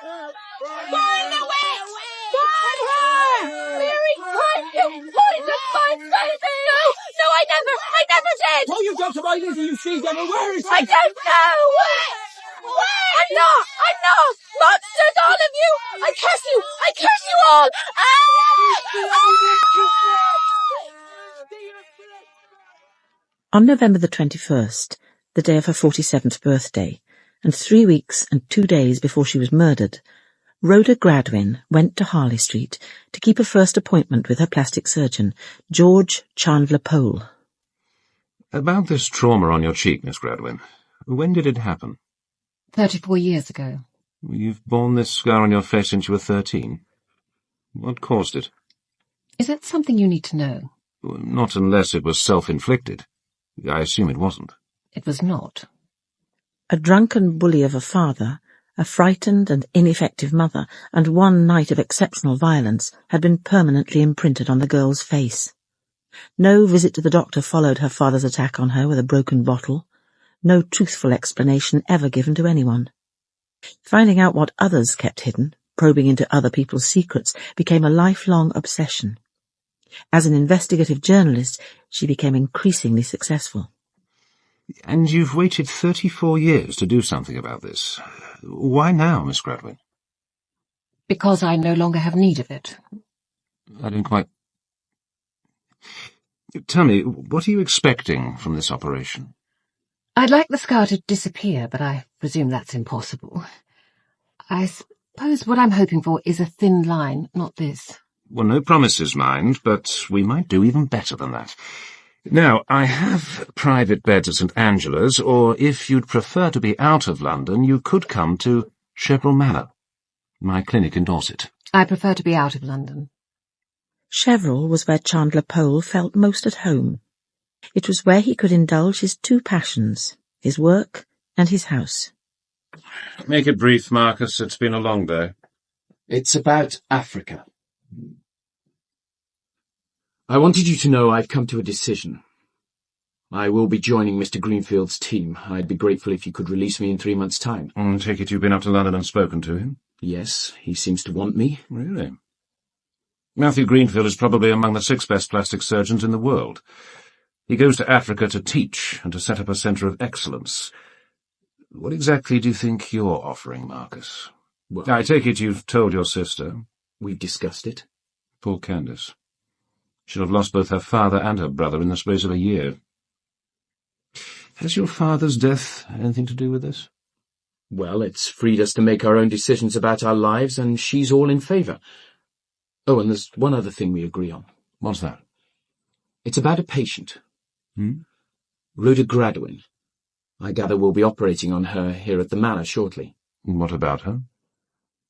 Find the witch! Find her! Mary Kite, you poison monster! No, I never did! What you've done to my little, you she-devil, where is she? I don't know! I'm not! Monsters, all of you! I curse you all! On November the 21st, the day of her 47th birthday, and 3 weeks and 2 days before she was murdered, Rhoda Gradwin went to Harley Street to keep a first appointment with her plastic surgeon, George Chandler Pole. About this trauma on your cheek, Miss Gradwin, when did it happen? 34 years ago. You've borne this scar on your face since you were 13. What caused it? Is that something you need to know? Not unless it was self-inflicted. I assume it wasn't. It was not. A drunken bully of a father, a frightened and ineffective mother, and one night of exceptional violence had been permanently imprinted on the girl's face. No visit to the doctor followed her father's attack on her with a broken bottle. No truthful explanation ever given to anyone. Finding out what others kept hidden, probing into other people's secrets, became a lifelong obsession. As an investigative journalist, she became increasingly successful. And you've waited 34 years to do something about this. Why now, Miss Gradwin? Because I no longer have need of it. I don't quite... Tell me, what are you expecting from this operation? I'd like the scar to disappear, but I presume that's impossible. I suppose what I'm hoping for is a thin line, not this. Well, no promises, mind, but we might do even better than that. Now, I have private beds at St. Angela's, or if you'd prefer to be out of London, you could come to Chevron Manor, my clinic in Dorset. I prefer to be out of London. Chevron was where Chandler Pole felt most at home. It was where he could indulge his two passions, his work and his house. Make it brief, Marcus. It's been a long day. It's about Africa. I wanted you to know I've come to a decision. I will be joining Mr. Greenfield's team. I'd be grateful if you could release me in 3 months' time. I take it you've been up to London and spoken to him? Yes, he seems to want me. Really? Matthew Greenfield is probably among the 6 best plastic surgeons in the world. He goes to Africa to teach and to set up a centre of excellence. What exactly do you think you're offering, Marcus? Well, I take it you've told your sister. We've discussed it. Poor Candace. She'll have lost both her father and her brother in the space of a year. Has your father's death anything to do with this? Well, it's freed us to make our own decisions about our lives, and she's all in favour. Oh, and there's one other thing we agree on. What's that? It's about a patient. Rhoda Gradwin. I gather we'll be operating on her here at the Manor shortly. What about her?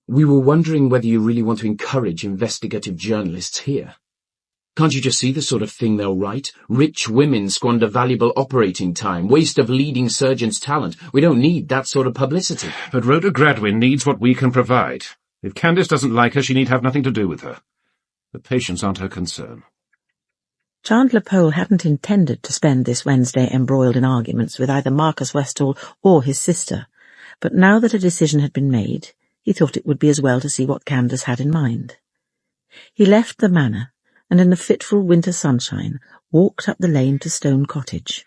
We were wondering whether you really want to encourage investigative journalists here. Can't you just see the sort of thing they'll write? Rich women squander valuable operating time, waste of leading surgeons' talent. We don't need that sort of publicity. But Rhoda Gradwin needs what we can provide. If Candace doesn't like her, she need have nothing to do with her. The patients aren't her concern. Chandler Pole hadn't intended to spend this Wednesday embroiled in arguments with either Marcus Westall or his sister, but now that a decision had been made, he thought it would be as well to see what Candace had in mind. He left the Manor, and in the fitful winter sunshine walked up the lane to Stone Cottage.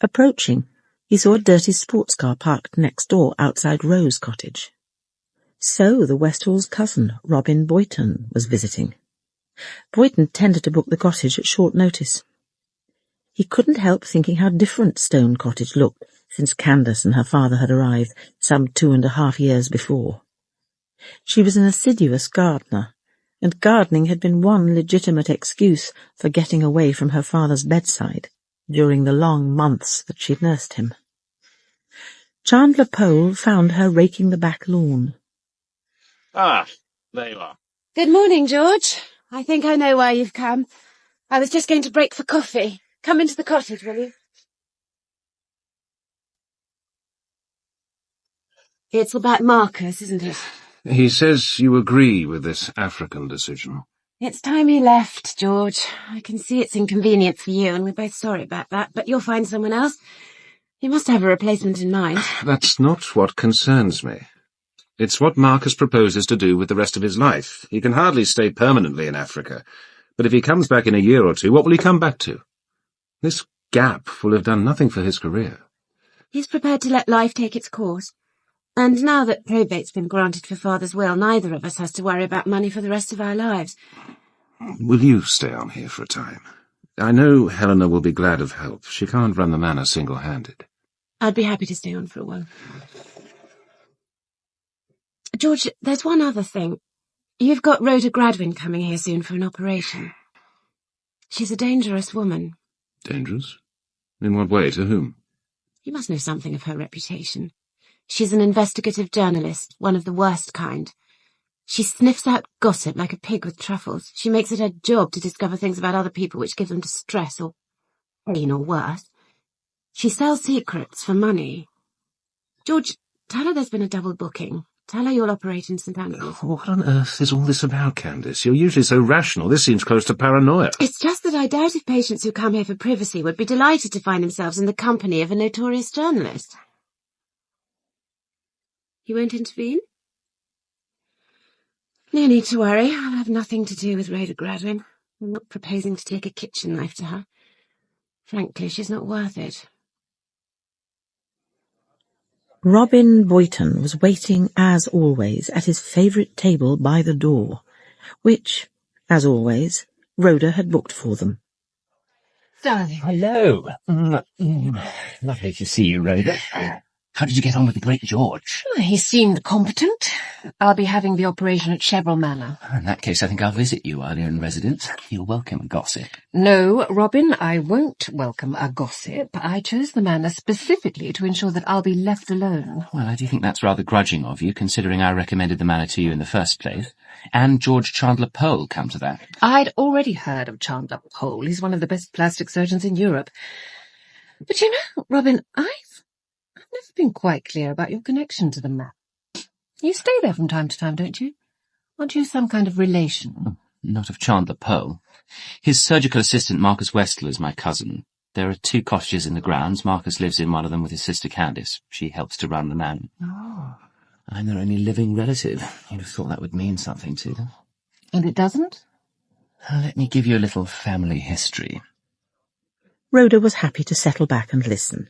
Approaching, he saw a dirty sports car parked next door outside Rose Cottage. So the Westalls' cousin, Robin Boyton, was visiting. Boyton tended to book the cottage at short notice. He couldn't help thinking how different Stone Cottage looked since Candace and her father had arrived some 2.5 years before. She was an assiduous gardener, and gardening had been one legitimate excuse for getting away from her father's bedside during the long months that she'd nursed him. Chandler Pole found her raking the back lawn. Ah, there you are. Good morning, George. I think I know why you've come. I was just going to break for coffee. Come into the cottage, will you? It's about Marcus, isn't it? He says you agree with this African decision. It's time he left, George. I can see it's inconvenient for you, and we're both sorry about that, but you'll find someone else. You must have a replacement in mind. That's not what concerns me. It's what Marcus proposes to do with the rest of his life. He can hardly stay permanently in Africa. But if he comes back in a year or two, what will he come back to? This gap will have done nothing for his career. He's prepared to let life take its course. And now that probate's been granted for Father's will, neither of us has to worry about money for the rest of our lives. Will you stay on here for a time? I know Helena will be glad of help. She can't run the manor single-handed. I'd be happy to stay on for a while. George, there's one other thing. You've got Rhoda Gradwin coming here soon for an operation. She's a dangerous woman. Dangerous? In what way? To whom? You must know something of her reputation. She's an investigative journalist, one of the worst kind. She sniffs out gossip like a pig with truffles. She makes it her job to discover things about other people which give them distress or pain or worse. She sells secrets for money. George, tell her there's been a double booking. Tell her you'll operate in St. Andrews. What on earth is all this about, Candace? You're usually so rational. This seems close to paranoia. It's just that I doubt if patients who come here for privacy would be delighted to find themselves in the company of a notorious journalist. You won't intervene? No need to worry. I'll have nothing to do with Rhoda Gradwin. I'm not proposing to take a kitchen knife to her. Frankly, she's not worth it. Robin Boyton was waiting, as always, at his favourite table by the door, which, as always, Rhoda had booked for them. Darling. Hello. Lovely to see you, Rhoda. How did you get on with the great George? He seemed competent. I'll be having the operation at Chevron Manor. In that case, I think I'll visit you while you're in residence. You'll welcome a gossip. No, Robin, I won't welcome a gossip. I chose the manor specifically to ensure that I'll be left alone. Well, I do think that's rather grudging of you, considering I recommended the manor to you in the first place. And George Chandler Pole, come to that. I'd already heard of Chandler Pole. He's one of the best plastic surgeons in Europe. But you know, Robin, I've never been quite clear about your connection to the manor. You stay there from time to time, don't you? Aren't you some kind of relation? Not of Chandler Pole. His surgical assistant, Marcus Westall, is my cousin. There are 2 cottages in the grounds. Marcus lives in one of them with his sister Candace. She helps to run the manor. Oh. I'm their only living relative. You'd have thought that would mean something to them. And it doesn't? Let me give you a little family history. Rhoda was happy to settle back and listen.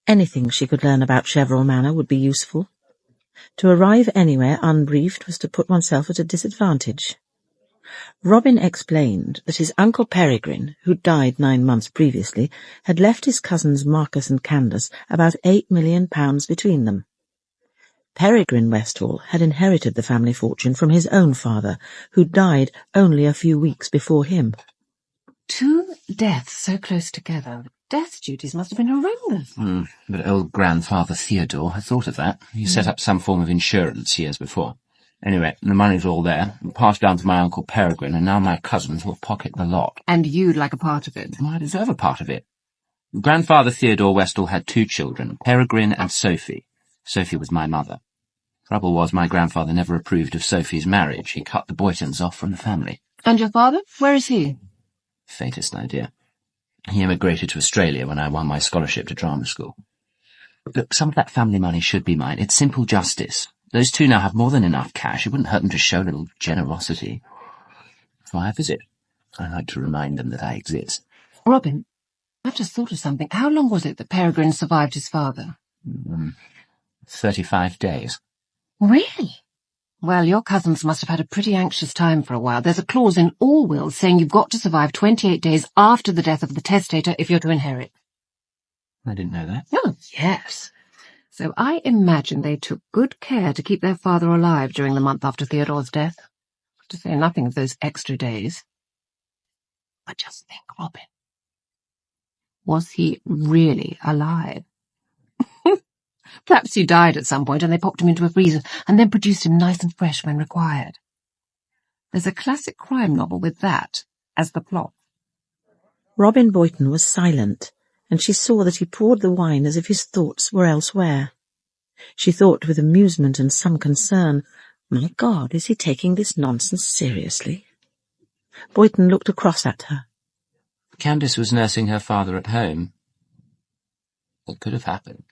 Anything she could learn about Chevron Manor would be useful. To arrive anywhere unbriefed was to put oneself at a disadvantage. Robin explained that his Uncle Peregrine, who'd died 9 months previously, had left his cousins Marcus and Candace about £8 million between them. Peregrine Westall had inherited the family fortune from his own father, who died only a few weeks before him. 2 deaths so close together. Death duties must have been horrendous. But old grandfather Theodore had thought of that. He set up some form of insurance years before. Anyway, the money's all there, passed down to my Uncle Peregrine, and now my cousins will pocket the lot. And you'd like a part of it? Well, I deserve a part of it. Grandfather Theodore Westall had 2 children, Peregrine and Sophie. Sophie was my mother. Trouble was, my grandfather never approved of Sophie's marriage. He cut the Boytons off from the family. And your father? Where is he? Faintest idea. He emigrated to Australia when I won my scholarship to drama school. Look, some of that family money should be mine. It's simple justice. Those 2 now have more than enough cash. It wouldn't hurt them to show a little generosity. If I visit, I like to remind them that I exist. Robin, I've just thought of something. How long was it that Peregrine survived his father? 35 days. Really? Well, your cousins must have had a pretty anxious time for a while. There's a clause in all wills saying you've got to survive 28 days after the death of the testator if you're to inherit. I didn't know that. Oh, yes. So I imagine they took good care to keep their father alive during the month after Theodore's death, to say nothing of those extra days. But just think, Robin. Was he really alive? Perhaps he died at some point and they popped him into a freezer and then produced him nice and fresh when required. There's a classic crime novel with that as the plot. Robin Boyton was silent, and she saw that he poured the wine as if his thoughts were elsewhere. She thought with amusement and some concern, "My God, is he taking this nonsense seriously?" Boyton looked across at her. Candace was nursing her father at home. What could have happened?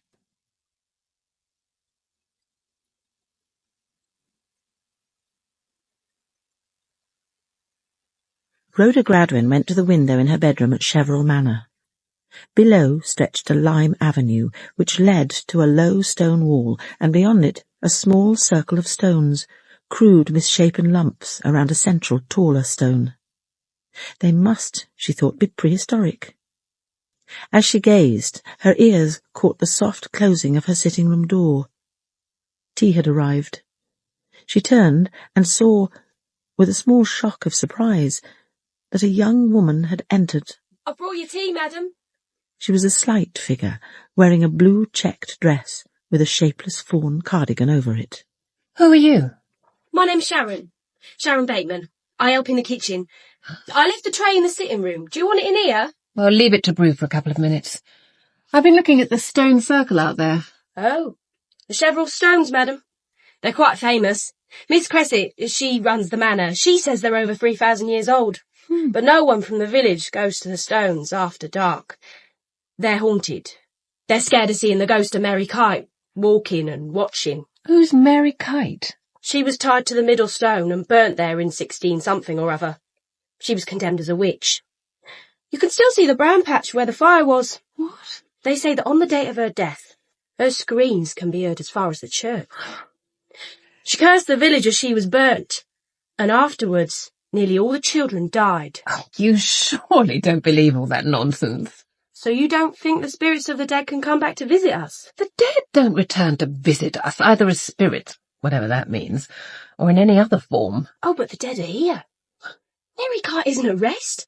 Rhoda Gradwin went to the window in her bedroom at Chevron Manor. Below stretched a lime avenue, which led to a low stone wall, and beyond it a small circle of stones, crude misshapen lumps around a central, taller stone. They must, she thought, be prehistoric. As she gazed, her ears caught the soft closing of her sitting-room door. Tea had arrived. She turned and saw, with a small shock of surprise, that a young woman had entered. "I've brought your tea, madam." She was a slight figure, wearing a blue checked dress with a shapeless fawn cardigan over it. Who are you? "My name's Sharon. Sharon Bateman. I help in the kitchen. I left the tray in the sitting room. Do you want it in here?" Well, leave it to brew for a couple of minutes. I've been looking at the stone circle out there. "Oh, the Chevron stones, madam. They're quite famous. Miss Cressit, she runs the manor. She says they're over 3,000 years old. But no one from the village goes to the stones after dark. They're haunted. They're scared of seeing the ghost of Mary Kite, walking and watching." Who's Mary Kite? "She was tied to the middle stone and burnt there in 16-something or other. She was condemned as a witch. You can still see the brown patch where the fire was. What? They say that on the date of her death, her screams can be heard as far as the church. She cursed the village as she was burnt, and afterwards nearly all the children died." Oh, you surely don't believe all that nonsense. "So you don't think the spirits of the dead can come back to visit us?" The dead don't return to visit us, either as spirits, whatever that means, or in any other form. "Oh, but the dead are here. Mary Kite isn't at rest.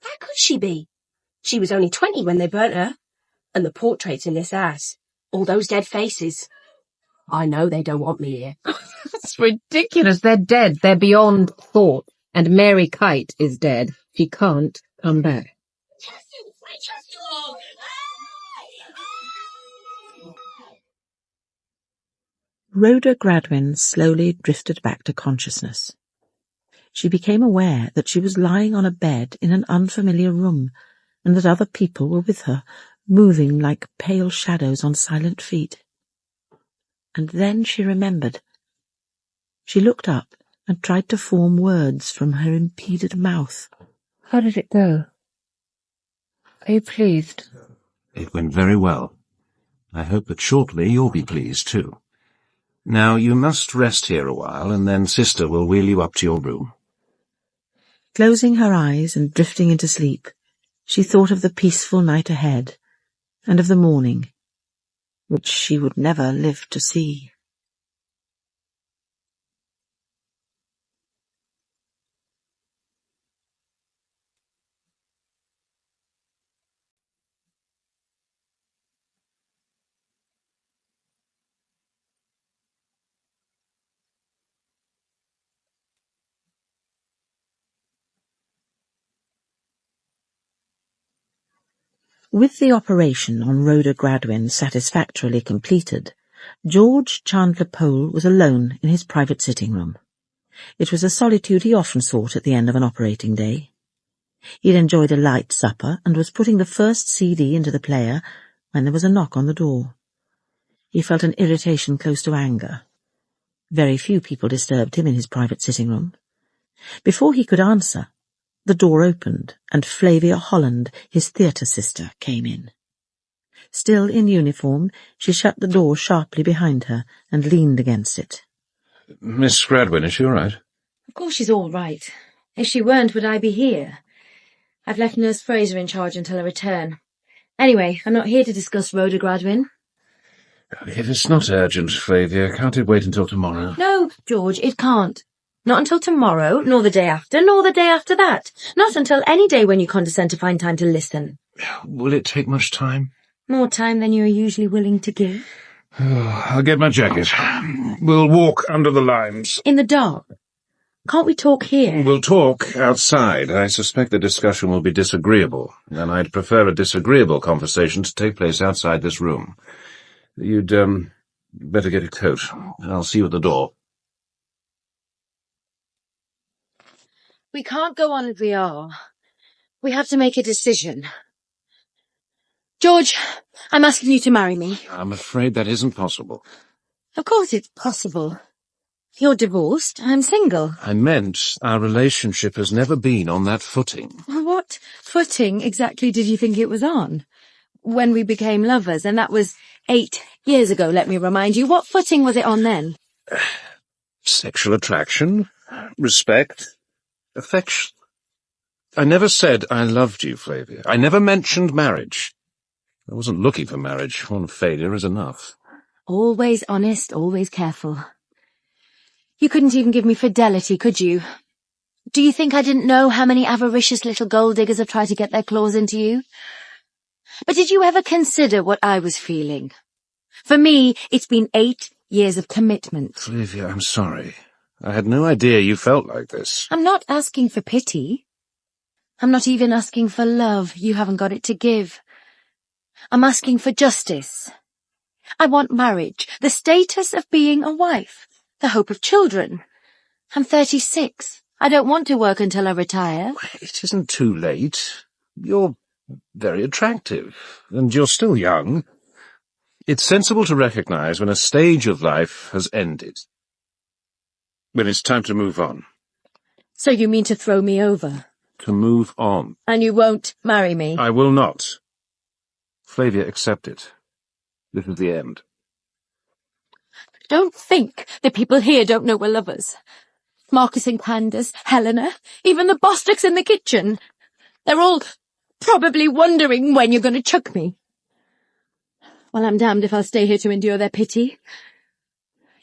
How could she be? She was only 20 when they burnt her. And the portraits in this house, all those dead faces. I know they don't want me here." That's ridiculous. They're dead. They're beyond thought. And Mary Kite is dead. She can't come back. Rhoda Gradwin slowly drifted back to consciousness. She became aware that she was lying on a bed in an unfamiliar room, and that other people were with her, moving like pale shadows on silent feet. And then she remembered. She looked up and tried to form words from her impeded mouth. How did it go? Are you pleased? It went very well. I hope that shortly you'll be pleased too. Now you must rest here a while, and then Sister will wheel you up to your room. Closing her eyes and drifting into sleep, she thought of the peaceful night ahead, and of the morning, which she would never live to see. With the operation on Rhoda Gradwin satisfactorily completed, George Chandler Pole was alone in his private sitting-room. It was a solitude he often sought at the end of an operating day. He'd enjoyed a light supper and was putting the first CD into the player when there was a knock on the door. He felt an irritation close to anger. Very few people disturbed him in his private sitting-room. Before he could answer, the door opened, and Flavia Holland, his theatre sister, came in. Still in uniform, she shut the door sharply behind her and leaned against it. Miss Gradwin, is she all right? "Of course she's all right. If she weren't, would I be here? I've left Nurse Fraser in charge until I return. Anyway, I'm not here to discuss Rhoda Gradwin." If it's not urgent, Flavia, can't it wait until tomorrow? "No, George, it can't. Not until tomorrow, nor the day after, nor the day after that. Not until any day when you condescend to find time to listen." Will it take much time? "More time than you are usually willing to give." Oh, I'll get my jacket. We'll walk under the limes. "In the dark? Can't we talk here?" We'll talk outside. I suspect the discussion will be disagreeable, and I'd prefer a disagreeable conversation to take place outside this room. You'd, better get a coat. I'll see you at the door. "We can't go on as we are. We have to make a decision. George, I'm asking you to marry me." I'm afraid that isn't possible. "Of course it's possible. You're divorced. I'm single. I meant our relationship has never been on that footing. What footing exactly did you think it was on? When we became lovers, and that was 8 years ago, let me remind you. What footing was it on then? Sexual attraction, respect, affection. I never said I loved you, Flavia. I never mentioned marriage. I wasn't looking for marriage. One failure is enough. Always honest, always careful. You couldn't even give me fidelity, could you? Do you think I didn't know how many avaricious little gold diggers have tried to get their claws into you? But did you ever consider what I was feeling? For me, it's been 8 years of commitment. Flavia, I'm sorry. I had no idea you felt like this. I'm not asking for pity. I'm not even asking for love. You haven't got it to give. I'm asking for justice. I want marriage, the status of being a wife, the hope of children. I'm 36. I don't want to work until I retire. It isn't too late. You're very attractive, and you're still young. It's sensible to recognize when a stage of life has ended. When it's time to move on. So you mean to throw me over? To move on. And you won't marry me? I will not. Flavia, accept it. This is the end. Don't think the people here don't know we're lovers. Marcus and Candace, Helena, even the Bostocks in the kitchen. They're all probably wondering when you're going to chuck me. Well, I'm damned if I'll stay here to endure their pity.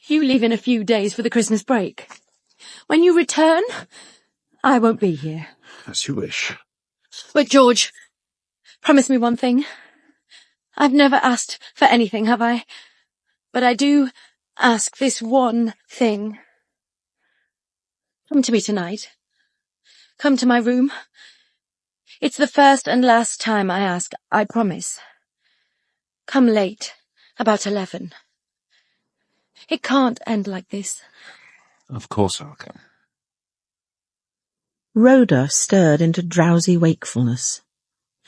You leave in a few days for the Christmas break. When you return, I won't be here. As you wish. But, George, promise me one thing. I've never asked for anything, have I? But I do ask this one thing. Come to me tonight. Come to my room. It's the first and last time I ask, I promise. Come late, about 11. It can't end like this. Of course I'll come. Rhoda stirred into drowsy wakefulness.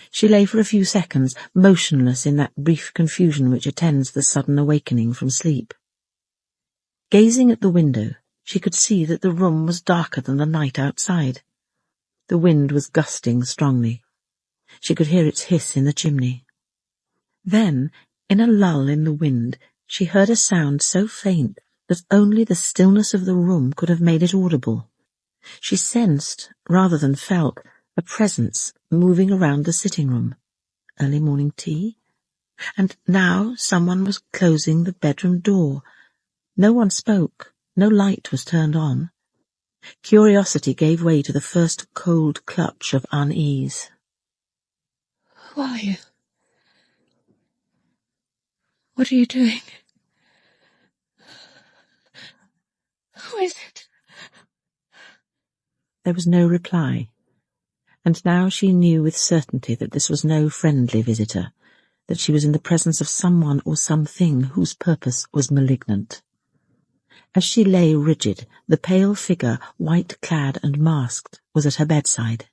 She lay for a few seconds, motionless in that brief confusion which attends the sudden awakening from sleep. Gazing at the window, she could see that the room was darker than the night outside. The wind was gusting strongly. She could hear its hiss in the chimney. Then, in a lull in the wind, she heard a sound so faint that only the stillness of the room could have made it audible. She sensed, rather than felt, a presence moving around the sitting room. Early morning tea? And now someone was closing the bedroom door. No one spoke. No light was turned on. Curiosity gave way to the first cold clutch of unease. Who are you? What are you doing? Who is it? There was no reply, and now she knew with certainty that this was no friendly visitor, that she was in the presence of someone or something whose purpose was malignant. As she lay rigid, the pale figure, white-clad and masked, was at her bedside.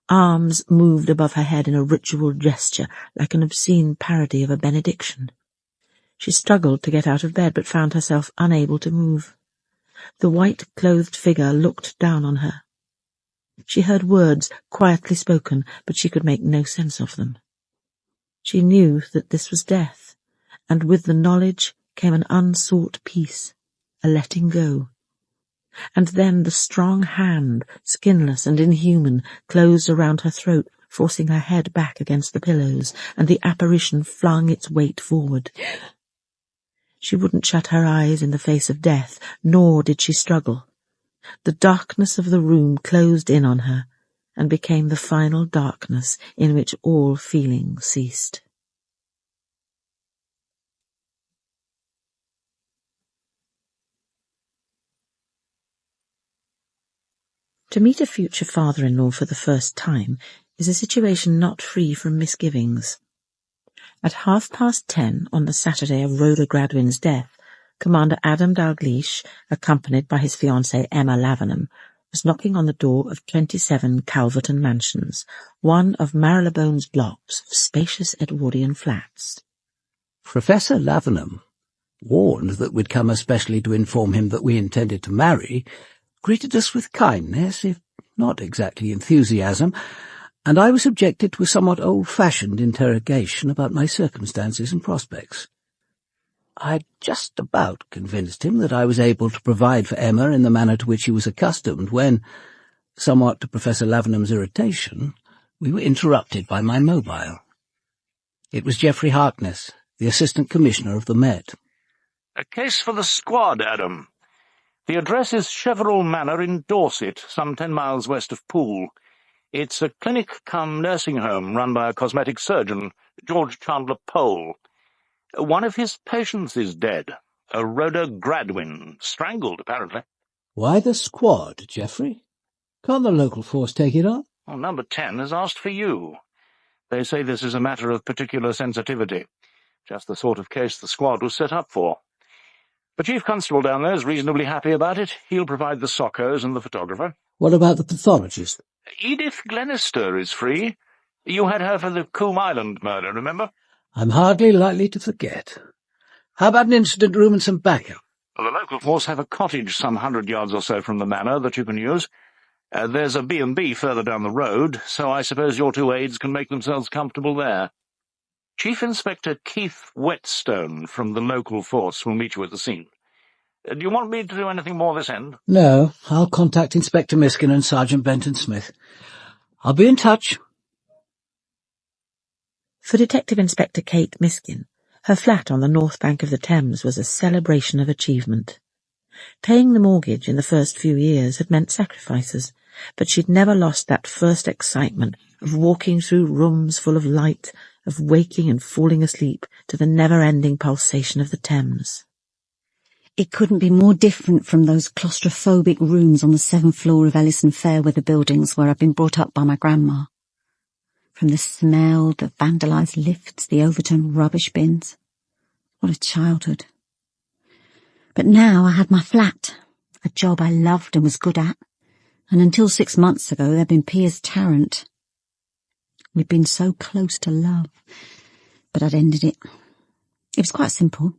Arms moved above her head in a ritual gesture, like an obscene parody of a benediction. She struggled to get out of bed, but found herself unable to move. The white-clothed figure looked down on her. She heard words quietly spoken, but she could make no sense of them. She knew that this was death, and with the knowledge came an unsought peace, a letting go. And then the strong hand, skinless and inhuman, closed around her throat, forcing her head back against the pillows, and the apparition flung its weight forward. She wouldn't shut her eyes in the face of death, nor did she struggle. The darkness of the room closed in on her, and became the final darkness in which all feeling ceased. To meet a future father-in-law for the first time is a situation not free from misgivings. At 10:30 on the Saturday of Rhoda Gradwin's death, Commander Adam Dalgliesh, accompanied by his fiancée Emma Lavenham, was knocking on the door of 27 Calverton Mansions, one of Marylebone's blocks of spacious Edwardian flats. Professor Lavenham, warned that we'd come especially to inform him that we intended to marry, greeted us with kindness, if not exactly enthusiasm, and I was subjected to a somewhat old-fashioned interrogation about my circumstances and prospects. I'd just about convinced him that I was able to provide for Emma in the manner to which he was accustomed when, somewhat to Professor Lavenham's irritation, we were interrupted by my mobile. It was Geoffrey Harkness, the Assistant Commissioner of the Met. A case for the squad, Adam. The address is Chevron Manor in Dorset, some 10 miles west of Poole. It's a clinic-cum-nursing home run by a cosmetic surgeon, George Chandler Pole. One of his patients is dead, a Rhoda Gradwin, strangled, apparently. Why the squad, Geoffrey? Can't the local force take it on? Well, Number 10 has asked for you. They say this is a matter of particular sensitivity, just the sort of case the squad was set up for. The Chief Constable down there is reasonably happy about it. He'll provide the soccos and the photographer. What about the pathologist? Edith Glenister is free. You had her for the Coombe Island murder, remember? I'm hardly likely to forget. How about an incident room and some backup? Well, the local force have a cottage some 100 yards or so from the manor that you can use. There's a B&B further down the road, so I suppose your two aides can make themselves comfortable there. Chief Inspector Keith Whetstone from the local force will meet you at the scene. Do you want me to do anything more this end? No, I'll contact Inspector Miskin and Sergeant Benton Smith. I'll be in touch. For Detective Inspector Kate Miskin, her flat on the north bank of the Thames was a celebration of achievement. Paying the mortgage in the first few years had meant sacrifices, but she'd never lost that first excitement of walking through rooms full of light, of waking and falling asleep to the never-ending pulsation of the Thames. It couldn't be more different from those claustrophobic rooms on the 7th floor of Ellison Fairweather buildings where I'd been brought up by my grandma. From the smell, the vandalised lifts, the overturned rubbish bins. What a childhood. But now I had my flat, a job I loved and was good at, and until 6 months ago there'd been Piers Tarrant. We'd been so close to love, but I'd ended it. It was quite simple.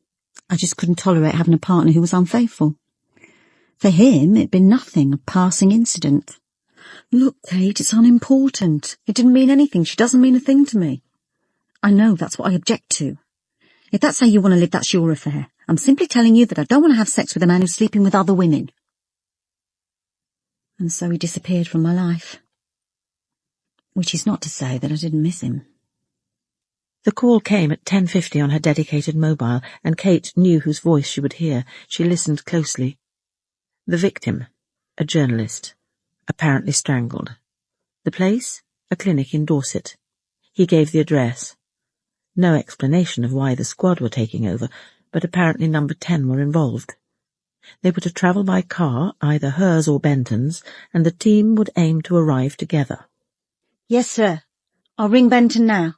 I just couldn't tolerate having a partner who was unfaithful. For him, it'd been nothing, a passing incident. Look, Kate, it's unimportant. It didn't mean anything. She doesn't mean a thing to me. I know that's what I object to. If that's how you want to live, that's your affair. I'm simply telling you that I don't want to have sex with a man who's sleeping with other women. And so he disappeared from my life. Which is not to say that I didn't miss him. The call came at 10:50 on her dedicated mobile, and Kate knew whose voice she would hear. She listened closely. The victim, a journalist, apparently strangled. The place, a clinic in Dorset. He gave the address. No explanation of why the squad were taking over, but apparently Number 10 were involved. They were to travel by car, either hers or Benton's, and the team would aim to arrive together. Yes, sir. I'll ring Benton now.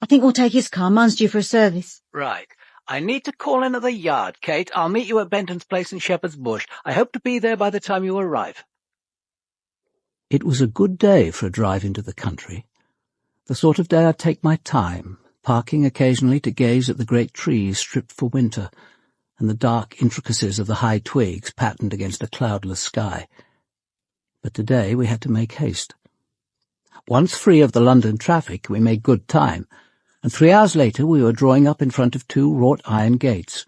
I think we'll take his car. Mine's due for a service. Right. I need to call in at the yard, Kate. I'll meet you at Benton's place in Shepherd's Bush. I hope to be there by the time you arrive. It was a good day for a drive into the country. The sort of day I'd take my time, parking occasionally to gaze at the great trees stripped for winter, and the dark intricacies of the high twigs patterned against a cloudless sky. But today we had to make haste. Once free of the London traffic, we made good time, and 3 hours later we were drawing up in front of 2 wrought iron gates.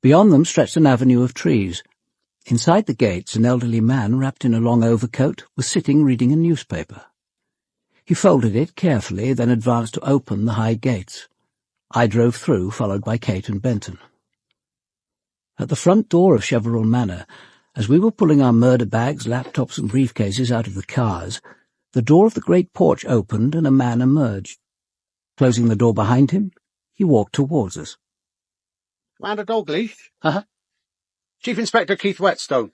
Beyond them stretched an avenue of trees. Inside the gates, an elderly man wrapped in a long overcoat was sitting reading a newspaper. He folded it carefully, then advanced to open the high gates. I drove through, followed by Kate and Benton. At the front door of Chevron Manor, as we were pulling our murder bags, laptops and briefcases out of the cars, the door of the great porch opened and a man emerged. Closing the door behind him, he walked towards us. Commander Dalgliesh? Uh-huh. Chief Inspector Keith Whetstone.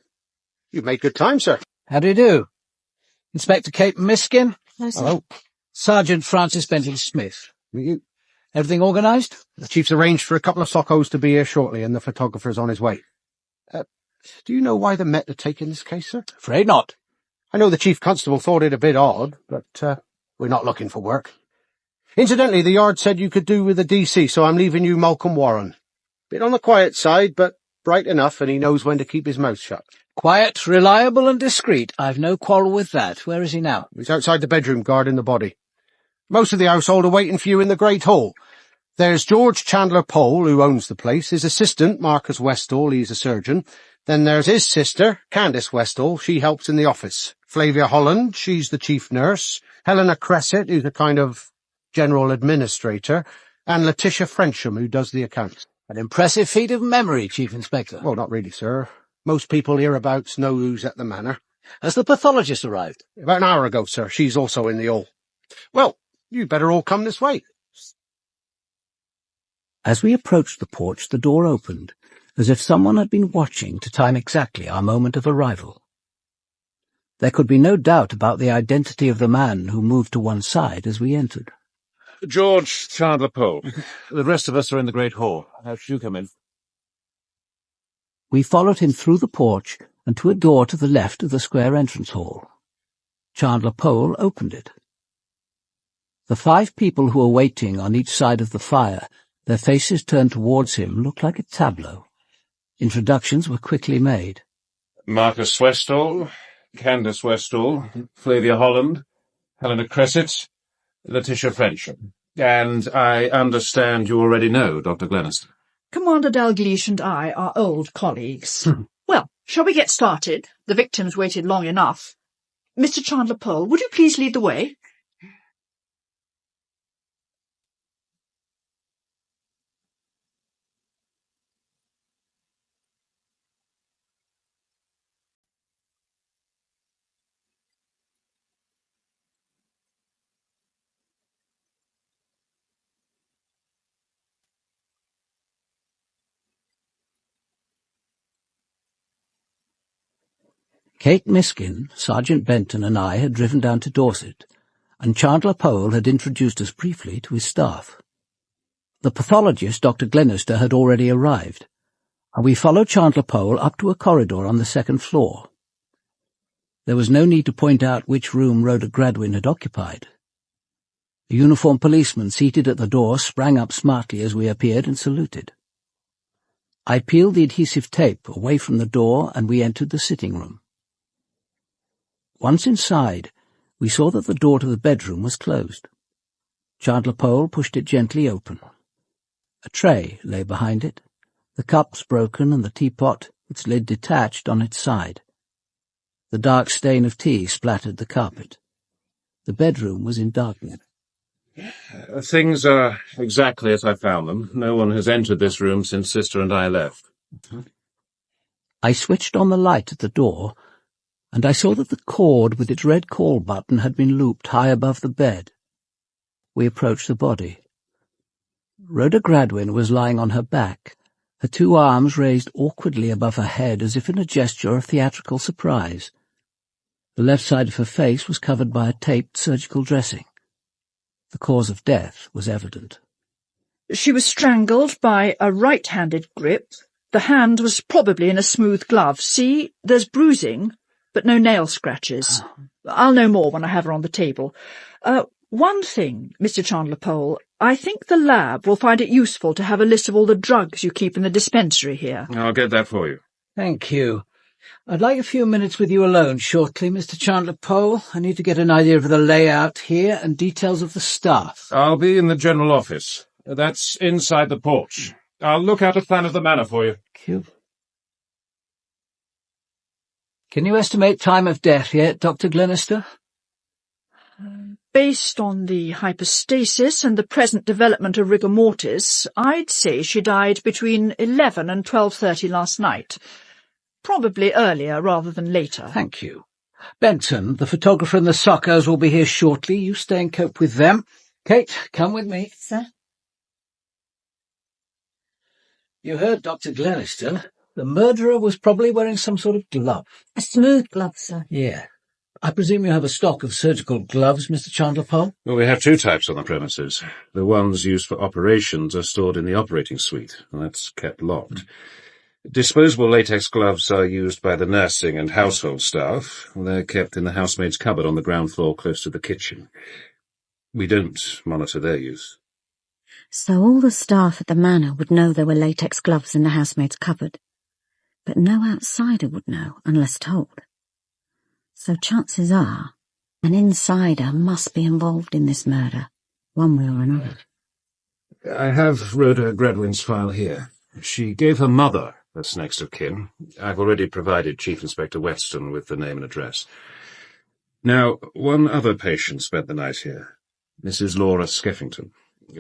You've made good time, sir. How do you do? Inspector Kate Miskin? Hello, sir. Hello. Sergeant Francis Benton Smith. You. Everything organised? The Chief's arranged for a couple of soccos to be here shortly, and the photographer's on his way. Do you know why the Met are taking this case, sir? Afraid not. I know the Chief Constable thought it a bit odd, but we're not looking for work. Incidentally, the Yard said you could do with a DC, so I'm leaving you Malcolm Warren. Bit on the quiet side, but bright enough, and he knows when to keep his mouth shut. Quiet, reliable and discreet. I've no quarrel with that. Where is he now? He's outside the bedroom guarding the body. Most of the household are waiting for you in the Great Hall. There's George Chandler Pole, who owns the place, his assistant, Marcus Westall, he's a surgeon. Then there's his sister, Candace Westall, she helps in the office. Flavia Holland, she's the chief nurse. Helena Cresset, who's a kind of general administrator. And Letitia Frensham, who does the accounts. An impressive feat of memory, Chief Inspector. Well, not really, sir. Most people hereabouts know who's at the manor. Has the pathologist arrived? About an hour ago, sir. She's also in the hall. Well, you'd better all come this way. As we approached the porch, the door opened, as if someone had been watching to time exactly our moment of arrival. There could be no doubt about the identity of the man who moved to one side as we entered. George Chandler Pole. The rest of us are in the Great Hall. How should you come in? We followed him through the porch and to a door to the left of the square entrance hall. Chandler Pole opened it. The 5 people who were waiting on each side of the fire, their faces turned towards him, looked like a tableau. Introductions were quickly made. Marcus Westall, Candace Westall, Flavia Holland, Helena Cresset, Letitia Frensham. And I understand you already know Dr. Glenister. Commander Dalgliesh and I are old colleagues. Well, shall we get started? The victims waited long enough. Mr. Chandler Pole, would you please lead the way? Kate Miskin, Sergeant Benton and I had driven down to Dorset, and Chandler Pole had introduced us briefly to his staff. The pathologist, Dr. Glenister, had already arrived, and we followed Chandler Pole up to a corridor on the 2nd floor. There was no need to point out which room Rhoda Gradwin had occupied. A uniformed policeman seated at the door sprang up smartly as we appeared and saluted. I peeled the adhesive tape away from the door and we entered the sitting room. Once inside, we saw that the door to the bedroom was closed. Chandler Pole pushed it gently open. A tray lay behind it, the cups broken and the teapot, its lid detached, on its side. The dark stain of tea splattered the carpet. The bedroom was in darkness. Things are exactly as I found them. No one has entered this room since Sister and I left. I switched on the light at the door, and I saw that the cord with its red call button had been looped high above the bed. We approached the body. Rhoda Gradwin was lying on her back, her 2 arms raised awkwardly above her head as if in a gesture of theatrical surprise. The left side of her face was covered by a taped surgical dressing. The cause of death was evident. She was strangled by a right-handed grip. The hand was probably in a smooth glove. See, there's bruising, but no nail scratches. I'll know more when I have her on the table. One thing, Mr. Chandler Pole, I think the lab will find it useful to have a list of all the drugs you keep in the dispensary here. I'll get that for you. Thank you. I'd like a few minutes with you alone shortly, Mr. Chandler Pole. I need to get an idea of the layout here and details of the staff. I'll be in the general office. That's inside the porch. I'll look out a plan of the manor for you. Thank you. Can you estimate time of death yet, Dr. Glenister? Based on the hypostasis and the present development of rigor mortis, I'd say she died between 11 and 12:30 last night. Probably earlier rather than later. Thank you. Benton, the photographer and the Sockos will be here shortly. You stay and cope with them. Kate, come with me. Sir? You heard Dr. Glenister. The murderer was probably wearing some sort of glove. A smooth glove, sir. Yeah. I presume you have a stock of surgical gloves, Mr. Chandler Pole? Well, we have 2 types on the premises. The ones used for operations are stored in the operating suite, and that's kept locked. Disposable latex gloves are used by the nursing and household staff. They're kept in the housemaid's cupboard on the ground floor close to the kitchen. We don't monitor their use. So all the staff at the manor would know there were latex gloves in the housemaid's cupboard. But no outsider would know unless told. So chances are an insider must be involved in this murder, one way or another. I have Rhoda Gradwin's file here. She gave her mother as next of kin. I've already provided Chief Inspector Weston with the name and address. Now, one other patient spent the night here, Mrs. Laura Skeffington.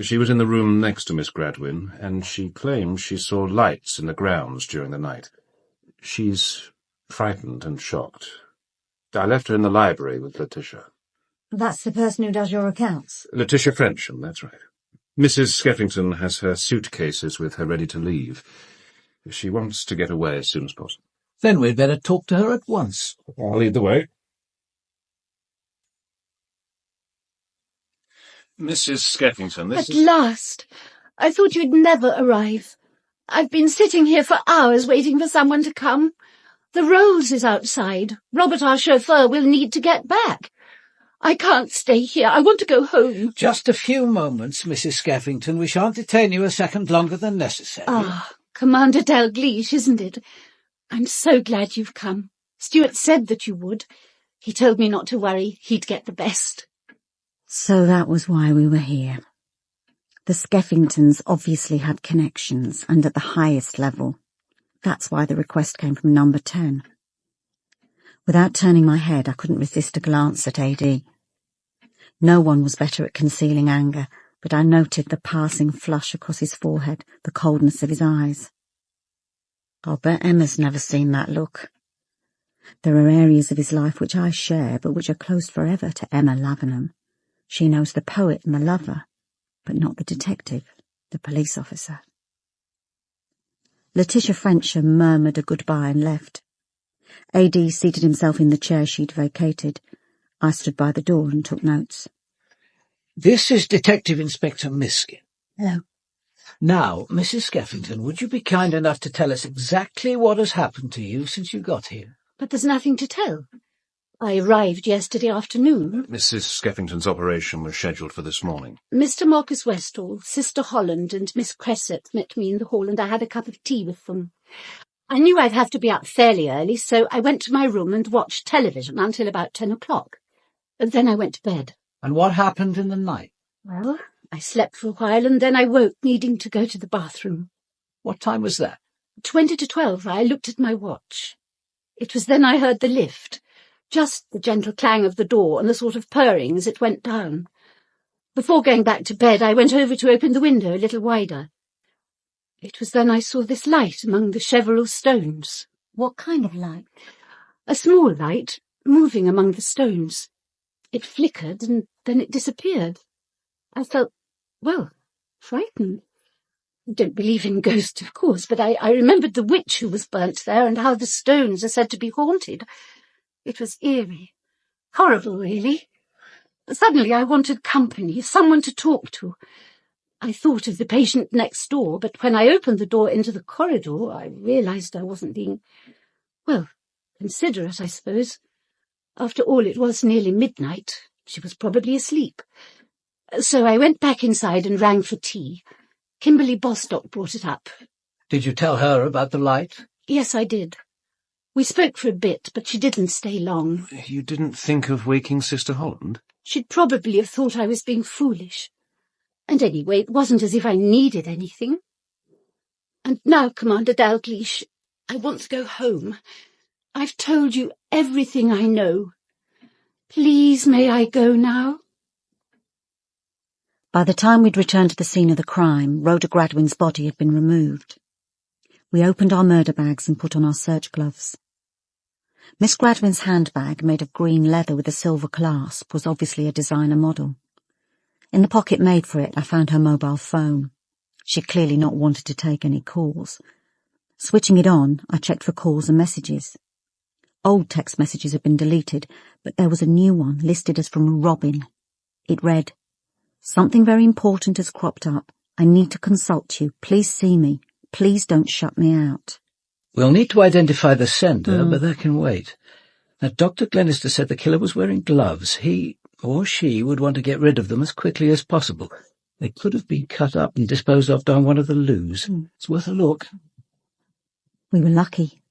She was in the room next to Miss Gradwin, and she claims she saw lights in the grounds during the night. She's frightened and shocked. I left her in the library with Letitia. That's the person who does your accounts? Letitia Frensham, that's right. Mrs. Skeffington has her suitcases with her ready to leave. She wants to get away as soon as possible. Then we'd better talk to her at once. I'll lead the way. Mrs. Skeffington, this is... At last! I thought you'd never arrive. I've been sitting here for hours waiting for someone to come. The Rolls is outside. Robert, our chauffeur, will need to get back. I can't stay here. I want to go home. Just a few moments, Mrs. Skeffington. We shan't detain you a second longer than necessary. Ah, Commander Dalgliesh, isn't it? I'm so glad you've come. Stuart said that you would. He told me not to worry. He'd get the best. So that was why we were here. The Skeffingtons obviously had connections, and at the highest level. That's why the request came from number 10. Without turning my head, I couldn't resist a glance at AD. No one was better at concealing anger, but I noted the passing flush across his forehead, the coldness of his eyes. I'll bet Emma's never seen that look. There are areas of his life which I share, but which are closed forever to Emma Lavenham. She knows the poet and the lover, but not the detective, the police officer. Letitia Frensham murmured a goodbye and left. AD seated himself in the chair she'd vacated. I stood by the door and took notes. This is Detective Inspector Miskin. Hello. Now, Mrs. Skeffington, would you be kind enough to tell us exactly what has happened to you since you got here? But there's nothing to tell. I arrived yesterday afternoon. Mrs. Skeffington's operation was scheduled for this morning. Mr. Marcus Westall, Sister Holland and Miss Cresset met me in the hall and I had a cup of tea with them. I knew I'd have to be up fairly early, so I went to my room and watched television until about 10 o'clock. Then I went to bed. And what happened in the night? Well, I slept for a while and then I woke, needing to go to the bathroom. What time was that? 20 to 12. I looked at my watch. It was then I heard the lift. Just the gentle clang of the door and the sort of purring as it went down. Before going back to bed, I went over to open the window a little wider. It was then I saw this light among the Chevron stones. What kind of light? A small light, moving among the stones. It flickered and then it disappeared. I felt, well, frightened. I don't believe in ghosts, of course, but I remembered the witch who was burnt there and how the stones are said to be haunted. It was eerie. Horrible, really. Suddenly I wanted company, someone to talk to. I thought of the patient next door, but when I opened the door into the corridor, I realised I wasn't being, well, considerate, I suppose. After all, it was nearly midnight. She was probably asleep. So I went back inside and rang for tea. Kimberly Bostock brought it up. Did you tell her about the light? Yes, I did. We spoke for a bit, but she didn't stay long. You didn't think of waking Sister Holland? She'd probably have thought I was being foolish. And anyway, it wasn't as if I needed anything. And now, Commander Dalgliesh, I want to go home. I've told you everything I know. Please, may I go now? By the time we'd returned to the scene of the crime, Rhoda Gradwin's body had been removed. We opened our murder bags and put on our search gloves. Miss Gradwin's handbag, made of green leather with a silver clasp, was obviously a designer model. In the pocket made for it, I found her mobile phone. She'd clearly not wanted to take any calls. Switching it on, I checked for calls and messages. Old text messages had been deleted, but there was a new one listed as from Robin. It read, "Something very important has cropped up. I need to consult you. Please see me. Please don't shut me out." We'll need to identify the sender, but that can wait. Now, Dr. Glenister said the killer was wearing gloves. He or she would want to get rid of them as quickly as possible. They could have been cut up and disposed of down one of the loos. It's worth a look. We were lucky.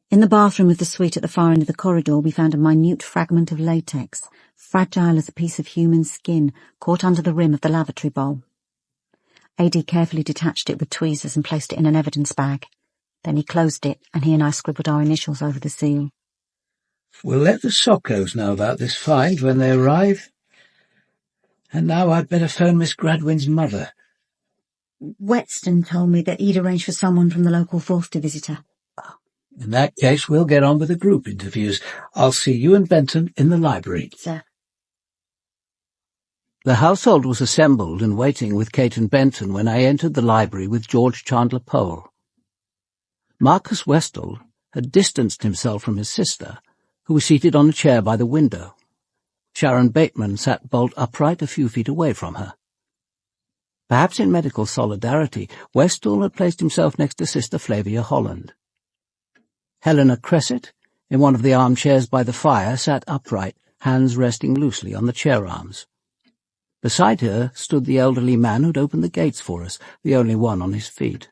In the bathroom of the suite at the far end of the corridor, we found a minute fragment of latex, fragile as a piece of human skin, caught under the rim of the lavatory bowl. AD carefully detached it with tweezers and placed it in an evidence bag. Then he closed it, and he and I scribbled our initials over the seal. We'll let the Soccos know about this find when they arrive. And now I'd better phone Miss Gradwin's mother. Whetstone told me that he'd arranged for someone from the local force to visit her. In that case, we'll get on with the group interviews. I'll see you and Benton in the library. Sir. The household was assembled and waiting with Kate and Benton when I entered the library with George Chandler Pole. Marcus Westall had distanced himself from his sister, who was seated on a chair by the window. Sharon Bateman sat bolt upright a few feet away from her. Perhaps in medical solidarity, Westall had placed himself next to Sister Flavia Holland. Helena Cresset, in one of the armchairs by the fire, sat upright, hands resting loosely on the chair arms. Beside her stood the elderly man who'd opened the gates for us, the only one on his feet.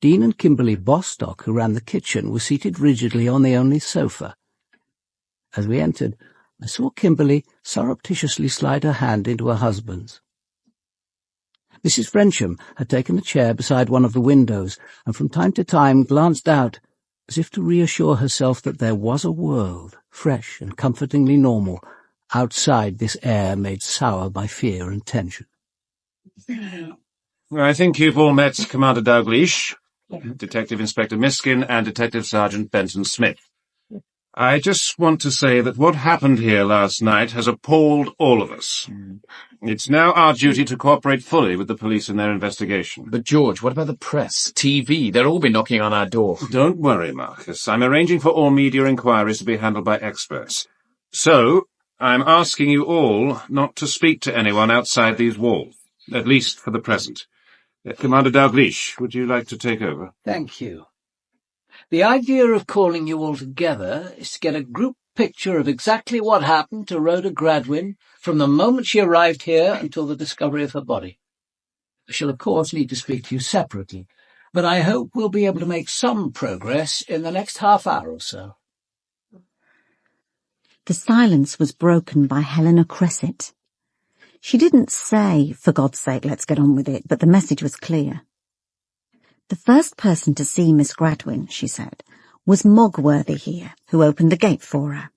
Dean and Kimberly Bostock, who ran the kitchen, were seated rigidly on the only sofa. As we entered, I saw Kimberly surreptitiously slide her hand into her husband's. Mrs. Frensham had taken a chair beside one of the windows, and from time to time glanced out, as if to reassure herself that there was a world, fresh and comfortingly normal, outside this air made sour by fear and tension. I think you've all met Commander Dalgliesh, Detective Inspector Miskin, and Detective Sergeant Benton Smith. I just want to say that what happened here last night has appalled all of us. It's now our duty to cooperate fully with the police in their investigation. But George, what about the press, TV? They'll all be knocking on our door. Don't worry, Marcus. I'm arranging for all media inquiries to be handled by experts. So, I'm asking you all not to speak to anyone outside these walls, at least for the present. Commander Dalgliesh, would you like to take over? Thank you. The idea of calling you all together is to get a group picture of exactly what happened to Rhoda Gradwin from the moment she arrived here until the discovery of her body. I shall, of course, need to speak to you separately, but I hope we'll be able to make some progress in the next half hour or so. The silence was broken by Helena Cresset. She didn't say, "For God's sake, let's get on with it," but the message was clear. The first person to see Miss Gradwin, she said, was Mogworthy here, who opened the gate for her.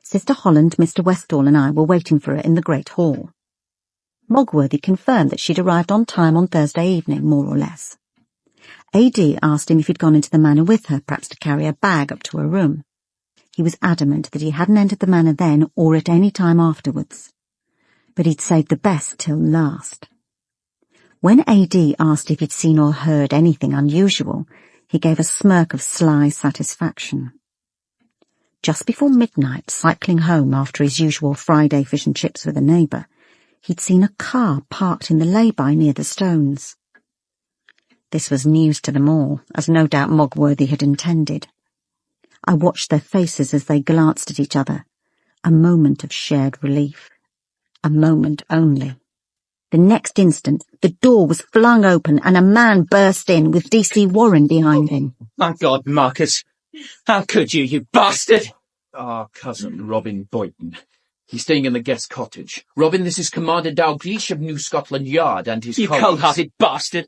Sister Holland, Mr. Westall and I were waiting for her in the great hall. Mogworthy confirmed that she'd arrived on time on Thursday evening, more or less. AD asked him if he'd gone into the manor with her, perhaps to carry a bag up to her room. He was adamant that he hadn't entered the manor then or at any time afterwards. But he'd saved the best till last. When AD asked if he'd seen or heard anything unusual, he gave a smirk of sly satisfaction. Just before midnight, cycling home after his usual Friday fish and chips with a neighbour, he'd seen a car parked in the lay-by near the stones. This was news to them all, as no doubt Mogworthy had intended. I watched their faces as they glanced at each other. A moment of shared relief. A moment only. The next instant, the door was flung open and a man burst in with DC Warren behind him. My God, Marcus. How could you, you bastard? Our cousin, Robin Boyton. He's staying in the guest cottage. Robin, this is Commander Dalgliesh of New Scotland Yard and his You colleagues. cold-hearted bastard.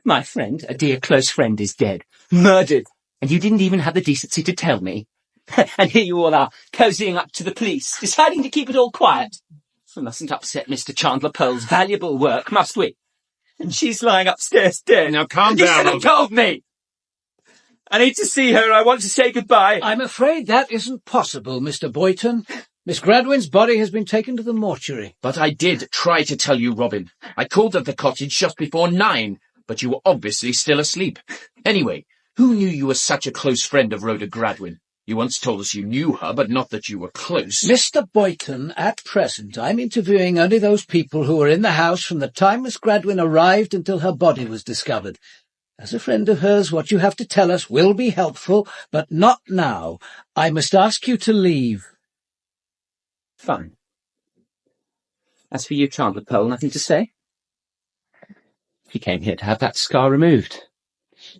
My friend, a dear close friend, is dead. Murdered. And you didn't even have the decency to tell me. And here you all are, cozying up to the police, deciding to keep it all quiet. We mustn't upset Mr. Chandler Pole's valuable work, must we? And she's lying upstairs dead. Now calm You down. should have told me! I need to see her. I want to say goodbye. I'm afraid that isn't possible, Mr. Boyton. Miss Gradwin's body has been taken to the mortuary. But I did try to tell you, Robin. I called at the cottage just before 9, but you were obviously still asleep. Anyway, who knew you were such a close friend of Rhoda Gradwin? You once told us you knew her, but not that you were close. Mr. Boyton, at present, I'm interviewing only those people who were in the house from the time Miss Gradwin arrived until her body was discovered. As a friend of hers, what you have to tell us will be helpful, but not now. I must ask you to leave. Fine. As for you, Chandler Pole, nothing to say. She came here to have that scar removed,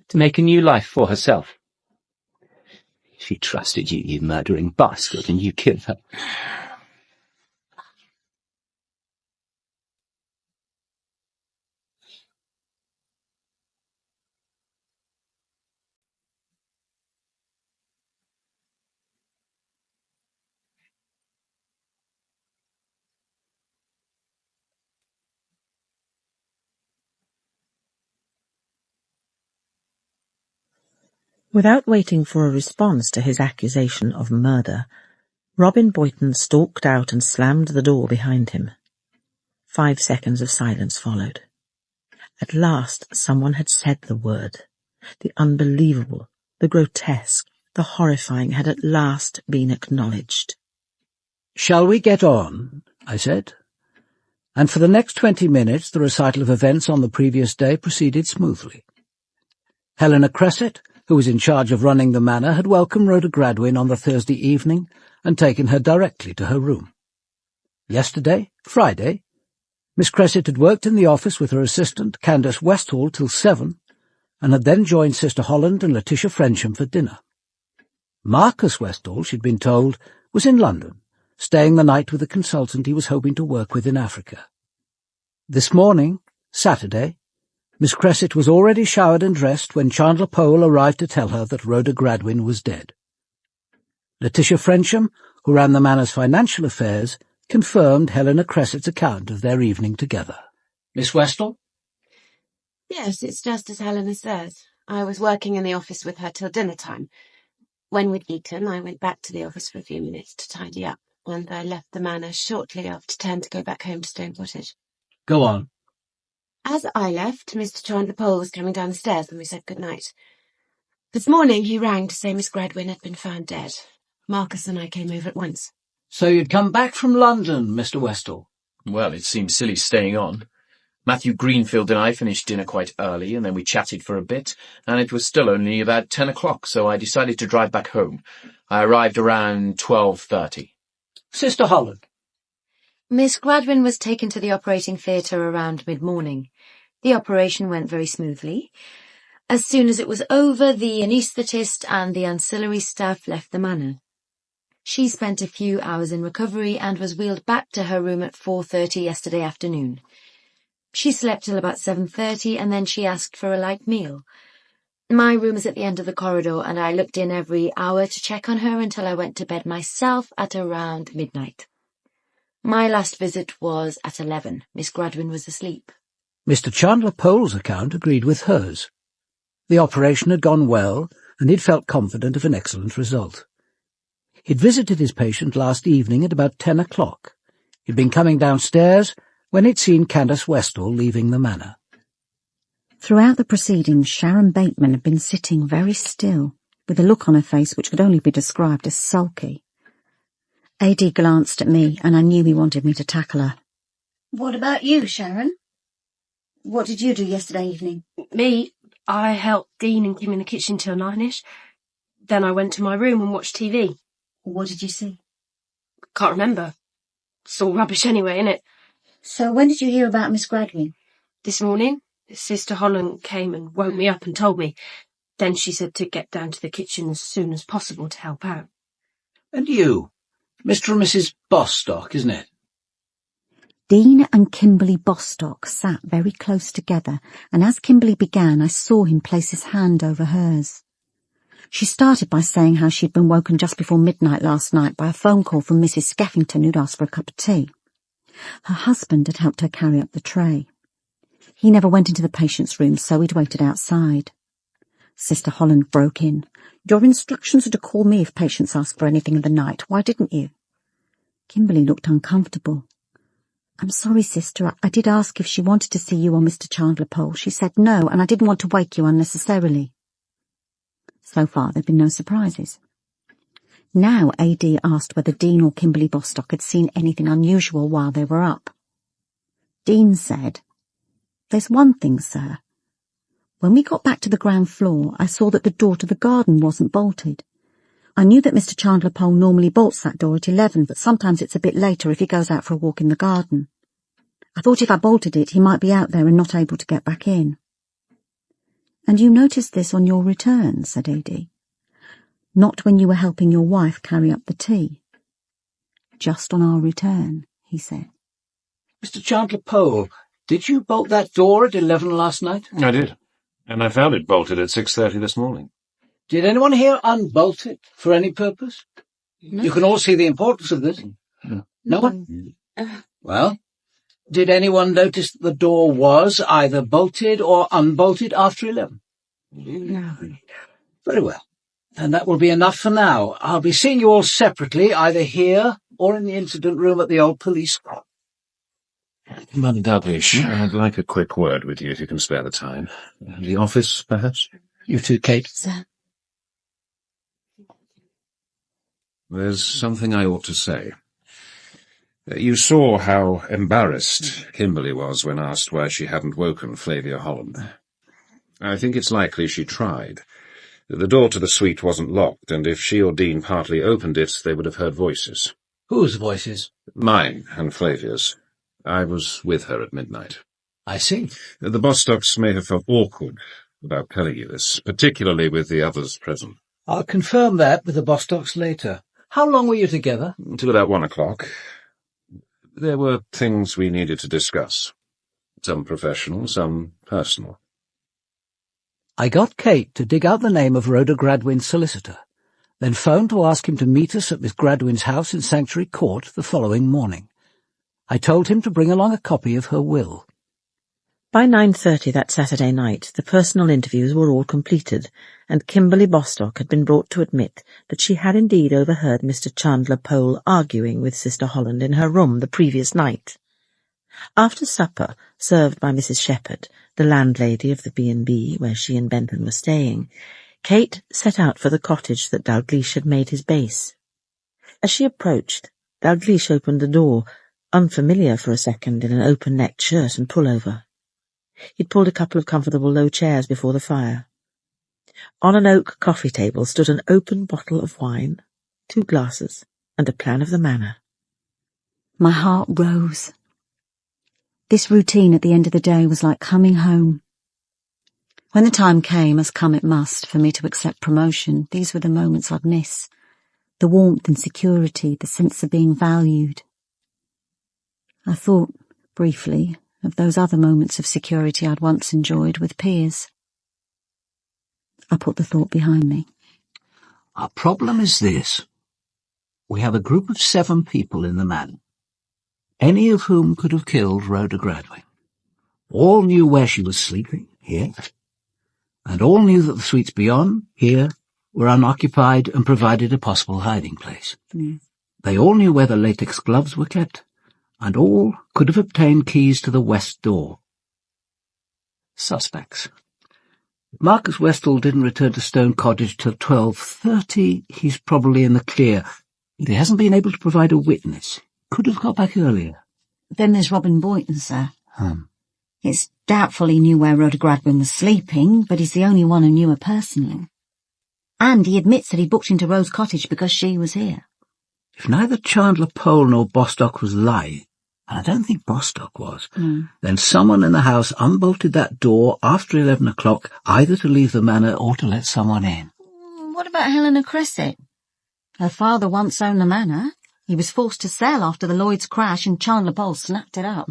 to make a new life for herself. She trusted you, you murdering bastard, and you killed her. Without waiting for a response to his accusation of murder, Robin Boyton stalked out and slammed the door behind him. 5 seconds of silence followed. At last someone had said the word. The unbelievable, the grotesque, the horrifying had at last been acknowledged. "Shall we get on?" I said. And for the next 20 minutes the recital of events on the previous day proceeded smoothly. Helena Cresset, who was in charge of running the manor, had welcomed Rhoda Gradwin on the Thursday evening and taken her directly to her room. Yesterday, Friday, Miss Cresset had worked in the office with her assistant, Candace Westall, till 7, and had then joined Sister Holland and Letitia Frensham for dinner. Marcus Westall, she'd been told, was in London, staying the night with a consultant he was hoping to work with in Africa. This morning, Saturday, Miss Cresset was already showered and dressed when Chandler Pole arrived to tell her that Rhoda Gradwin was dead. Letitia Frensham, who ran the manor's financial affairs, confirmed Helena Cresset's account of their evening together. Miss Westall? Yes, it's just as Helena says. I was working in the office with her till dinner time. When we'd eaten, I went back to the office for a few minutes to tidy up, and I left the manor shortly after 10 to go back home to Stone Cottage. Go on. As I left, Mr. Chandler Pole was coming down the stairs when we said good night. This morning he rang to say Miss Gradwin had been found dead. Marcus and I came over at once. "So you'd come back from London, Mr. Westall?" Well, it seems silly staying on. Matthew Greenfield and I finished dinner quite early, and then we chatted for a bit, and it was still only about 10 o'clock, so I decided to drive back home. I arrived around 12:30. "Sister Holland?" Miss Gradwin was taken to the operating theatre around mid-morning. The operation went very smoothly. As soon as it was over, the anaesthetist and the ancillary staff left the manor. She spent a few hours in recovery and was wheeled back to her room at 4:30 yesterday afternoon. She slept till about 7:30 and then she asked for a light meal. My room is at the end of the corridor and I looked in every hour to check on her until I went to bed myself at around midnight. My last visit was at 11. Miss Gradwin was asleep. Mr. Chandler Pole's account agreed with hers. The operation had gone well, and he'd felt confident of an excellent result. He'd visited his patient last evening at about 10 o'clock. He'd been coming downstairs when he'd seen Candace Westall leaving the manor. Throughout the proceedings, Sharon Bateman had been sitting very still, with a look on her face which could only be described as sulky. A.D. glanced at me, and I knew he wanted me to tackle her. What about you, Sharon? What did you do yesterday evening? Me? I helped Dean and Kim in the kitchen till 9ish. Then I went to my room and watched TV. What did you see? Can't remember. It's all rubbish anyway, innit? So when did you hear about Miss Gradwin? This morning. Sister Holland came and woke me up and told me. Then she said to get down to the kitchen as soon as possible to help out. "And you? Mr. and Mrs. Bostock, isn't it?" Dean and Kimberly Bostock sat very close together, and as Kimberly began, I saw him place his hand over hers. She started by saying how she'd been woken just before midnight last night by a phone call from Mrs. Skeffington, who'd asked for a cup of tea. Her husband had helped her carry up the tray. He never went into the patient's room, so he'd waited outside. Sister Holland broke in. "Your instructions are to call me if patients ask for anything in the night. Why didn't you?" Kimberly looked uncomfortable. "I'm sorry, sister. I did ask if she wanted to see you or Mr. Chandler Pole. She said no, and I didn't want to wake you unnecessarily." So far, there'd been no surprises. Now A.D. asked whether Dean or Kimberly Bostock had seen anything unusual while they were up. Dean said, "There's one thing, sir. When we got back to the ground floor, I saw that the door to the garden wasn't bolted. I knew that Mr. Chandler Pole normally bolts that door at 11, but sometimes it's a bit later if he goes out for a walk in the garden. I thought if I bolted it, he might be out there and not able to get back in. And you noticed this on your return, said Adie. Not when you were helping your wife carry up the tea. Just on our return, he said. Mr. Chandler Pole, did you bolt that door at 11 last night? I did, and I found it bolted at 6:30 this morning. Did anyone here unbolt it for any purpose? No. You can all see the importance of this. No one? Well, did anyone notice that the door was either bolted or unbolted after 11? No. Very well. Then that will be enough for now. I'll be seeing you all separately, either here or in the incident room at the old police court. Commander Dalgliesh, I'd like a quick word with you if you can spare the time. The office, perhaps? You too, Kate. Sir. There's something I ought to say. You saw how embarrassed Kimberly was when asked why she hadn't woken Flavia Holland. I think it's likely she tried. The door to the suite wasn't locked, and if she or Dean partly opened it, they would have heard voices. Whose voices? Mine and Flavia's. I was with her at midnight. I see. The Bostocks may have felt awkward about telling you this, particularly with the others present. I'll confirm that with the Bostocks later. How long were you together? Until about 1 o'clock. There were things we needed to discuss. Some professional, some personal. I got Kate to dig out the name of Rhoda Gradwin's solicitor, then phoned to ask him to meet us at Miss Gradwin's house in Sanctuary Court the following morning. I told him to bring along a copy of her will. By 9:30 that Saturday night, the personal interviews were all completed, and Kimberly Bostock had been brought to admit that she had indeed overheard Mr. Chandler Pole arguing with Sister Holland in her room the previous night. After supper, served by Mrs. Shepherd, the landlady of the B&B where she and Benton were staying, Kate set out for the cottage that Dalgliesh had made his base. As she approached, Dalgliesh opened the door, unfamiliar for a second in an open-necked shirt and pullover. He'd pulled a couple of comfortable low chairs before the fire. On an oak coffee table stood an open bottle of wine, 2 glasses, and a plan of the manor. My heart rose. This routine at the end of the day was like coming home. When the time came, as come it must, for me to accept promotion, these were the moments I'd miss. The warmth and security, the sense of being valued. I thought, briefly, of those other moments of security I'd once enjoyed with peers. I put the thought behind me. Our problem is this. We have a group of 7 people in the manor, any of whom could have killed Rhoda Gradwin. All knew where she was sleeping, here, and all knew that the suites beyond, here, were unoccupied and provided a possible hiding place. They all knew where the latex gloves were kept, and all could have obtained keys to the west door. Suspects. Marcus Westall didn't return to Stone Cottage till 12:30. He's probably in the clear. He hasn't been able to provide a witness. Could have got back earlier. Then there's Robin Boynton, sir. It's doubtful he knew where Rhoda Gradwin was sleeping, but he's the only one who knew her personally. And he admits that he booked into Rose Cottage because she was here. If neither Chandler Pole nor Bostock was lying, and I don't think Bostock was, then someone in the house unbolted that door after 11 o'clock, either to leave the manor or to let someone in. What about Helena Cresset? Her father once owned the manor. He was forced to sell after the Lloyd's crash, and Chandler Pole snapped it up.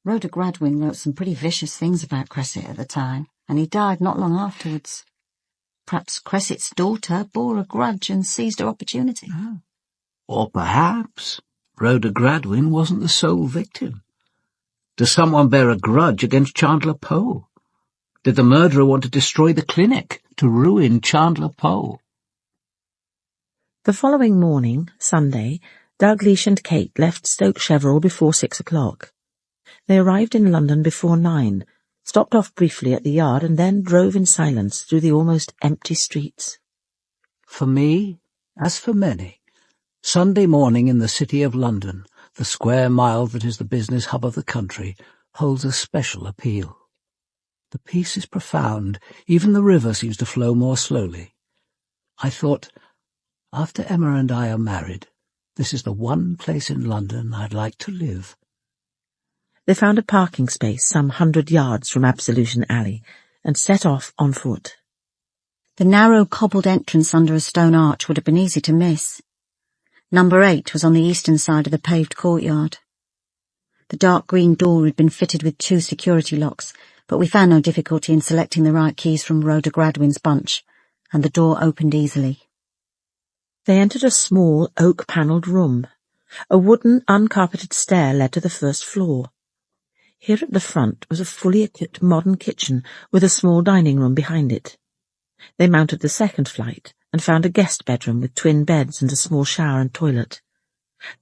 Rhoda Gradwin wrote some pretty vicious things about Cresset at the time, and he died not long afterwards. Perhaps Cresset's daughter bore a grudge and seized her opportunity. Or perhaps Rhoda Gradwin wasn't the sole victim. Does someone bear a grudge against Chandler Pole? Did the murderer want to destroy the clinic, to ruin Chandler Pole? The following morning, Sunday, Dalgliesh and Kate left Stoke Chevron before 6 o'clock. They arrived in London before 9, stopped off briefly at the yard, and then drove in silence through the almost empty streets. For me, as for many, Sunday morning in the city of London, the square mile that is the business hub of the country, holds a special appeal. The peace is profound, even the river seems to flow more slowly. I thought, after Emma and I are married, this is the one place in London I'd like to live. They found a parking space some 100 yards from Absolution Alley and set off on foot. The narrow cobbled entrance under a stone arch would have been easy to miss. Number 8 was on the eastern side of the paved courtyard. The dark green door had been fitted with 2 security locks, but we found no difficulty in selecting the right keys from Rhoda Gradwin's bunch, and the door opened easily. They entered a small oak-panelled room. A wooden, uncarpeted stair led to the first floor. Here at the front was a fully equipped modern kitchen with a small dining room behind it. They mounted the second flight and found a guest bedroom with twin beds and a small shower and toilet.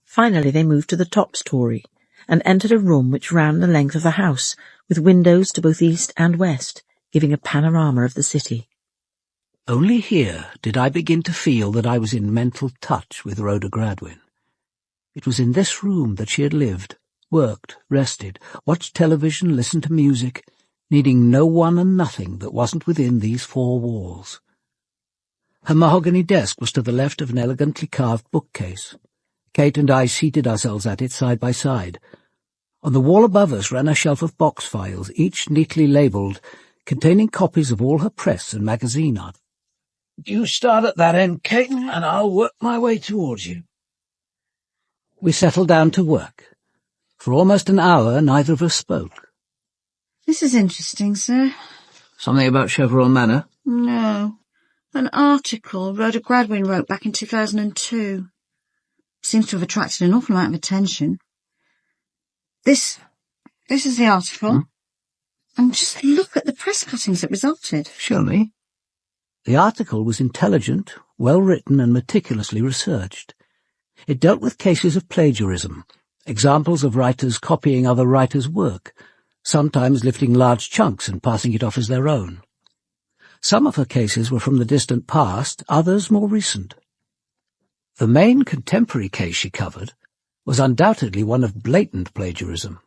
Finally they moved to the top story and entered a room which ran the length of the house, with windows to both east and west, giving a panorama of the city. Only here did I begin to feel that I was in mental touch with Rhoda Gradwin. It was in this room that she had lived, worked, rested, watched television, listened to music, needing no one and nothing that wasn't within these 4 walls. Her mahogany desk was to the left of an elegantly carved bookcase. Kate and I seated ourselves at it side by side. On the wall above us ran a shelf of box files, each neatly labelled, containing copies of all her press and magazine art. You start at that end, Kate, and I'll work my way towards you. We settled down to work. For almost an hour, neither of us spoke. This is interesting, sir. Something about Chevron Manor? No. An article Rhoda Gradwin wrote back in 2002. Seems to have attracted an awful amount of attention. This is the article. And just look at the press cuttings that resulted. Show me. The article was intelligent, well-written and meticulously researched. It dealt with cases of plagiarism, examples of writers copying other writers' work, sometimes lifting large chunks and passing it off as their own. Some of her cases were from the distant past, others more recent. The main contemporary case she covered was undoubtedly one of blatant plagiarism.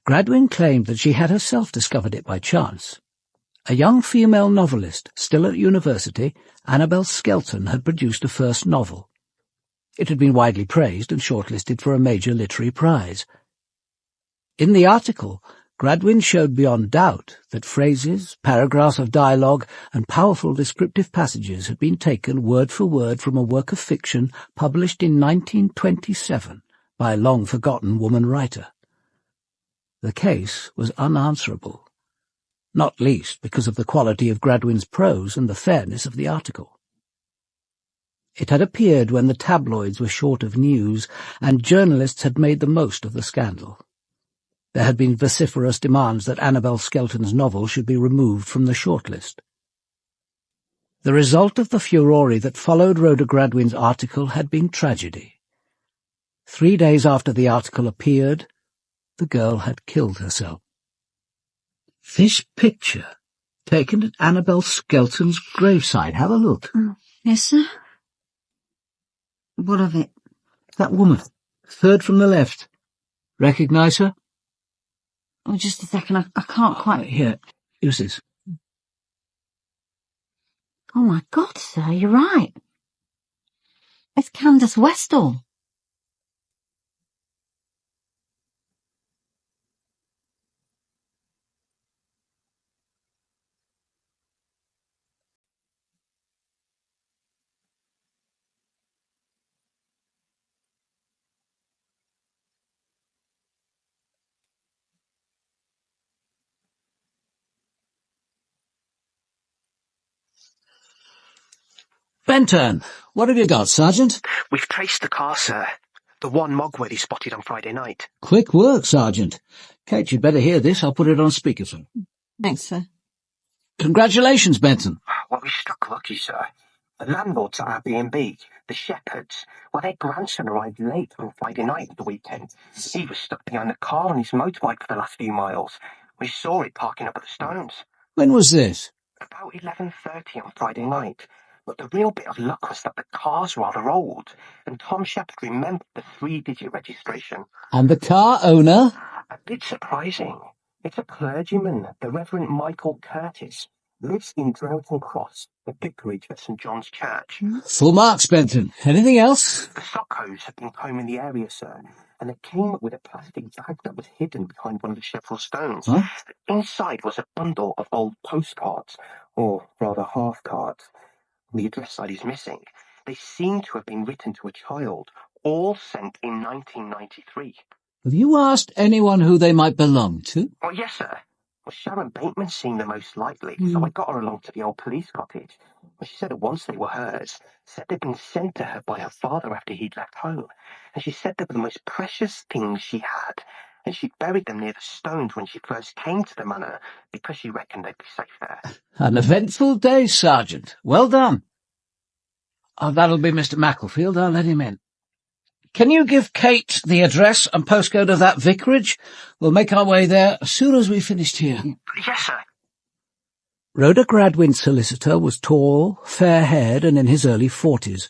Gradwin claimed that she had herself discovered it by chance. A young female novelist, still at university, Annabel Skelton, had produced a first novel. It had been widely praised and shortlisted for a major literary prize. In the article, Gradwin showed beyond doubt that phrases, paragraphs of dialogue, and powerful descriptive passages had been taken word for word from a work of fiction published in 1927 by a long-forgotten woman writer. The case was unanswerable, not least because of the quality of Gradwin's prose and the fairness of the article. It had appeared when the tabloids were short of news, and journalists had made the most of the scandal. There had been vociferous demands that Annabel Skelton's novel should be removed from the shortlist. The result of the furore that followed Rhoda Gradwin's article had been tragedy. 3 days after the article appeared, the girl had killed herself. This picture, taken at Annabel Skelton's graveside. Have a look. Yes, sir. What of it? That woman, 3rd from the left. Recognise her? Oh, just a second. I can't quite... Here, use this. Oh, my God, sir, you're right. It's Candace Westall. Benton, what have you got, Sergeant? We've traced the car, sir. The one Mogworthy he spotted on Friday night. Quick work, Sergeant. Kate, you'd better hear this. I'll put it on speakerphone. Thanks, sir. Congratulations, Benton. Well, we struck lucky, sir. The landlords at our B&B, the Shepherds, well, their grandson arrived late on Friday night at the weekend. He was stuck behind the car on his motorbike for the last few miles. We saw it parking up at the Stones. When was this? About 11:30 on Friday night. But the real bit of luck was that the car's rather old, and Tom Shepard remembered the 3-digit registration. And the car owner? A bit surprising. It's a clergyman, the Reverend Michael Curtis. Lives in Derrington Cross, the vicarage at St John's Church. Full marks, Benton. Anything else? The Sockos have been combing the area, sir, and it came with a plastic bag that was hidden behind one of the Chevron stones. Huh? Inside was a bundle of old postcards, or rather half-cards. The address side is missing. They seem to have been written to a child, all sent in 1993. Have you asked anyone who they might belong to? Oh, yes, sir. Well, Sharon Bateman seemed the most likely, so I got her along to the old police cottage. Well, she said at once they were hers, said they'd been sent to her by her father after he'd left home, and she said they were the most precious things she had, and she'd buried them near the stones when she first came to the manor, because she reckoned they'd be safe there. An eventful day, Sergeant. Well done. Oh, that'll be Mr. Macclesfield. I'll let him in. Can you give Kate the address and postcode of that vicarage? We'll make our way there as soon as we've finished here. Yes, sir. Rhoda Gradwin's solicitor was tall, fair-haired, and in his early 40s.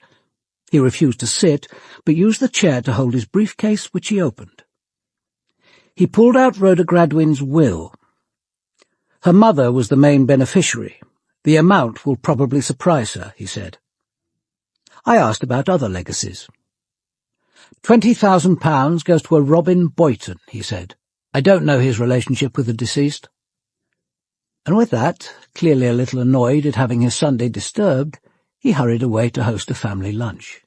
He refused to sit, but used the chair to hold his briefcase, which he opened. He pulled out Rhoda Gradwin's will. Her mother was the main beneficiary. The amount will probably surprise her, he said. I asked about other legacies. £20,000 goes to a Robin Boyton, he said. I don't know his relationship with the deceased. And with that, clearly a little annoyed at having his Sunday disturbed, he hurried away to host a family lunch.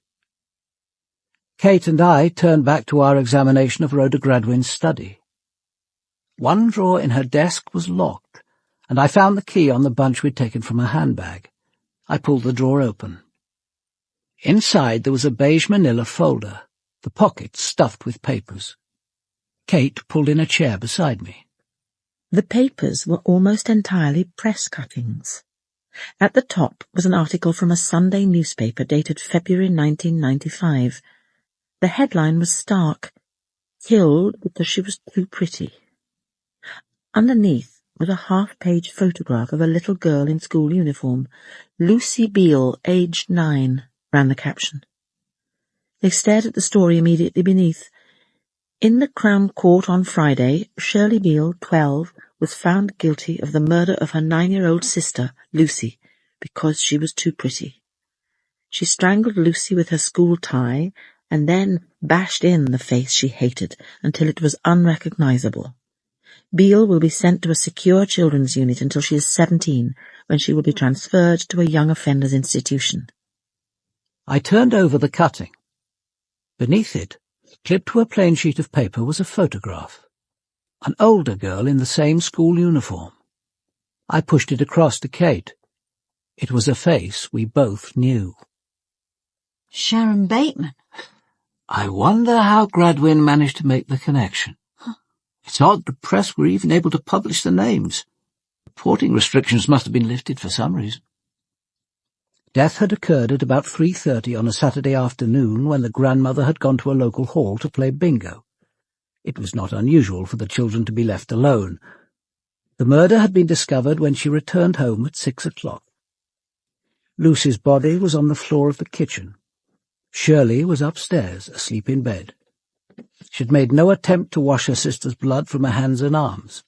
Kate and I turned back to our examination of Rhoda Gradwin's study. One drawer in her desk was locked, and I found the key on the bunch we'd taken from her handbag. I pulled the drawer open. Inside there was a beige manila folder, the pockets stuffed with papers. Kate pulled in a chair beside me. The papers were almost entirely press cuttings. At the top was an article from a Sunday newspaper dated February 1995. The headline was stark, "Killed because she was too pretty." Underneath was a half-page photograph of a little girl in school uniform. "Lucy Beale, aged 9, ran the caption. They stared at the story immediately beneath. In the Crown Court on Friday, Shirley Beale, 12, was found guilty of the murder of her 9-year-old sister, Lucy, because she was too pretty. She strangled Lucy with her school tie and then bashed in the face she hated until it was unrecognizable. Beale will be sent to a secure children's unit until she is 17, when she will be transferred to a young offenders institution. I turned over the cutting. Beneath it, clipped to a plain sheet of paper, was a photograph. An older girl in the same school uniform. I pushed it across to Kate. It was a face we both knew. Sharon Bateman. I wonder how Gradwin managed to make the connection. It's odd the press were even able to publish the names. Reporting restrictions must have been lifted for some reason. Death had occurred at about 3:30 on a Saturday afternoon when the grandmother had gone to a local hall to play bingo. It was not unusual for the children to be left alone. The murder had been discovered when she returned home at 6 o'clock. Lucy's body was on the floor of the kitchen. Shirley was upstairs, asleep in bed. She had made no attempt to wash her sister's blood from her hands and arms.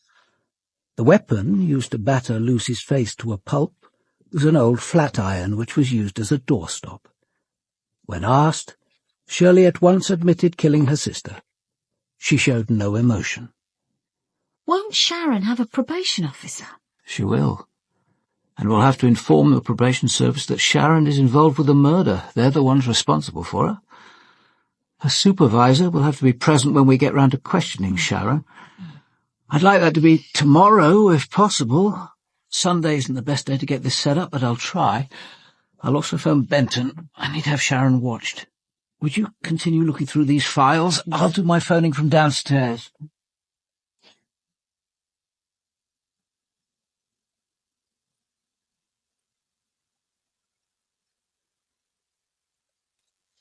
The weapon used to batter Lucy's face to a pulp was an old flat iron which was used as a doorstop. When asked, Shirley at once admitted killing her sister. She showed no emotion. Won't Sharon have a probation officer? She will. And we'll have to inform the probation service that Sharon is involved with the murder. They're the ones responsible for her. Her supervisor will have to be present when we get round to questioning Sharon. I'd like that to be tomorrow, if possible. Sunday isn't the best day to get this set up, but I'll try. I'll also phone Benton. I need to have Sharon watched. Would you continue looking through these files? I'll do my phoning from downstairs.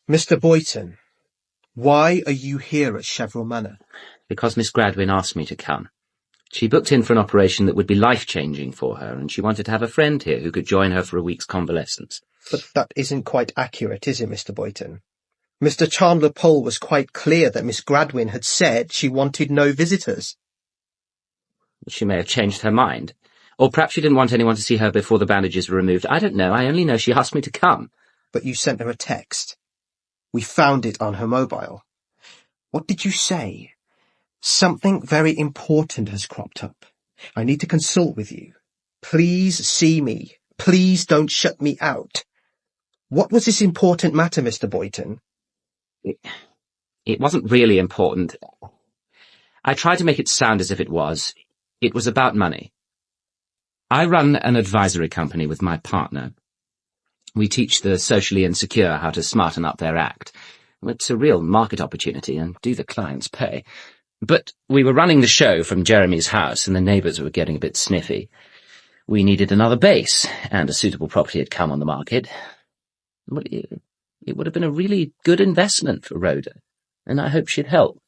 Mr. Boyton, why are you here at Chevron Manor? Because Miss Gradwin asked me to come. She booked in for an operation that would be life-changing for her, and she wanted to have a friend here who could join her for a week's convalescence. But that isn't quite accurate, is it, Mr. Boyton? Mr. Chandler Pole was quite clear that Miss Gradwin had said she wanted no visitors. She may have changed her mind. Or perhaps she didn't want anyone to see her before the bandages were removed. I don't know. I only know she asked me to come. But you sent her a text. We found it on her mobile. What did you say? Something very important has cropped up. I need to consult with you. Please see me. Please don't shut me out. What was this important matter, Mr. Boyton? It wasn't really important. I tried to make it sound as if it was. It was about money. I run an advisory company with my partner. We teach the socially insecure how to smarten up their act. It's a real market opportunity, and do the clients pay? But we were running the show from Jeremy's house, and the neighbours were getting a bit sniffy. We needed another base, and a suitable property had come on the market. It would have been a really good investment for Rhoda, and I hoped she'd help.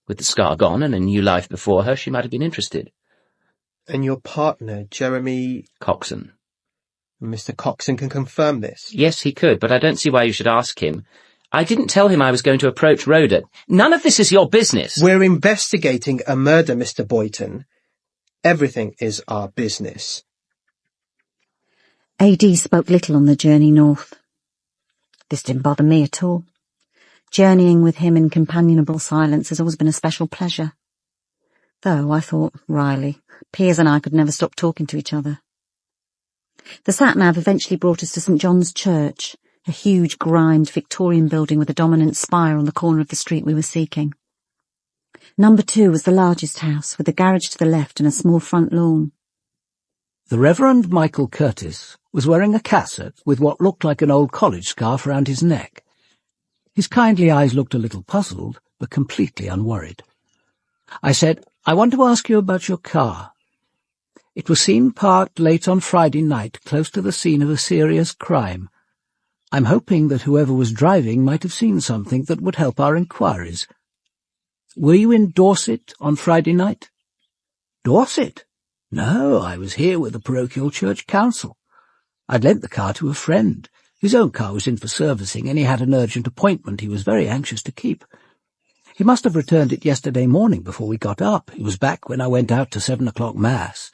With the scar gone and a new life before her, she might have been interested. And your partner, Jeremy... Coxon. Mr. Coxon can confirm this? Yes, he could, but I don't see why you should ask him. I didn't tell him I was going to approach Rhoda. None of this is your business. We're investigating a murder, Mr. Boyton. Everything is our business. AD spoke little on the journey north. This didn't bother me at all. Journeying with him in companionable silence has always been a special pleasure. Though, I thought, Riley, Piers and I could never stop talking to each other. The sat-nav eventually brought us to St. John's Church, a huge, grimed Victorian building with a dominant spire on the corner of the street we were seeking. Number 2 was the largest house, with a garage to the left and a small front lawn. The Reverend Michael Curtis was wearing a cassock with what looked like an old college scarf round his neck. His kindly eyes looked a little puzzled, but completely unworried. I said, "I want to ask you about your car. It was seen parked late on Friday night, close to the scene of a serious crime. I'm hoping that whoever was driving might have seen something that would help our inquiries. Were you in Dorset on Friday night?" "Dorset? No, I was here with the parochial church council. I'd lent the car to a friend. His own car was in for servicing, and he had an urgent appointment he was very anxious to keep. He must have returned it yesterday morning before we got up. He was back when I went out to 7 o'clock Mass.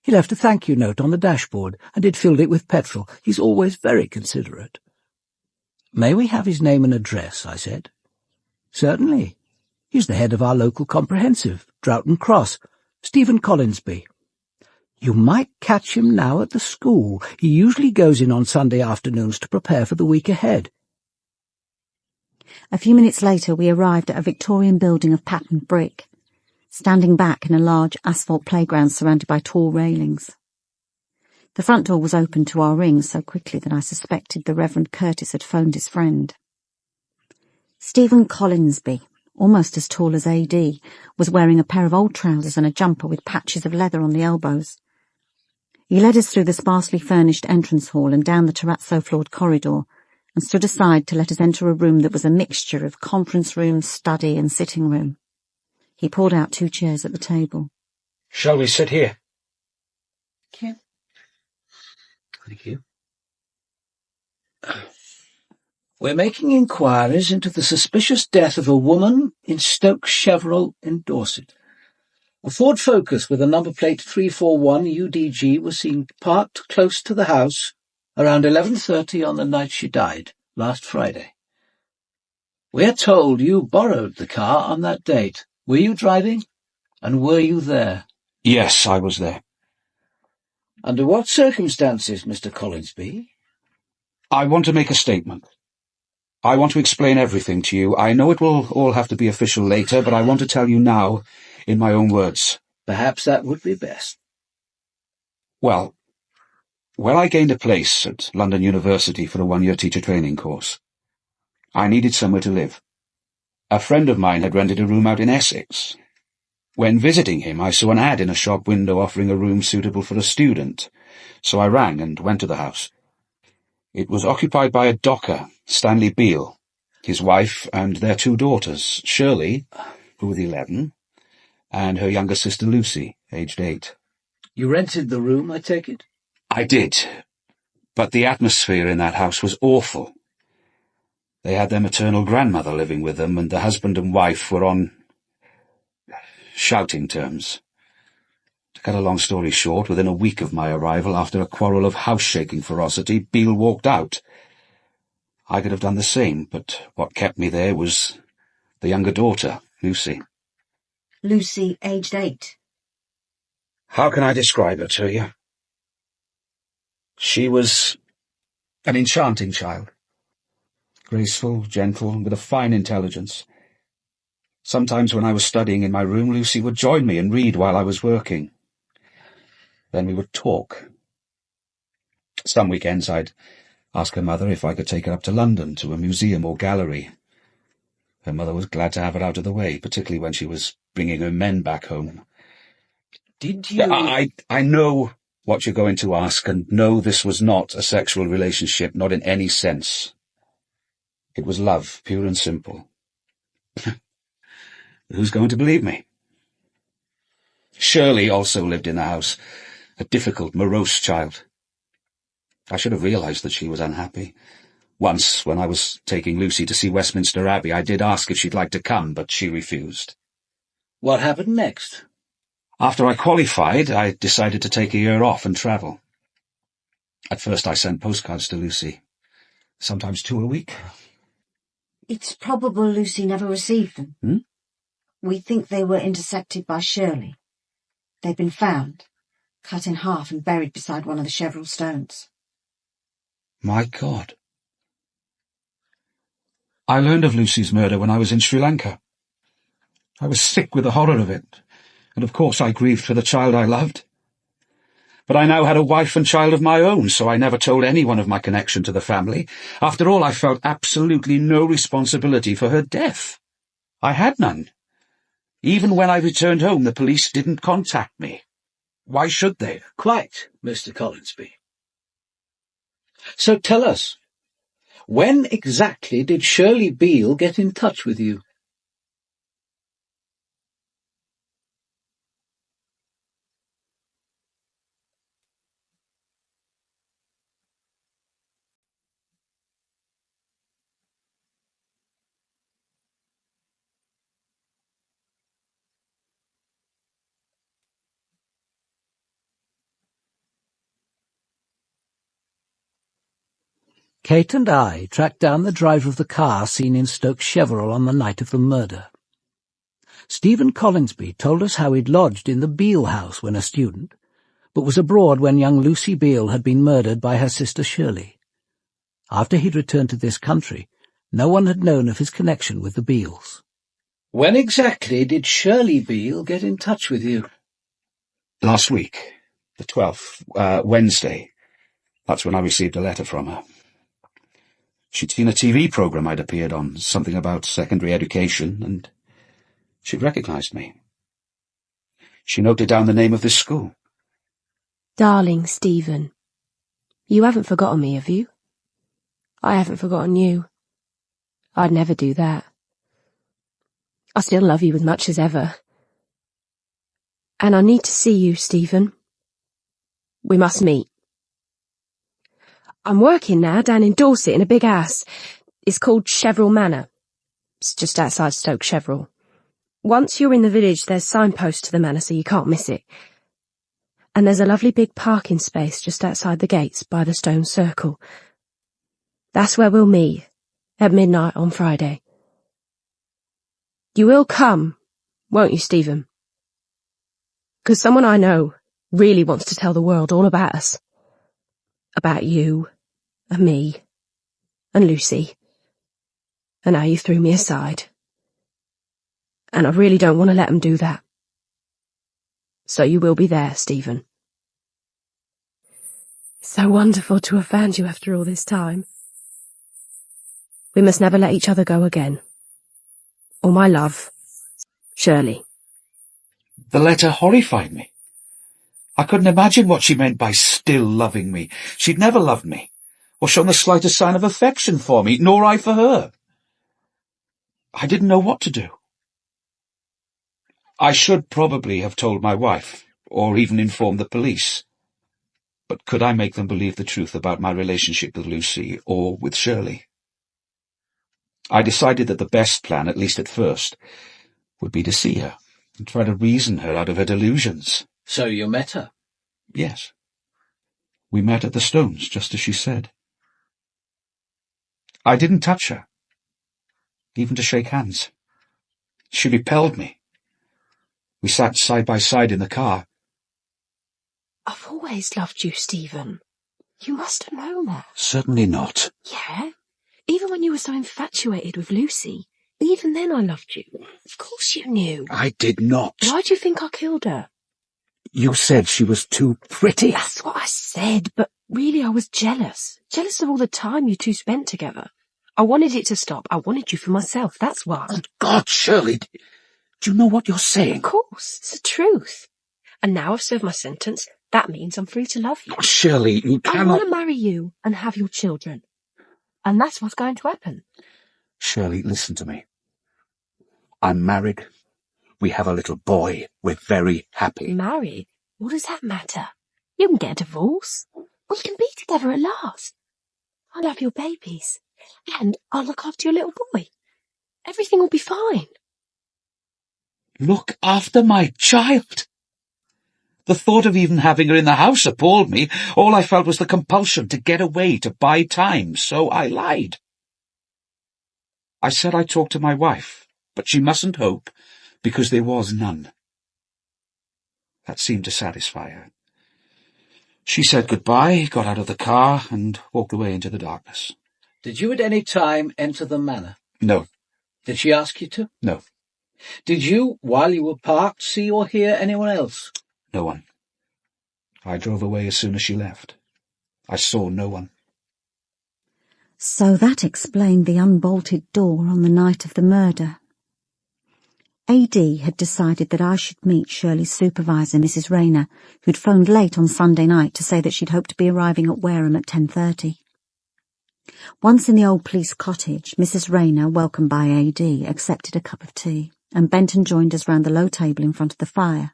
He left a thank-you note on the dashboard, and he'd filled it with petrol. He's always very considerate." "May we have his name and address?" I said. "Certainly. He's the head of our local comprehensive, Droughton Cross, Stephen Collinsby. You might catch him now at the school. He usually goes in on Sunday afternoons to prepare for the week ahead." A few minutes later we arrived at a Victorian building of patterned brick, standing back in a large asphalt playground surrounded by tall railings. The front door was opened to our ring so quickly that I suspected the Reverend Curtis had phoned his friend. Stephen Collinsby, almost as tall as AD, was wearing a pair of old trousers and a jumper with patches of leather on the elbows. He led us through the sparsely furnished entrance hall and down the terrazzo-floored corridor, and stood aside to let us enter a room that was a mixture of conference room, study and sitting room. He pulled out 2 chairs at the table. "Shall we sit here?" Thank you. Thank you. "We're making inquiries into the suspicious death of a woman in Stoke Chevron in Dorset. A Ford Focus with a number plate 341 UDG was seen parked close to the house around 11:30 on the night she died, last Friday. We're told you borrowed the car on that date. Were you driving? And were you there?" "Yes, I was there." "Under what circumstances, Mr. Collinsby?" "I want to make a statement. I want to explain everything to you. I know it will all have to be official later, but I want to tell you now in my own words." "Perhaps that would be best." Well, when I gained a place at London University for a 1-year teacher training course, I needed somewhere to live. A friend of mine had rented a room out in Essex. When visiting him, I saw an ad in a shop window offering a room suitable for a student, so I rang and went to the house. It was occupied by a docker, Stanley Beale, his wife and their 2 daughters, Shirley, who was 11, and her younger sister Lucy, aged 8. "You rented the room, I take it?" "I did, but the atmosphere in that house was awful. They had their maternal grandmother living with them, and the husband and wife were on shouting terms. To cut a long story short, within a week of my arrival, after a quarrel of house-shaking ferocity, Beale walked out. I could have done the same, but what kept me there was The younger daughter, Lucy. Lucy, aged 8. How can I describe her to you? She was an enchanting child. Graceful, gentle, with a fine intelligence. Sometimes when I was studying in my room, Lucy would join me and read while I was working. Then we would talk. Some weekends I'd ask her mother if I could take her up to London to a museum or gallery. Her mother was glad to have her out of the way, particularly when she was bringing her men back home. Did you... I know what you're going to ask, and no, this was not a sexual relationship, not in any sense. It was love, pure and simple. Who's going to believe me? Shirley also lived in the house, a difficult, morose child. I should have realised that she was unhappy. Once, when I was taking Lucy to see Westminster Abbey, I did ask if she'd like to come, but she refused. What happened next? After I qualified, I decided to take a year off and travel. At first I sent postcards to Lucy, sometimes 2 a week. It's probable Lucy never received them. We think they were intercepted by Shirley. They've been found, cut in half and buried beside one of the Chevron stones. My God. I learned of Lucy's murder when I was in Sri Lanka. I was sick with the horror of it, and of course I grieved for the child I loved. But I now had a wife and child of my own, so I never told anyone of my connection to the family. After all, I felt absolutely no responsibility for her death. I had none. Even when I returned home, the police didn't contact me. Why should they? Quite, Mr. Collinsby. So tell us, when exactly did Shirley Beale get in touch with you? Kate and I tracked down the driver of the car seen in Stoke Cheverel on the night of the murder. Stephen Collinsby told us how he'd lodged in the Beale house when a student, but was abroad when young Lucy Beale had been murdered by her sister Shirley. After he'd returned to this country, no one had known of his connection with the Beales. When exactly did Shirley Beale get in touch with you? Last week, the 12th, Wednesday. That's when I received a letter from her. She'd seen a TV programme I'd appeared on, something about secondary education, and she'd recognised me. She noted down the name of this school. Darling Stephen, you haven't forgotten me, have you? I haven't forgotten you. I'd never do that. I still love you as much as ever. And I need to see you, Stephen. We must meet. I'm working now down in Dorset in a big house. It's called Chevron Manor. It's just outside Stoke Cheverel. Once you're in the village, there's signposts to the manor so you can't miss it. And there's a lovely big parking space just outside the gates by the stone circle. That's where we'll meet, at midnight on Friday. You will come, won't you, Stephen? 'Cause someone I know really wants to tell the world all about us. About you, and me, and Lucy, and how you threw me aside. And I really don't want to let them do that. So you will be there, Stephen. It's so wonderful to have found you after all this time. We must never let each other go again. All my love, Shirley. The letter horrified me. I couldn't imagine what she meant by still loving me. She'd never loved me, or shown the slightest sign of affection for me, nor I for her. I didn't know what to do. I should probably have told my wife, or even informed the police. But could I make them believe the truth about my relationship with Lucy, or with Shirley? I decided that the best plan, at least at first, would be to see her, and try to reason her out of her delusions. So you met her? Yes. We met at the Stones, just as she said. I didn't touch her, even to shake hands. She repelled me. We sat side by side in the car. I've always loved you, Stephen. You must have known that. Certainly not. Yeah? Even when you were so infatuated with Lucy, even then I loved you. Of course you knew. I did not. Why do you think I killed her? You said she was too pretty. That's what I said, but really I was jealous. Jealous of all the time you two spent together. I wanted it to stop. I wanted you for myself, that's why. Good God, Shirley, do you know what you're saying? Of course, it's the truth. And now I've served my sentence. That means I'm free to love you. Oh, Shirley, you cannot... I want to marry you and have your children. And that's what's going to happen. Shirley, listen to me. I'm married. We have a little boy. We're very happy. Married? What does that matter? You can get a divorce. We can be together at last. I love your babies. And I'll look after your little boy. Everything will be fine. Look after my child? The thought of even having her in the house appalled me. All I felt was the compulsion to get away, to buy time, so I lied. I said I'd talk to my wife, but she mustn't hope, because there was none. That seemed to satisfy her. She said goodbye, got out of the car, and walked away into the darkness. Did you at any time enter the manor? No. Did she ask you to? No. Did you, while you were parked, see or hear anyone else? No one. I drove away as soon as she left. I saw no one. So that explained the unbolted door on the night of the murder. AD had decided that I should meet Shirley's supervisor, Mrs. Rayner, who'd phoned late on Sunday night to say that she'd hoped to be arriving at Wareham at 10:30. Once in the old police cottage, Mrs. Rayner, welcomed by AD, accepted a cup of tea, and Benton joined us round the low table in front of the fire.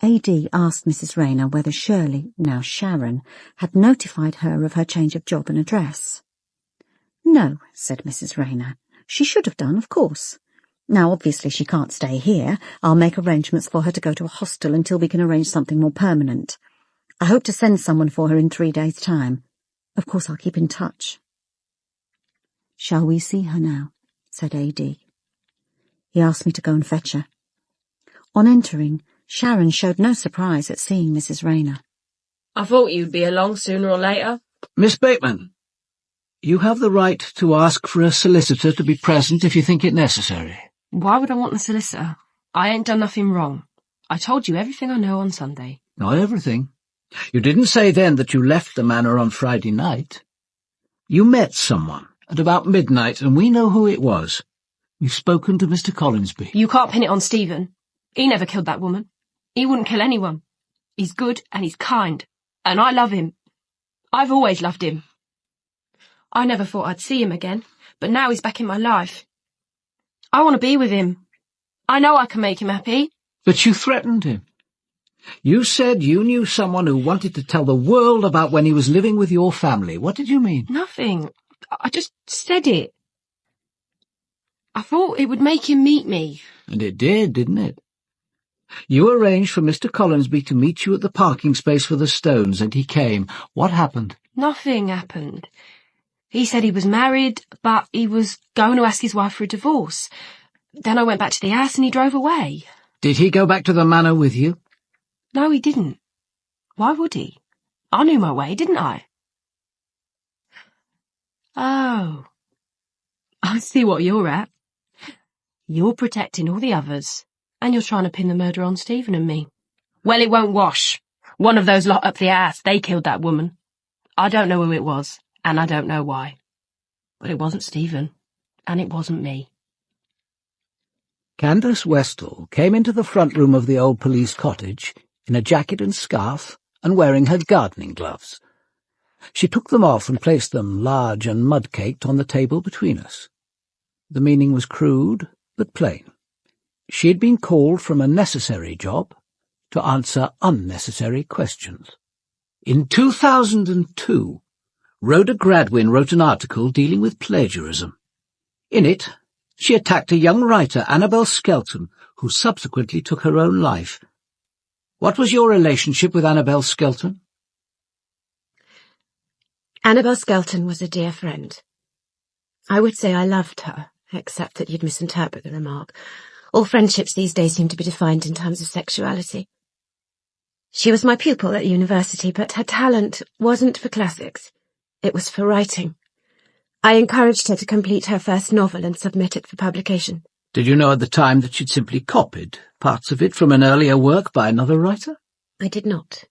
AD asked Mrs. Rayner whether Shirley, now Sharon, had notified her of her change of job and address. No, said Mrs. Rayner. She should have done, of course. Now, obviously she can't stay here. I'll make arrangements for her to go to a hostel until we can arrange something more permanent. I hope to send someone for her in 3 days' time. Of course I'll keep in touch. Shall we see her now? Said AD. He asked me to go and fetch her. On entering, Sharon showed no surprise at seeing Mrs. Rayner. I thought you'd be along sooner or later. Miss Bateman, you have the right to ask for a solicitor to be present if you think it necessary. Why would I want the solicitor? I ain't done nothing wrong. I told you everything I know on Sunday. Not everything. You didn't say then that you left the manor on Friday night. You met someone at about midnight, and we know who it was. We've spoken to Mr. Collinsby. You can't pin it on Stephen. He never killed that woman. He wouldn't kill anyone. He's good and he's kind, and I love him. I've always loved him. I never thought I'd see him again, but now he's back in my life. I want to be with him. I know I can make him happy. But you threatened him. You said you knew someone who wanted to tell the world about when he was living with your family. What did you mean? Nothing. I just said it. I thought it would make him meet me. And it did, didn't it? You arranged for Mr. Collinsby to meet you at the parking space for the stones, and he came. What happened? Nothing happened. He said he was married, but he was going to ask his wife for a divorce. Then I went back to the house and he drove away. Did he go back to the manor with you? No, he didn't. Why would he? I knew my way, didn't I? Oh. I see what you're at. You're protecting all the others, and you're trying to pin the murder on Stephen and me. Well, it won't wash. One of those lot up the ass, they killed that woman. I don't know who it was, and I don't know why. But it wasn't Stephen, and it wasn't me. Candace Westall came into the front room of the old police cottage in a jacket and scarf and wearing her gardening gloves. She took them off and placed them, large and mud-caked, on the table between us. The meaning was crude, but plain. She had been called from a necessary job to answer unnecessary questions. In 2002, Rhoda Gradwin wrote an article dealing with plagiarism. In it, she attacked a young writer, Annabel Skelton, who subsequently took her own life. What was your relationship with Annabel Skelton? Annabel Skelton was a dear friend. I would say I loved her, except that you'd misinterpret the remark. All friendships these days seem to be defined in terms of sexuality. She was my pupil at university, but her talent wasn't for classics. It was for writing. I encouraged her to complete her first novel and submit it for publication. Did you know at the time that she'd simply copied parts of it from an earlier work by another writer? I did not.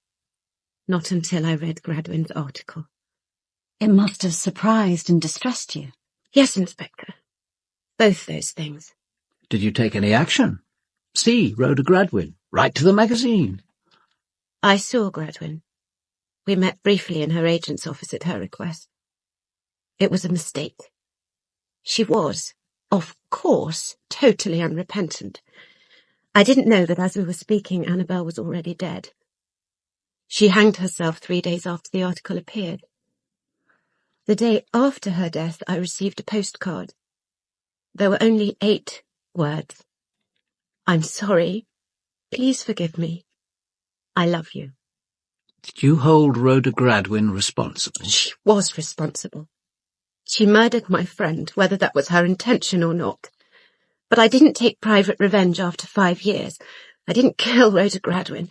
Not until I read Gradwin's article. It must have surprised and distressed you. Yes, Inspector. Both those things. Did you take any action? See Rhoda Gradwin. Write to the magazine. I saw Gradwin. We met briefly in her agent's office at her request. It was a mistake. She was, of course, totally unrepentant. I didn't know that as we were speaking, Annabel was already dead. She hanged herself 3 days after the article appeared. The day after her death, I received a postcard. There were only 8 words. I'm sorry. Please forgive me. I love you. Did you hold Rhoda Gradwin responsible? She was responsible. She murdered my friend, whether that was her intention or not. But I didn't take private revenge after 5 years. I didn't kill Rhoda Gradwin,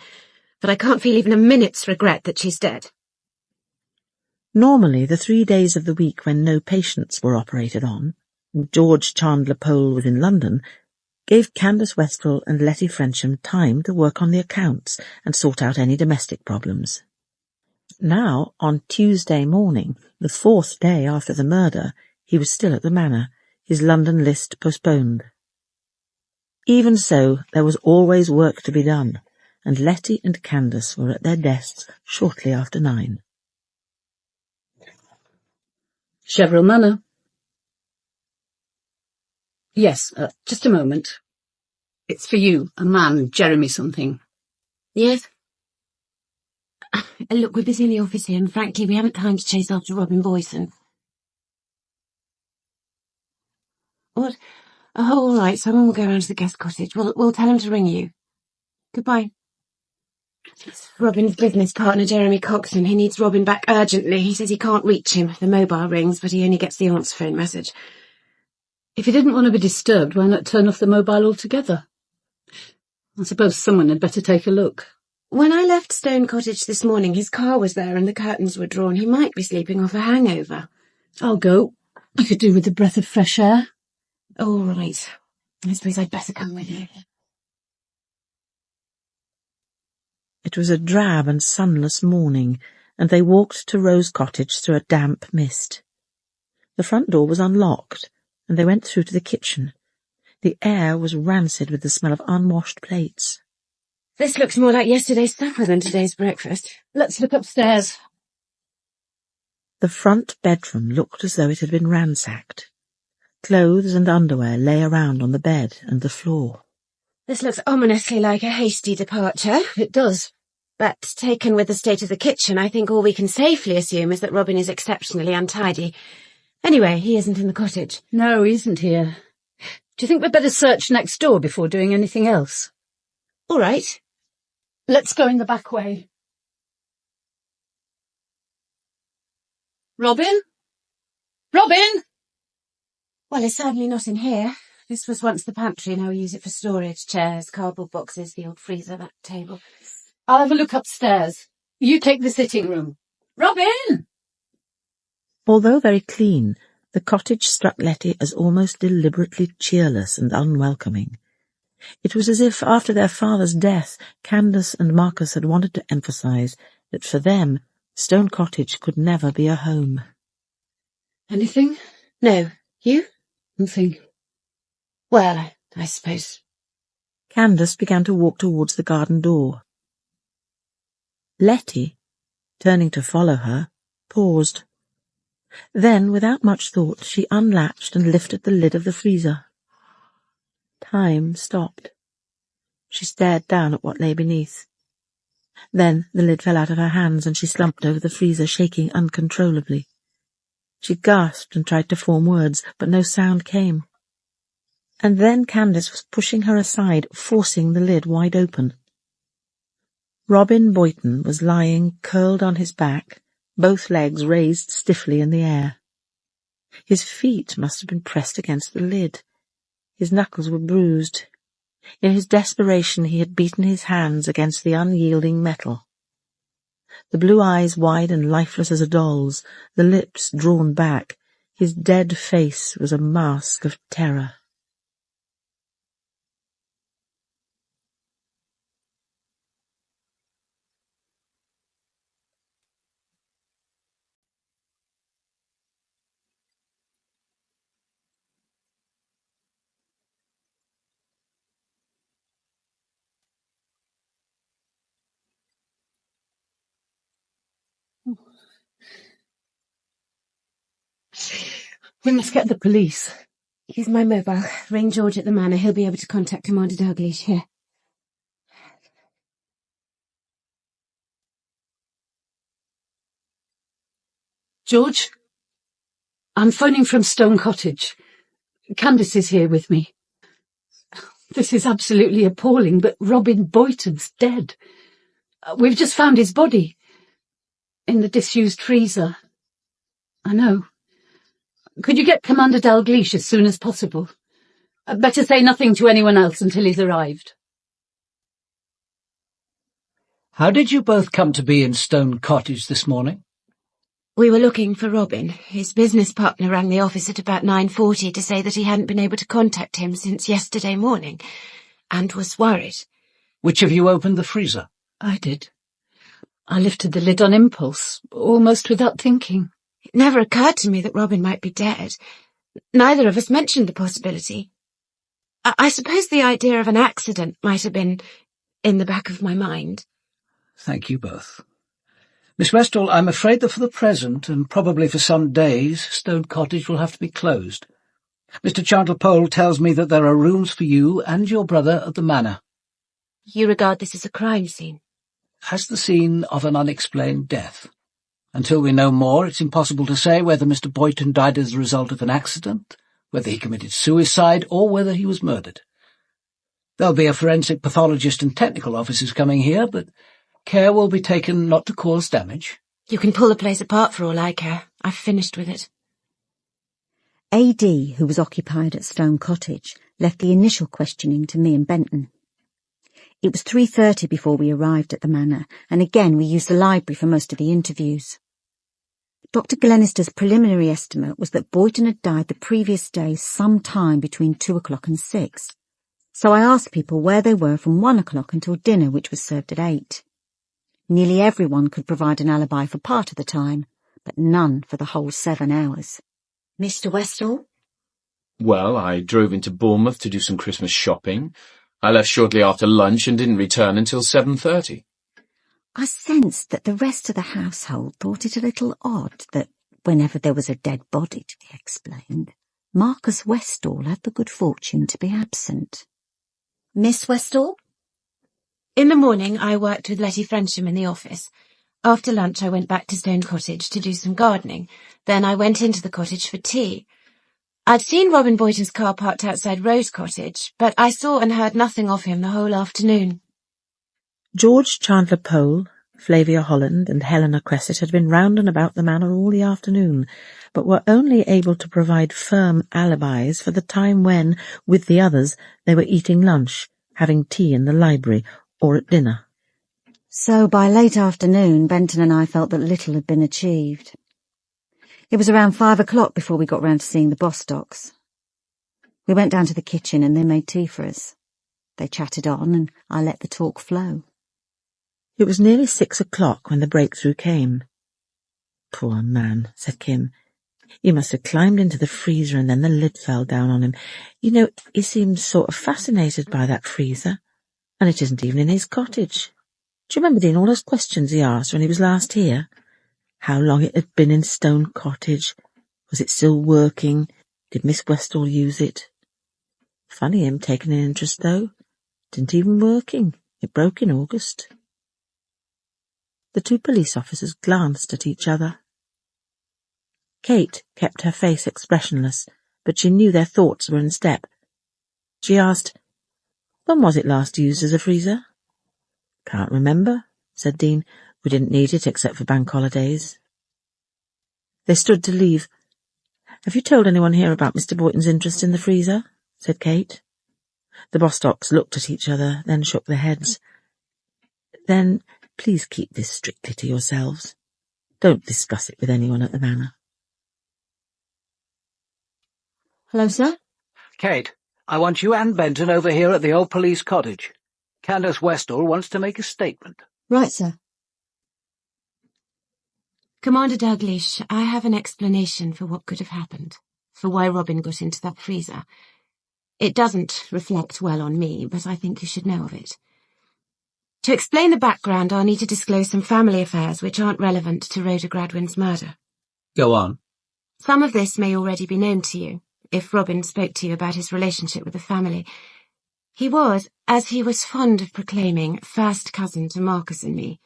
but I can't feel even a minute's regret that she's dead. Normally, the 3 days of the week when no patients were operated on, and George Chandler Pole was in London, gave Candace Westall and Letty Frensham time to work on the accounts and sort out any domestic problems. Now, on Tuesday morning, the 4th day after the murder, he was still at the Manor, his London list postponed. Even so, there was always work to be done, and Letty and Candace were at their desks shortly after 9. Chevron Manor. Yes, just a moment. It's for you, a man, Jeremy something. Yes? Look, we're busy in the office here, and frankly, we haven't time to chase after Robin Boyson. What? Oh, all right, someone will go round to the guest cottage. We'll tell him to ring you. Goodbye. It's Robin's business partner, Jeremy Coxon. He needs Robin back urgently. He says he can't reach him. The mobile rings, but he only gets the answer phone message. If you didn't want to be disturbed, why not turn off the mobile altogether? I suppose someone had better take a look. When I left Stone Cottage this morning, his car was there and the curtains were drawn. He might be sleeping off a hangover. I'll go. I could do with a breath of fresh air. All right. I suppose I'd better come with you. It was a drab and sunless morning, and they walked to Rose Cottage through a damp mist. The front door was unlocked, and they went through to the kitchen. The air was rancid with the smell of unwashed plates. This looks more like yesterday's supper than today's breakfast. Let's look upstairs. The front bedroom looked as though it had been ransacked. Clothes and underwear lay around on the bed and the floor. This looks ominously like a hasty departure. It does. But taken with the state of the kitchen, I think all we can safely assume is that Robin is exceptionally untidy. Anyway, he isn't in the cottage. No, he isn't here. Do you think we'd better search next door before doing anything else? All right. Let's go in the back way. Robin? Robin! Well, it's certainly not in here. This was once the pantry, now we use it for storage, chairs, cardboard boxes, the old freezer, that table. I'll have a look upstairs. You take the sitting room. Robin! Although very clean, the cottage struck Letty as almost deliberately cheerless and unwelcoming. It was as if, after their father's death, Candace and Marcus had wanted to emphasise that for them, Stone Cottage could never be a home. Anything? No. You? Nothing. Well, I suppose. Candace began to walk towards the garden door. Letty, turning to follow her, paused. Then, without much thought, she unlatched and lifted the lid of the freezer. Time stopped. She stared down at what lay beneath. Then the lid fell out of her hands and she slumped over the freezer, shaking uncontrollably. She gasped and tried to form words, but no sound came. And then Candace was pushing her aside, forcing the lid wide open. Robin Boyton was lying curled on his back, both legs raised stiffly in the air. His feet must have been pressed against the lid. His knuckles were bruised. In his desperation he had beaten his hands against the unyielding metal. The blue eyes wide and lifeless as a doll's, the lips drawn back, his dead face was a mask of terror. We must get the police. Here's my mobile. Ring George at the manor. He'll be able to contact Commander Dalgliesh. Here. George? I'm phoning from Stone Cottage. Candace is here with me. This is absolutely appalling, but Robin Boyton's dead. We've just found his body. In the disused freezer. I know. Could you get Commander Dalgliesh as soon as possible? Better say nothing to anyone else until he's arrived. How did you both come to be in Stone Cottage this morning? We were looking for Robin. His business partner rang the office at about 9:40 to say that he hadn't been able to contact him since yesterday morning, and was worried. Which of you opened the freezer? I did. I lifted the lid on impulse, almost without thinking. It never occurred to me that Robin might be dead. Neither of us mentioned the possibility. I suppose the idea of an accident might have been in the back of my mind. Thank you both. Miss Westall, I'm afraid that for the present, and probably for some days, Stone Cottage will have to be closed. Mr. Chandler Pole tells me that there are rooms for you and your brother at the manor. You regard this as a crime scene? As the scene of an unexplained death. Until we know more, it's impossible to say whether Mr. Boyton died as a result of an accident, whether he committed suicide, or whether he was murdered. There'll be a forensic pathologist and technical officers coming here, but care will be taken not to cause damage. You can pull the place apart for all I care. I've finished with it. AD, who was occupied at Stone Cottage, left the initial questioning to me and Benton. It was 3:30 before we arrived at the manor, and again we used the library for most of the interviews. Dr. Glenister's preliminary estimate was that Boyton had died the previous day some time between 2 o'clock and 6. So I asked people where they were from 1 o'clock until dinner, which was served at 8. Nearly everyone could provide an alibi for part of the time, but none for the whole 7 hours. Mr. Westall? Well, I drove into Bournemouth to do some Christmas shopping. I left shortly after lunch and didn't return until 7:30. I sensed that the rest of the household thought it a little odd that, whenever there was a dead body to be explained, Marcus Westall had the good fortune to be absent. Miss Westall? In the morning, I worked with Letty Frensham in the office. After lunch, I went back to Stone Cottage to do some gardening. Then I went into the cottage for tea. I'd seen Robin Boyton's car parked outside Rose Cottage, but I saw and heard nothing of him the whole afternoon. George Chandler Pole, Flavia Holland and Helena Cresset had been round and about the manor all the afternoon, but were only able to provide firm alibis for the time when, with the others, they were eating lunch, having tea in the library, or at dinner. So by late afternoon, Benton and I felt that little had been achieved. It was around 5 o'clock before we got round to seeing the Bostocks. We went down to the kitchen and they made tea for us. They chatted on and I let the talk flow. It was nearly 6 o'clock when the breakthrough came. Poor man, said Kim. He must have climbed into the freezer and then the lid fell down on him. You know, he seemed sort of fascinated by that freezer, and it isn't even in his cottage. Do you remember, Dean, all those questions he asked when he was last here? How long it had been in Stone Cottage? Was it still working? Did Miss Westall use it? Funny him taking an interest, though. Didn't even working. It broke in August. The two police officers glanced at each other. Kate kept her face expressionless, but she knew their thoughts were in step. She asked, "When was it last used as a freezer?" "Can't remember," said Dean. "We didn't need it except for bank holidays." They stood to leave. "Have you told anyone here about Mr. Boyton's interest in the freezer?" said Kate. The Bostocks looked at each other, then shook their heads. "Then please keep this strictly to yourselves. Don't discuss it with anyone at the manor." Hello, sir? Kate, I want you and Benton over here at the old police cottage. Candace Westall wants to make a statement. Right, sir. Commander Dalgliesh, I have an explanation for what could have happened, for why Robin got into that freezer. It doesn't reflect well on me, but I think you should know of it. To explain the background, I'll need to disclose some family affairs which aren't relevant to Rhoda Gradwin's murder. Go on. Some of this may already be known to you, if Robin spoke to you about his relationship with the family. He was, as he was fond of proclaiming, first cousin to Marcus and me.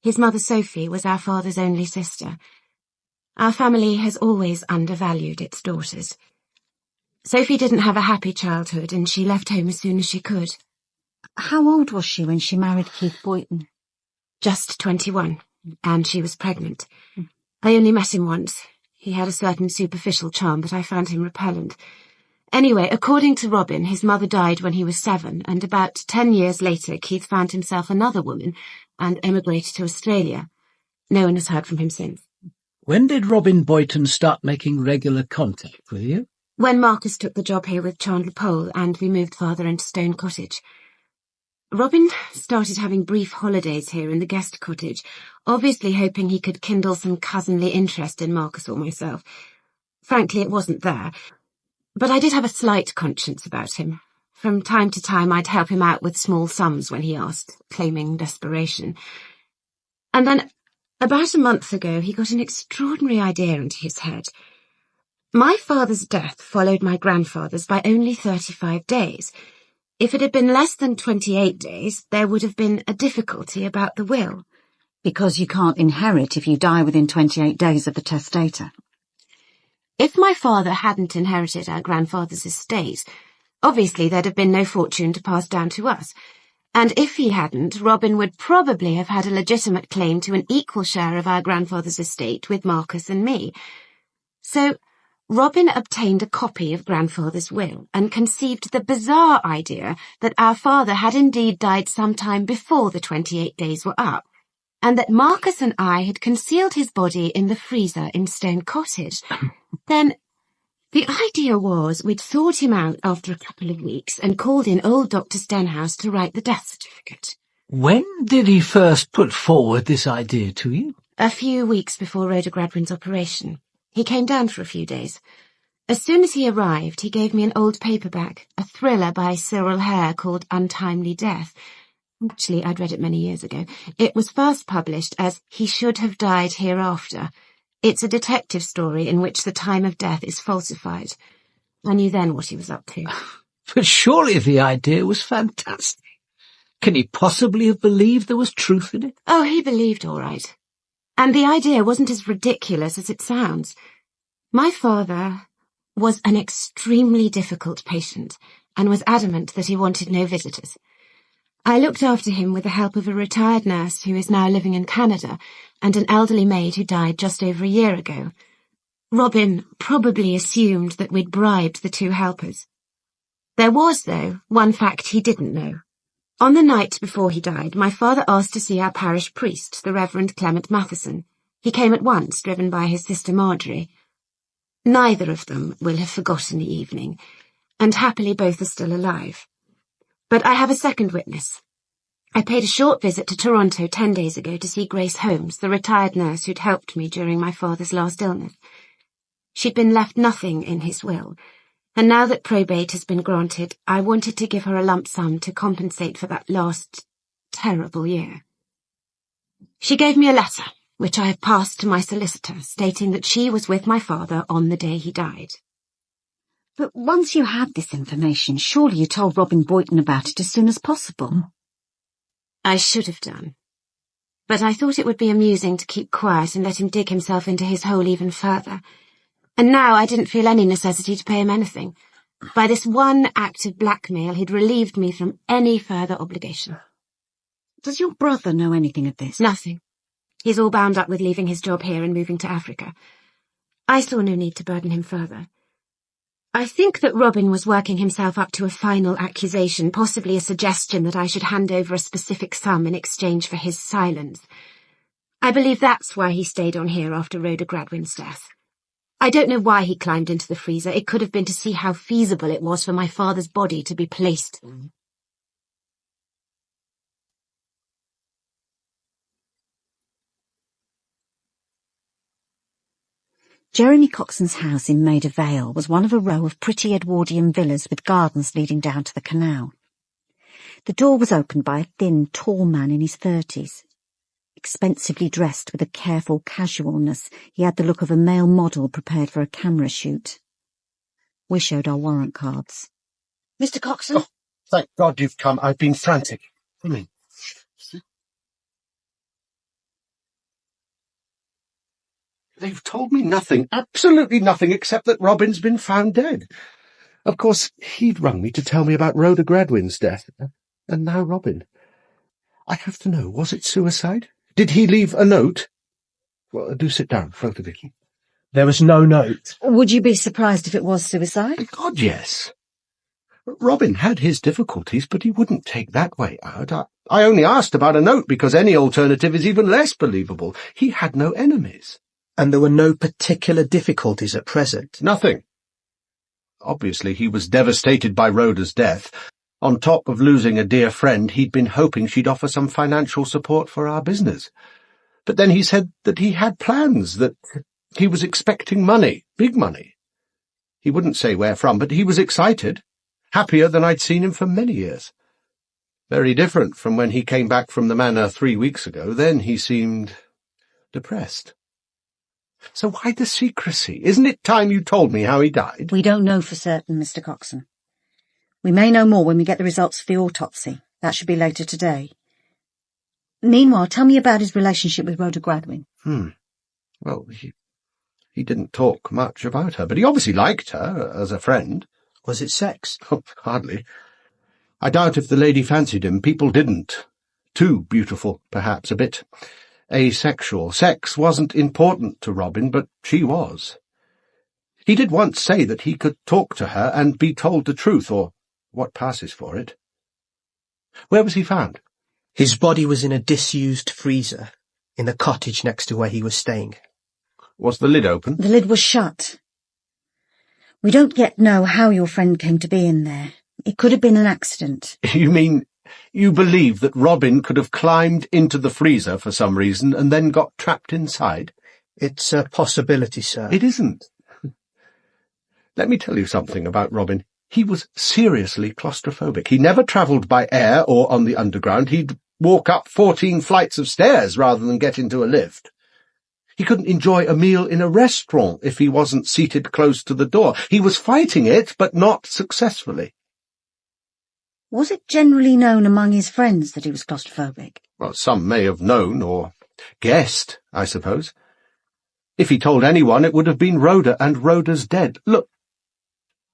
His mother Sophie was our father's only sister. Our family has always undervalued its daughters. Sophie didn't have a happy childhood, and she left home as soon as she could. How old was she when she married Keith Boyton? Just 21, and she was pregnant. I only met him once. He had a certain superficial charm, but I found him repellent. Anyway, according to Robin, his mother died when he was 7, and about 10 years later Keith found himself another woman and emigrated to Australia. No one has heard from him since. When did Robin Boyton start making regular contact with you? When Marcus took the job here with Chandler Pole, and we moved farther into Stone Cottage. Robin started having brief holidays here in the guest cottage, obviously hoping he could kindle some cousinly interest in Marcus or myself. Frankly, it wasn't there. But I did have a slight conscience about him. From time to time I'd help him out with small sums when he asked, claiming desperation. And then, about a month ago, he got an extraordinary idea into his head. My father's death followed my grandfather's by only 35 days. If it had been less than 28 days, there would have been a difficulty about the will. Because you can't inherit if you die within 28 days of the testator. If my father hadn't inherited our grandfather's estate, obviously there'd have been no fortune to pass down to us. And if he hadn't, Robin would probably have had a legitimate claim to an equal share of our grandfather's estate with Marcus and me. So Robin obtained a copy of grandfather's will and conceived the bizarre idea that our father had indeed died some time before the 28 days were up, and that Marcus and I had concealed his body in the freezer in Stone Cottage. Then the idea was we'd thawed him out after a couple of weeks and called in old Dr. Stenhouse to write the death certificate. When did he first put forward this idea to you? A few weeks before Rhoda Gradwin's operation. He came down for a few days. As soon as he arrived, he gave me an old paperback, a thriller by Cyril Hare called Untimely Death. Actually, I'd read it many years ago. It was first published as He Should Have Died Hereafter. It's a detective story in which the time of death is falsified. I knew then what he was up to. But surely the idea was fantastic. Can he possibly have believed there was truth in it? Oh, he believed all right. And the idea wasn't as ridiculous as it sounds. My father was an extremely difficult patient and was adamant that he wanted no visitors. I looked after him with the help of a retired nurse who is now living in Canada and an elderly maid who died just over a year ago. Robin probably assumed that we'd bribed the two helpers. There was, though, one fact he didn't know. On the night before he died, my father asked to see our parish priest, the Reverend Clement Matheson. He came at once, driven by his sister Marjorie. Neither of them will have forgotten the evening, and happily both are still alive. But I have a second witness. I paid a short visit to Toronto 10 days ago to see Grace Holmes, the retired nurse who'd helped me during my father's last illness. She'd been left nothing in his will, and now that probate has been granted, I wanted to give her a lump sum to compensate for that last terrible year. She gave me a letter, which I have passed to my solicitor, stating that she was with my father on the day he died. But once you had this information, surely you told Robin Boyton about it as soon as possible. I should have done. But I thought it would be amusing to keep quiet and let him dig himself into his hole even further. And now I didn't feel any necessity to pay him anything. By this one act of blackmail, he'd relieved me from any further obligation. Does your brother know anything of this? Nothing. He's all bound up with leaving his job here and moving to Africa. I saw no need to burden him further. I think that Robin was working himself up to a final accusation, possibly a suggestion that I should hand over a specific sum in exchange for his silence. I believe that's why he stayed on here after Rhoda Gradwin's death. I don't know why he climbed into the freezer. It could have been to see how feasible it was for my father's body to be placed. Jeremy Coxon's house in Maida Vale was one of a row of pretty Edwardian villas with gardens leading down to the canal. The door was opened by a thin, tall man in his 30s. Expensively dressed with a careful casualness, he had the look of a male model prepared for a camera shoot. We showed our warrant cards. Mr. Coxon? Oh, thank God you've come. I've been frantic. Come in. They've told me nothing, absolutely nothing, except that Robin's been found dead. Of course, he'd rung me to tell me about Rhoda Gradwin's death. And now Robin. I have to know, was it suicide? Did he leave a note? Well, do sit down, Rhoda Vicky. There was no note. Would you be surprised if it was suicide? God, yes. Robin had his difficulties, but he wouldn't take that way out. I only asked about a note because any alternative is even less believable. He had no enemies. And there were no particular difficulties at present? Nothing. Obviously, he was devastated by Rhoda's death. On top of losing a dear friend, he'd been hoping she'd offer some financial support for our business. But then he said that he had plans, that he was expecting money, big money. He wouldn't say where from, but he was excited, happier than I'd seen him for many years. Very different from when he came back from the manor 3 weeks ago. Then he seemed depressed. So why the secrecy? Isn't it time you told me how he died? We don't know for certain, Mr. Coxon. We may know more when we get the results of the autopsy. That should be later today. Meanwhile, tell me about his relationship with Rhoda Gradwin. Well, he didn't talk much about her, but he obviously liked her as a friend. Was it sex? Oh, hardly. I doubt if the lady fancied him. People didn't. Too beautiful, perhaps, a bit asexual. Sex wasn't important to Robin, but she was. He did once say that he could talk to her and be told the truth, or what passes for it. Where was he found? His body was in a disused freezer in the cottage next to where he was staying. Was the lid open? The lid was shut. We don't yet know how your friend came to be in there. It could have been an accident. You mean you believe that Robin could have climbed into the freezer for some reason and then got trapped inside? It's a possibility, sir. It isn't. Let me tell you something about Robin. He was seriously claustrophobic. He never travelled by air or on the underground. He'd walk up 14 flights of stairs rather than get into a lift. He couldn't enjoy a meal in a restaurant if he wasn't seated close to the door. He was fighting it, but not successfully. Was it generally known among his friends that he was claustrophobic? Well, some may have known, or guessed, I suppose. If he told anyone, it would have been Rhoda, and Rhoda's dead. Look,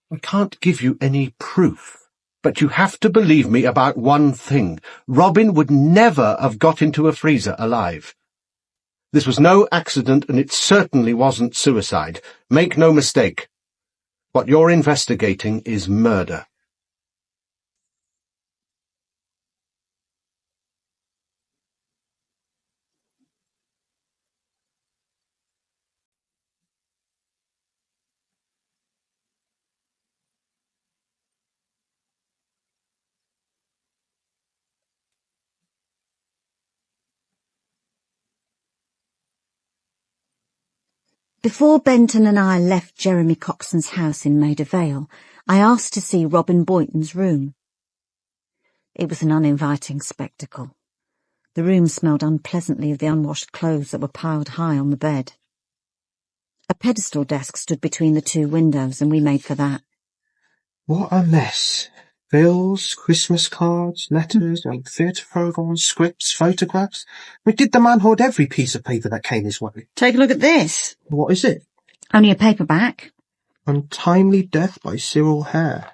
I can't give you any proof, but you have to believe me about one thing. Robin would never have got into a freezer alive. This was no accident, and it certainly wasn't suicide. Make no mistake. What you're investigating is murder. Before Benton and I left Jeremy Coxon's house in Maida Vale, I asked to see Robin Boynton's room. It was an uninviting spectacle. The room smelled unpleasantly of the unwashed clothes that were piled high on the bed. A pedestal desk stood between the two windows, and we made for that. What a mess. Bills, Christmas cards, letters, theatre programmes, scripts, photographs. Did the man hoard every piece of paper that came his way? Take a look at this. What is it? Only a paperback. Untimely Death by Cyril Hare.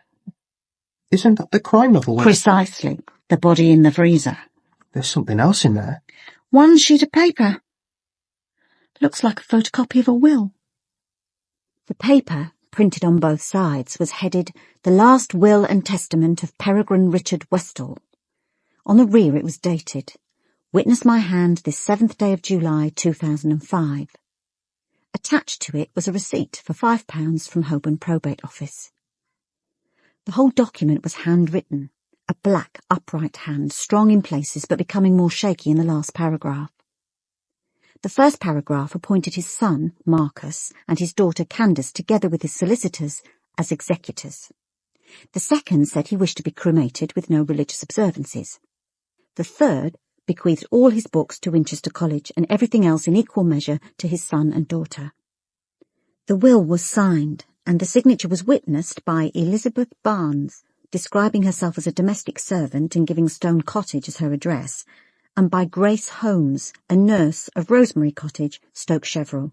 Isn't that the crime novel? Precisely. The body in the freezer. There's something else in there. One sheet of paper. Looks like a photocopy of a will. The paper, printed on both sides, was headed The Last Will and Testament of Peregrine Richard Westall. On the rear it was dated, Witness my hand this 7th day of July 2005. Attached to it was a receipt for £5 from Holborn Probate Office. The whole document was handwritten, a black, upright hand, strong in places but becoming more shaky in the last paragraph. The first paragraph appointed his son, Marcus, and his daughter Candace, together with his solicitors, as executors. The second said he wished to be cremated with no religious observances. The third bequeathed all his books to Winchester College and everything else in equal measure to his son and daughter. The will was signed, and the signature was witnessed by Elizabeth Barnes, describing herself as a domestic servant and giving Stone Cottage as her address, and by Grace Holmes, a nurse of Rosemary Cottage, Stoke Chevron.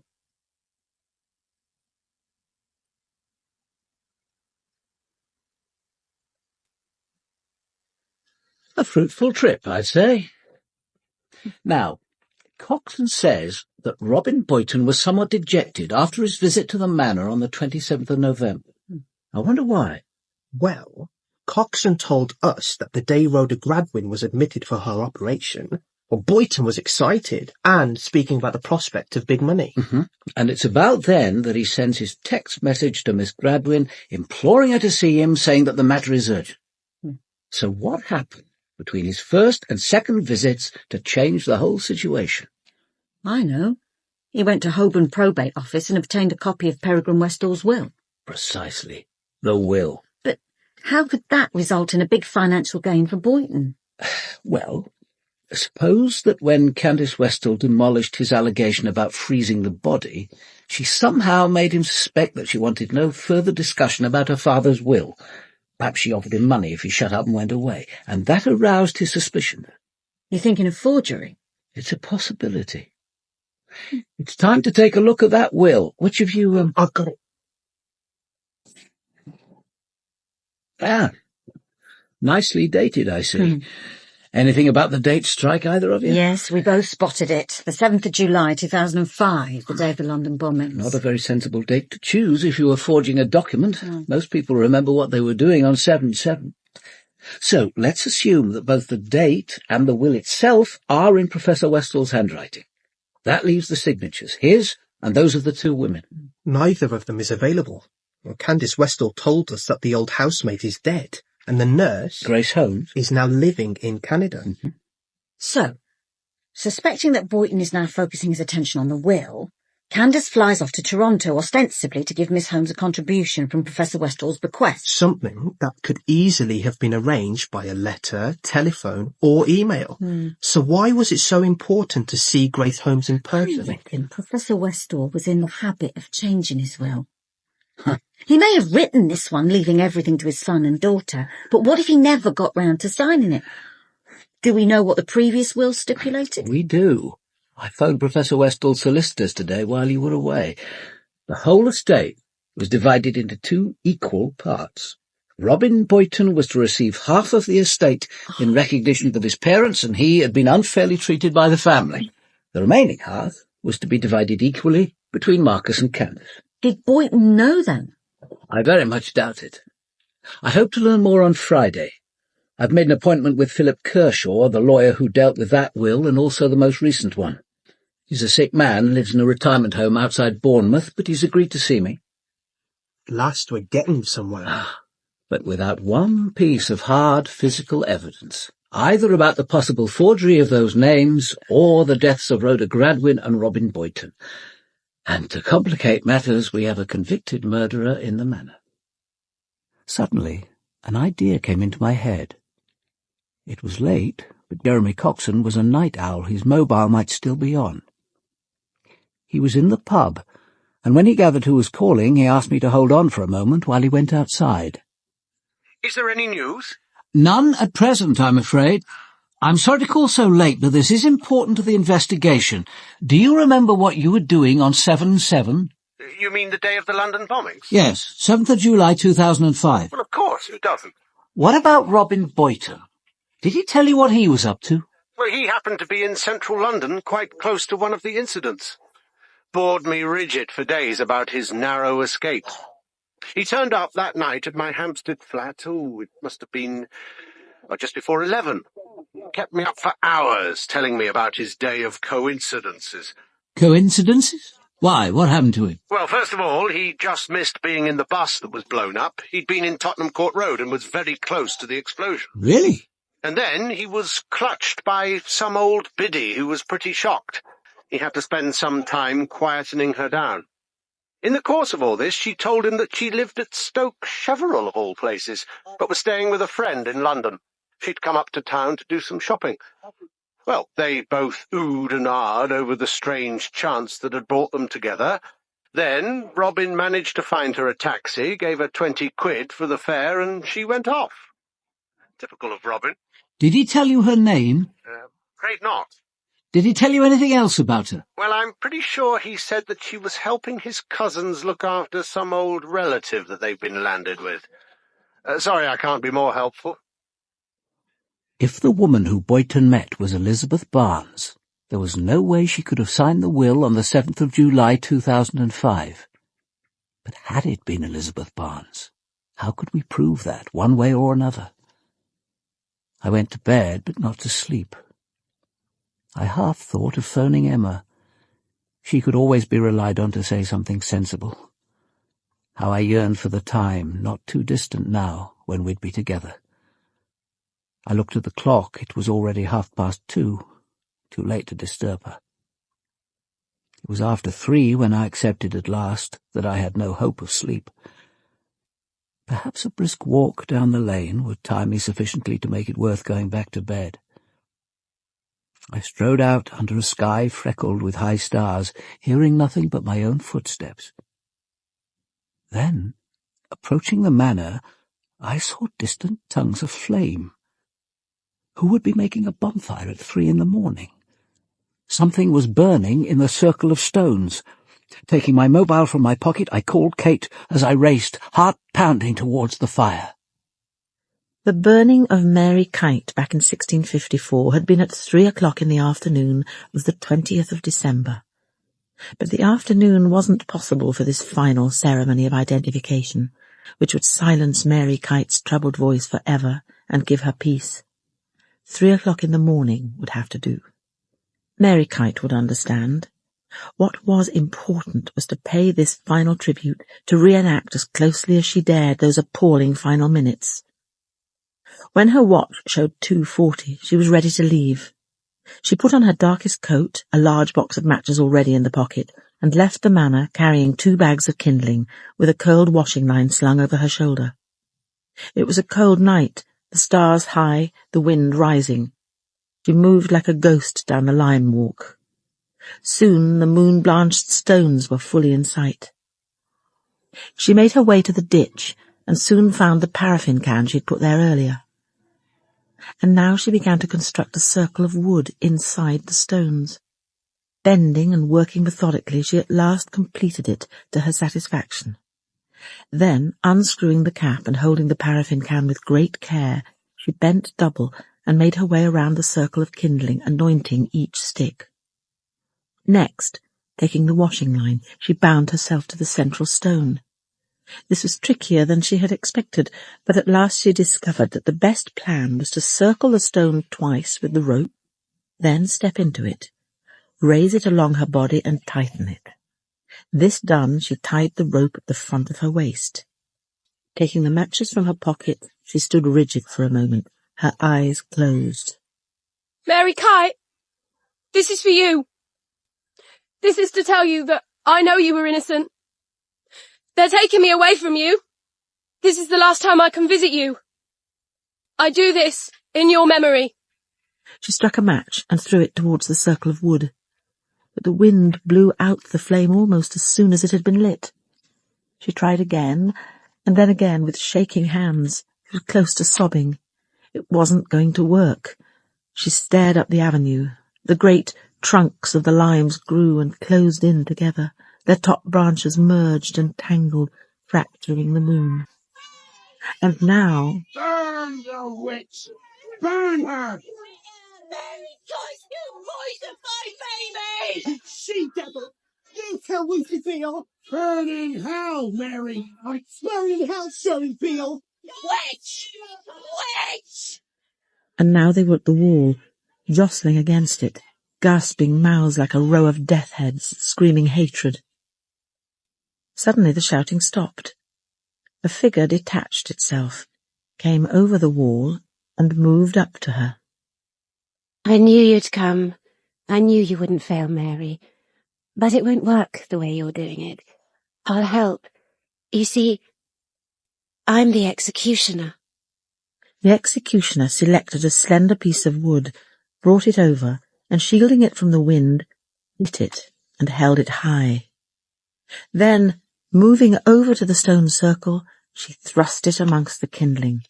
A fruitful trip, I'd say. Now, Coxon says that Robin Boyton was somewhat dejected after his visit to the manor on the 27th of November. I wonder why. Well, Coxon told us that the day Rhoda Gradwin was admitted for her operation, Boyton was excited and speaking about the prospect of big money. And it's about then that he sends his text message to Miss Gradwin, imploring her to see him, saying that the matter is urgent. So what happened between his first and second visits to change the whole situation? I know. He went to Holborn Probate Office and obtained a copy of Peregrine Westall's will. Precisely. The will. But how could that result in a big financial gain for Boyton? Well, suppose that when Candace Westall demolished his allegation about freezing the body, she somehow made him suspect that she wanted no further discussion about her father's will. Perhaps she offered him money if he shut up and went away, and that aroused his suspicion. You're thinking of forgery? It's a possibility. It's time to take a look at that will. Which of you... I've got it. Ah, nicely dated, I see. Anything about the date strike either of you? Yes, we both spotted it. The 7th of July 2005, the day of the London bombings. Not a very sensible date to choose if you were forging a document. Most people remember what they were doing on 7/7. So, let's assume that both the date and the will itself are in Professor Westall's handwriting. That leaves the signatures, his and those of the two women. Neither of them is available. Candace Westall told us that the old housemaid is dead, and the nurse, Grace Holmes, is now living in Canada. So, suspecting that Boyton is now focusing his attention on the will, Candace flies off to Toronto ostensibly to give Miss Holmes a contribution from Professor Westall's bequest. Something that could easily have been arranged by a letter, telephone, or email. So why was it so important to see Grace Holmes in person? I reckon Professor Westall was in the habit of changing his will. He may have written this one, leaving everything to his son and daughter, but what if he never got round to signing it? Do we know what the previous will stipulated? We do. I phoned Professor Westall's solicitors today while you were away. The whole estate was divided into 2 equal parts. Robin Boyton was to receive half of the estate in recognition that his parents and he had been unfairly treated by the family. The remaining half was to be divided equally between Marcus and Candace. Did Boyton know then? I very much doubt it. I hope to learn more on Friday. I've made an appointment with Philip Kershaw, the lawyer who dealt with that will and also the most recent one. He's a sick man, lives in a retirement home outside Bournemouth, but he's agreed to see me. At last we're getting somewhere. But without one piece of hard physical evidence, either about the possible forgery of those names or the deaths of Rhoda Gradwin and Robin Boyton. And to complicate matters, we have a convicted murderer in the manor. Suddenly, an idea came into my head. It was late, but Jeremy Coxon was a night owl whose mobile might still be on. He was in the pub, and when he gathered who was calling, he asked me to hold on for a moment while he went outside. Is there any news? None at present, I'm afraid. I'm sorry to call so late, but this is important to the investigation. Do you remember what you were doing on 7/7? You mean the day of the London bombings? Yes, 7th of July 2005. Well, of course, who doesn't? What about Robin Boyton? Did he tell you what he was up to? Well, he happened to be in central London, quite close to one of the incidents. bored me rigid for days about his narrow escape. He turned up that night at my Hampstead flat. Oh, it must have been just before 11. Kept me up for hours telling me about his day of coincidences. Coincidences? Why? What happened to him? Well, first of all, he just missed being in the bus that was blown up. He'd been in Tottenham Court Road and was very close to the explosion. Really? And then he was clutched by some old biddy who was pretty shocked. He had to spend some time quietening her down. In the course of all this, she told him that she lived at Stoke Cheverel, of all places, but was staying with a friend in London. She'd come up to town to do some shopping. Well, they both oohed and ahed over the strange chance that had brought them together. Then Robin managed to find her a taxi, gave her 20 quid for the fare, and she went off. Typical of Robin. Did he tell you her name? Afraid not. Did he tell you anything else about her? Well, I'm pretty sure he said that she was helping his cousins look after some old relative that they've been landed with. Sorry, I can't be more helpful. If the woman who Boyton met was Elizabeth Barnes, there was no way she could have signed the will on the 7th of July 2005. But had it been Elizabeth Barnes, how could we prove that, one way or another? I went to bed, but not to sleep. I half thought of phoning Emma. She could always be relied on to say something sensible. How I yearned for the time, not too distant now, when we'd be together. I looked at the clock. It was already 2:30. Too late to disturb her. It was after 3 when I accepted at last that I had no hope of sleep. Perhaps a brisk walk down the lane would tire me sufficiently to make it worth going back to bed. I strode out under a sky freckled with high stars, hearing nothing but my own footsteps. Then, approaching the manor, I saw distant tongues of flame. Who would be making a bonfire at 3 in the morning? Something was burning in the circle of stones. Taking my mobile from my pocket, I called Kate as I raced, heart pounding towards the fire. The burning of Mary Kite back in 1654 had been at 3 o'clock in the afternoon of the 20th of December. But the afternoon wasn't possible for this final ceremony of identification, which would silence Mary Kite's troubled voice forever and give her peace. 3 o'clock in the morning would have to do. Mary Kite would understand. What was important was to pay this final tribute, to reenact as closely as she dared those appalling final minutes. When her watch showed 2:40, she was ready to leave. She put on her darkest coat, a large box of matches already in the pocket, and left the manor carrying 2 bags of kindling, with a curled washing line slung over her shoulder. It was a cold night, the stars high, the wind rising. She moved like a ghost down the lime walk. Soon the moon-blanched stones were fully in sight. She made her way to the ditch, and soon found the paraffin can she'd put there earlier. And now she began to construct a circle of wood inside the stones. Bending and working methodically, she at last completed it to her satisfaction. Then, unscrewing the cap and holding the paraffin can with great care, she bent double and made her way around the circle of kindling, anointing each stick. Next, taking the washing line, she bound herself to the central stone. This was trickier than she had expected, but at last she discovered that the best plan was to circle the stone twice with the rope, then step into it, raise it along her body and tighten it. This done, she tied the rope at the front of her waist. Taking the matches from her pocket, she stood rigid for a moment, her eyes closed. Mary Kite, this is for you. This is to tell you that I know you were innocent. They're taking me away from you. This is the last time I can visit you. I do this in your memory. She struck a match and threw it towards the circle of wood, but the wind blew out the flame almost as soon as it had been lit. She tried again, and then again with shaking hands. She was close to sobbing. It wasn't going to work. She stared up the avenue. The great trunks of the limes grew and closed in together. Their top branches merged and tangled, fracturing the moon. And now... Burn the witch! Burn her! Mary Kite, you poisoned my baby! She-devil! You how we feel. Burning hell, Mary. Burning hell, so we feel. Witch! Witch! And now they were at the wall, jostling against it, gasping mouths like a row of death heads, screaming hatred. Suddenly the shouting stopped. A figure detached itself, came over the wall, and moved up to her. I knew you'd come. I knew you wouldn't fail, Mary. But it won't work the way you're doing it. I'll help. You see, I'm the executioner. The executioner selected a slender piece of wood, brought it over, and shielding it from the wind, lit it and held it high. Then, moving over to the stone circle, she thrust it amongst the kindling.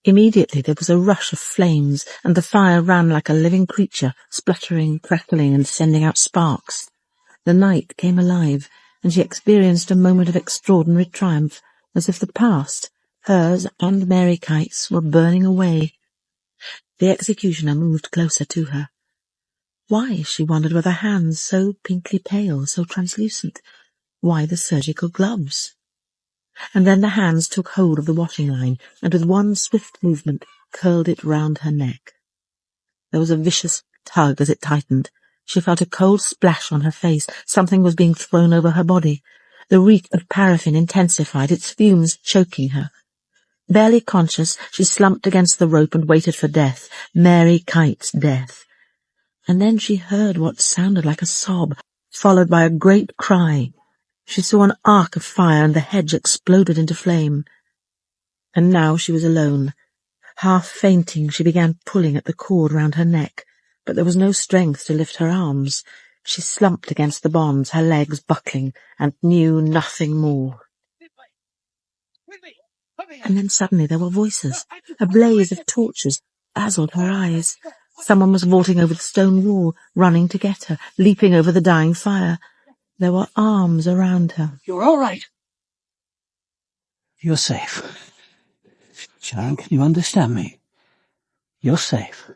Immediately there was a rush of flames, and the fire ran like a living creature, spluttering, crackling, and sending out sparks. The night came alive, and she experienced a moment of extraordinary triumph, as if the past, hers and Mary Kite's, were burning away. The executioner moved closer to her. Why, she wondered, were the hands so pinkly pale, so translucent? Why the surgical gloves? And then the hands took hold of the washing line, and with one swift movement curled it round her neck. There was a vicious tug as it tightened. She felt a cold splash on her face. Something was being thrown over her body. The reek of paraffin intensified, its fumes choking her. Barely conscious, she slumped against the rope and waited for death, Mary Kite's death. And then she heard what sounded like a sob, followed by a great cry. She saw an arc of fire, and the hedge exploded into flame. And now she was alone. Half fainting, she began pulling at the cord round her neck, but there was no strength to lift her arms. She slumped against the bonds, her legs buckling, and knew nothing more. And then suddenly there were voices. A blaze of torches dazzled her eyes. Someone was vaulting over the stone wall, running to get her, leaping over the dying fire. There were arms around her. You're all right. You're safe. Sharon, can you understand me? You're safe.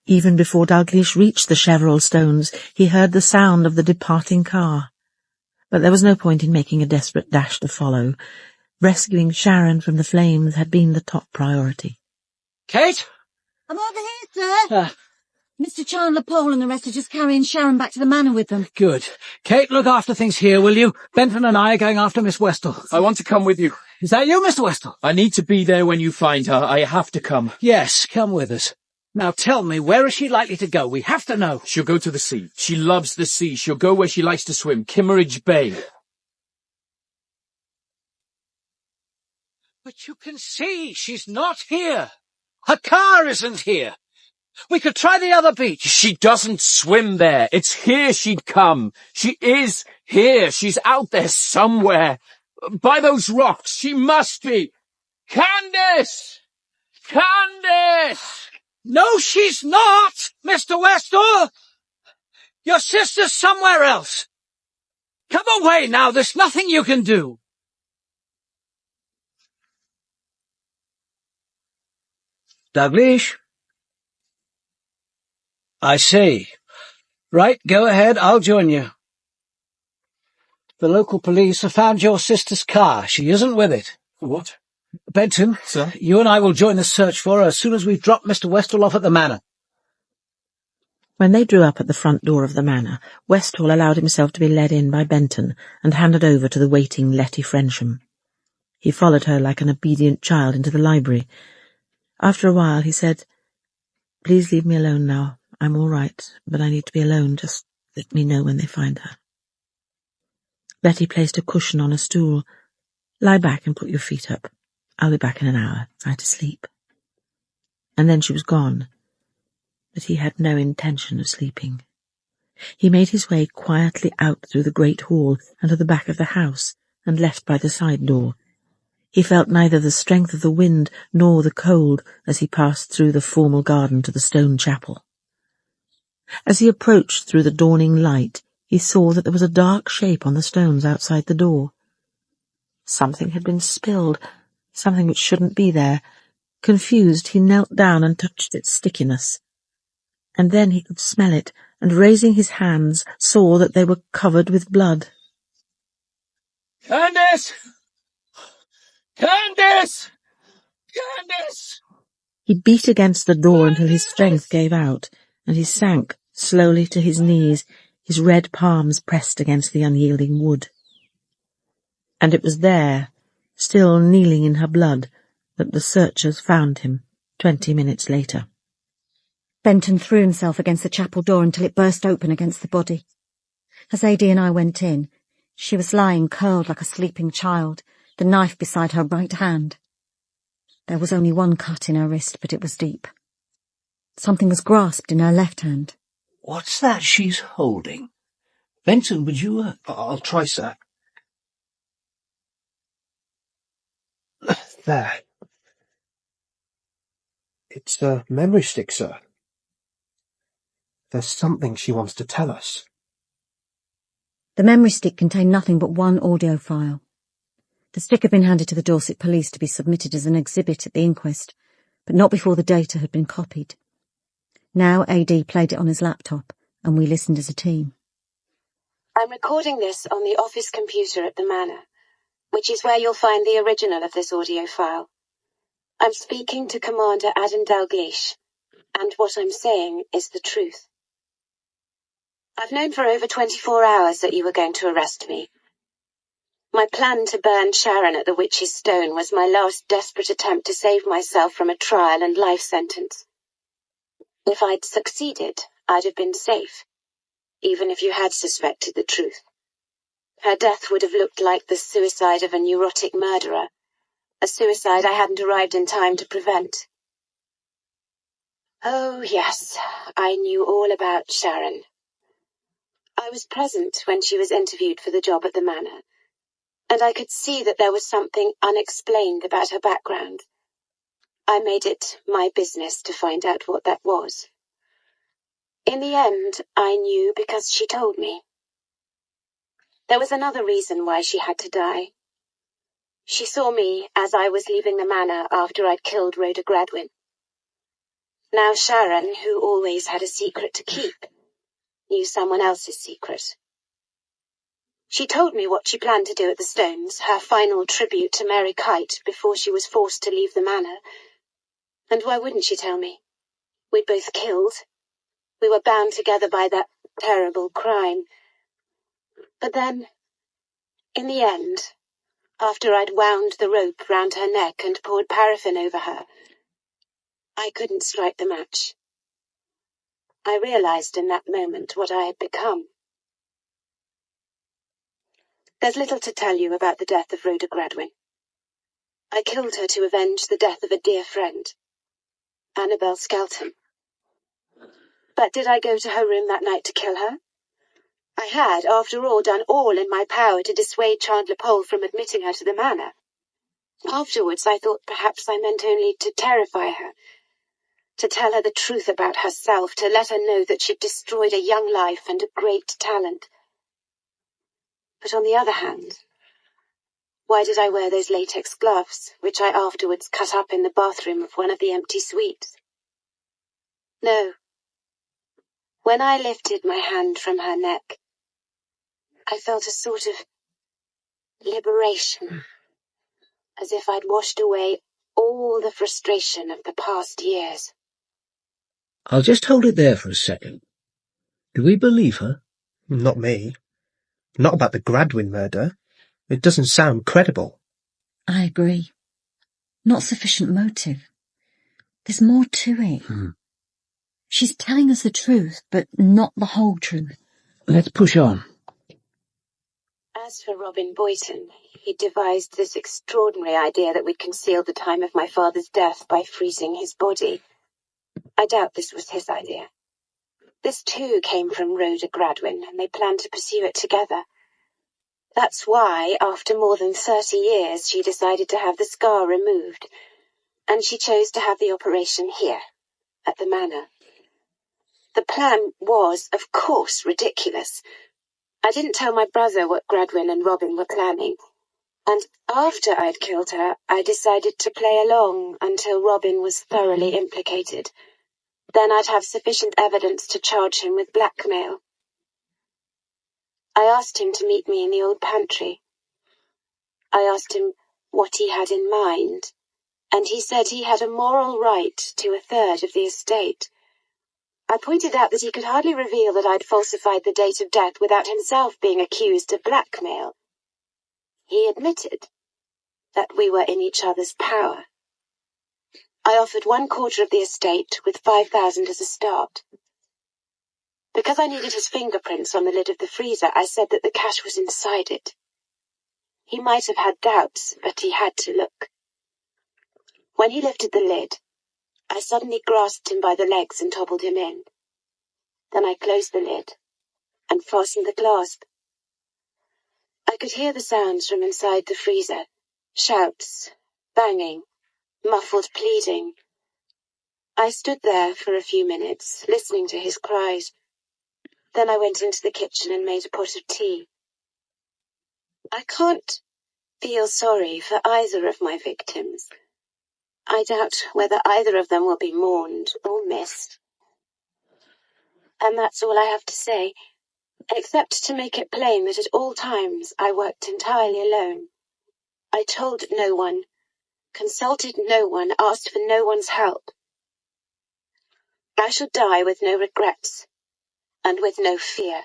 Even before Dalgliesh reached the Chevron stones, he heard the sound of the departing car. But there was no point in making a desperate dash to follow. Rescuing Sharon from the flames had been the top priority. Kate? I'm over here, sir. Mr. Chandler Pole and the rest are just carrying Sharon back to the manor with them. Good. Kate, look after things here, will you? Benton and I are going after Miss Westall. I want to come with you. Is that you, Mr. Westall? I need to be there when you find her. I have to come. Yes, come with us. Now tell me, where is she likely to go? We have to know. She'll go to the sea. She loves the sea. She'll go where she likes to swim, Kimmeridge Bay. But you can see she's not here. Her car isn't here. We could try the other beach. She doesn't swim there. It's here she'd come. She is here. She's out there somewhere. By those rocks. She must be. Candace! Candace! No, she's not, Mr. Westall. Your sister's somewhere else. Come away now. There's nothing you can do. Dalgliesh? I see. Right, go ahead. I'll join you. The local police have found your sister's car. She isn't with it. What? Benton, sir, you and I will join the search for her as soon as we've dropped Mr. Westall off at the manor. When they drew up at the front door of the manor, Westall allowed himself to be led in by Benton and handed over to the waiting Letty Frensham. He followed her like an obedient child into the library. After a while he said, "Please leave me alone now. I'm all right, but I need to be alone. Just let me know when they find her." Letty placed a cushion on a stool. "Lie back and put your feet up. I'll be back in an hour. Try to sleep." And then she was gone. But he had no intention of sleeping. He made his way quietly out through the great hall and to the back of the house, and left by the side door. He felt neither the strength of the wind nor the cold as he passed through the formal garden to the stone chapel. As he approached through the dawning light, he saw that there was a dark shape on the stones outside the door. Something had been spilled, something which shouldn't be there. Confused, he knelt down and touched its stickiness. And then he could smell it, and raising his hands, saw that they were covered with blood. Candace! Candace! Candace! He beat against the door until his strength gave out, and he sank slowly to his knees, his red palms pressed against the unyielding wood. And it was there, still kneeling in her blood, that the searchers found him 20 minutes later. Benton threw himself against the chapel door until it burst open against the body. As AD and I went in, she was lying curled like a sleeping child, the knife beside her right hand. There was only one cut in her wrist, but it was deep. Something was grasped in her left hand. What's that she's holding? Benton, would you... I'll try, sir. There. It's a memory stick, sir. There's something she wants to tell us. The memory stick contained nothing but one audio file. The stick had been handed to the Dorset police to be submitted as an exhibit at the inquest, but not before the data had been copied. Now AD played it on his laptop, and we listened as a team. I'm recording this on the office computer at the Manor, which is where you'll find the original of this audio file. I'm speaking to Commander Adam Dalgliesh, and what I'm saying is the truth. I've known for over 24 hours that you were going to arrest me. My plan to burn Sharon at the Witch's Stone was my last desperate attempt to save myself from a trial and life sentence. If I'd succeeded, I'd have been safe, even if you had suspected the truth. Her death would have looked like the suicide of a neurotic murderer, a suicide I hadn't arrived in time to prevent. Oh, yes, I knew all about Sharon. I was present when she was interviewed for the job at the Manor, and I could see that there was something unexplained about her background. I made it my business to find out what that was. In the end, I knew because she told me. There was another reason why she had to die. She saw me as I was leaving the Manor after I'd killed Rhoda Gradwin. Now Sharon, who always had a secret to keep, knew someone else's secret. She told me what she planned to do at the Stones, her final tribute to Mary Kite before she was forced to leave the Manor. And why wouldn't she tell me? We'd both killed. We were bound together by that terrible crime. But then, in the end, after I'd wound the rope round her neck and poured paraffin over her, I couldn't strike the match. I realized in that moment what I had become. There's little to tell you about the death of Rhoda Gradwin. I killed her to avenge the death of a dear friend, Annabel Skelton. But did I go to her room that night to kill her? I had, after all, done all in my power to dissuade Chandler Pole from admitting her to the Manor. Afterwards, I thought perhaps I meant only to terrify her, to tell her the truth about herself, to let her know that she'd destroyed a young life and a great talent. But on the other hand, why did I wear those latex gloves, which I afterwards cut up in the bathroom of one of the empty suites? No. When I lifted my hand from her neck, I felt a sort of liberation, as if I'd washed away all the frustration of the past years. I'll just hold it there for a second. Do we believe her? Not me. Not about the Gradwin murder. It doesn't sound credible. I agree. Not sufficient motive. There's more to it. She's telling us the truth, but not the whole truth. Let's push on. As for Robin Boyton, he devised this extraordinary idea that we'd conceal the time of my father's death by freezing his body. I doubt this was his idea. This too came from Rhoda Gradwin, and they planned to pursue it together. That's why, after more than 30 years, she decided to have the scar removed, and she chose to have the operation here, at the manor. The plan was, of course, ridiculous. I didn't tell my brother what Gradwin and Robin were planning, and after I'd killed her, I decided to play along until Robin was thoroughly implicated. Then I'd have sufficient evidence to charge him with blackmail. I asked him to meet me in the old pantry. I asked him what he had in mind, and he said he had a moral right to a third of the estate. I pointed out that he could hardly reveal that I'd falsified the date of death without himself being accused of blackmail. He admitted that we were in each other's power. I offered 1/4 of the estate with 5,000 as a start. Because I needed his fingerprints on the lid of the freezer, I said that the cash was inside it. He might have had doubts, but he had to look. When he lifted the lid, I suddenly grasped him by the legs and toppled him in. Then I closed the lid and fastened the clasp. I could hear the sounds from inside the freezer. Shouts, banging, muffled pleading. I stood there for a few minutes, listening to his cries. Then I went into the kitchen and made a pot of tea. I can't feel sorry for either of my victims. I doubt whether either of them will be mourned or missed. And that's all I have to say, except to make it plain that at all times I worked entirely alone. I told no one, consulted no one, asked for no one's help. I shall die with no regrets, and with no fear.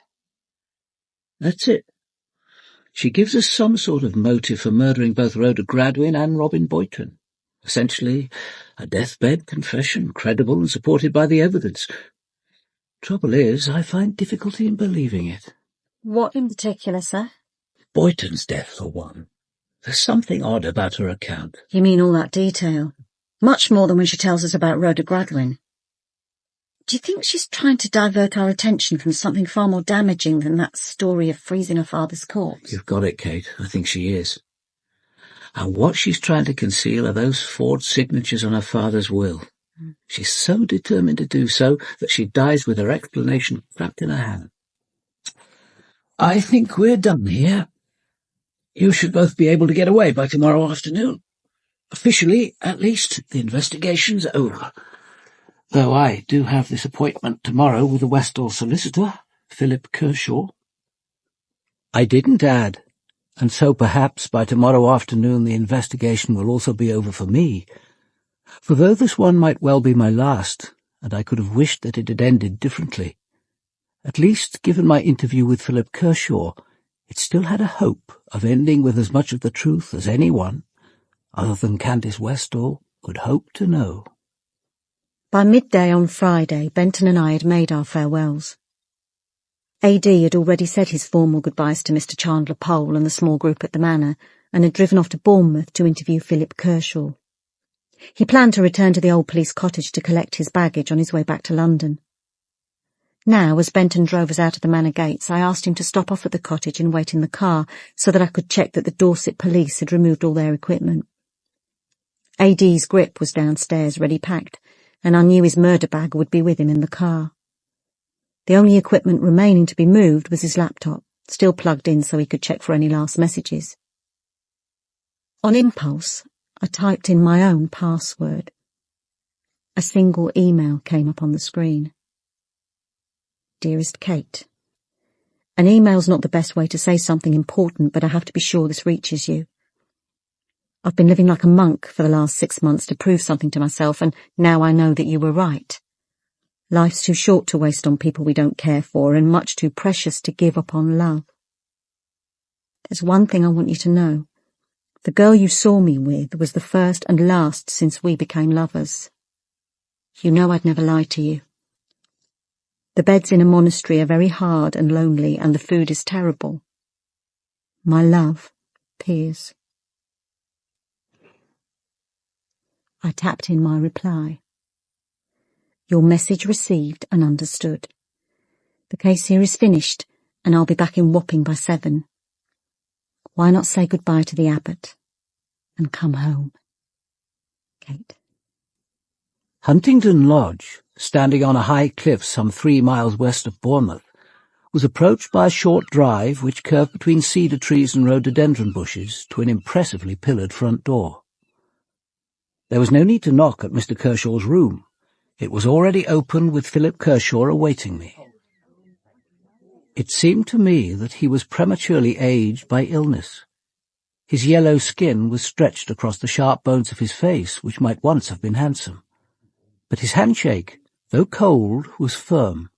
That's it. She gives us some sort of motive for murdering both Rhoda Gradwin and Robin Boyton. Essentially, a deathbed confession, credible and supported by the evidence. Trouble is, I find difficulty in believing it. What in particular, sir? Boyton's death, for one. There's something odd about her account. You mean all that detail? Much more than when she tells us about Rhoda Gradwin. Do you think she's trying to divert our attention from something far more damaging than that story of freezing her father's corpse? You've got it, Kate. I think she is. And what she's trying to conceal are those forged signatures on her father's will. She's so determined to do so that she dies with her explanation trapped in her hand. I think we're done here. You should both be able to get away by tomorrow afternoon. Officially, at least, the investigation's over. Though I do have this appointment tomorrow with the Westall solicitor, Philip Kershaw. I didn't add, and so perhaps by tomorrow afternoon the investigation will also be over for me. For though this one might well be my last, and I could have wished that it had ended differently, at least, given my interview with Philip Kershaw, it still had a hope of ending with as much of the truth as anyone, other than Candice Westall, could hope to know. By midday on Friday, Benton and I had made our farewells. AD had already said his formal goodbyes to Mr. Chandler Pole and the small group at the manor, and had driven off to Bournemouth to interview Philip Kershaw. He planned to return to the old police cottage to collect his baggage on his way back to London. Now, as Benton drove us out of the manor gates, I asked him to stop off at the cottage and wait in the car so that I could check that the Dorset police had removed all their equipment. AD's grip was downstairs, ready packed, and I knew his murder bag would be with him in the car. The only equipment remaining to be moved was his laptop, still plugged in so he could check for any last messages. On impulse, I typed in my own password. A single email came up on the screen. Dearest Kate, an email's not the best way to say something important, but I have to be sure this reaches you. I've been living like a monk for the last 6 months to prove something to myself, and now I know that you were right. Life's too short to waste on people we don't care for, and much too precious to give up on love. There's one thing I want you to know. The girl you saw me with was the first and last since we became lovers. You know I'd never lie to you. The beds in a monastery are very hard and lonely, and the food is terrible. My love, Piers. I tapped in my reply. Your message received and understood. The case here is finished, and I'll be back in Wapping by 7. Why not say goodbye to the abbot and come home? Kate. Huntingdon Lodge, standing on a high cliff some 3 miles west of Bournemouth, was approached by a short drive which curved between cedar trees and rhododendron bushes to an impressively pillared front door. There was no need to knock at Mr. Kershaw's room. It was already open with Philip Kershaw awaiting me. It seemed to me that he was prematurely aged by illness. His yellow skin was stretched across the sharp bones of his face, which might once have been handsome. But his handshake, though cold, was firm.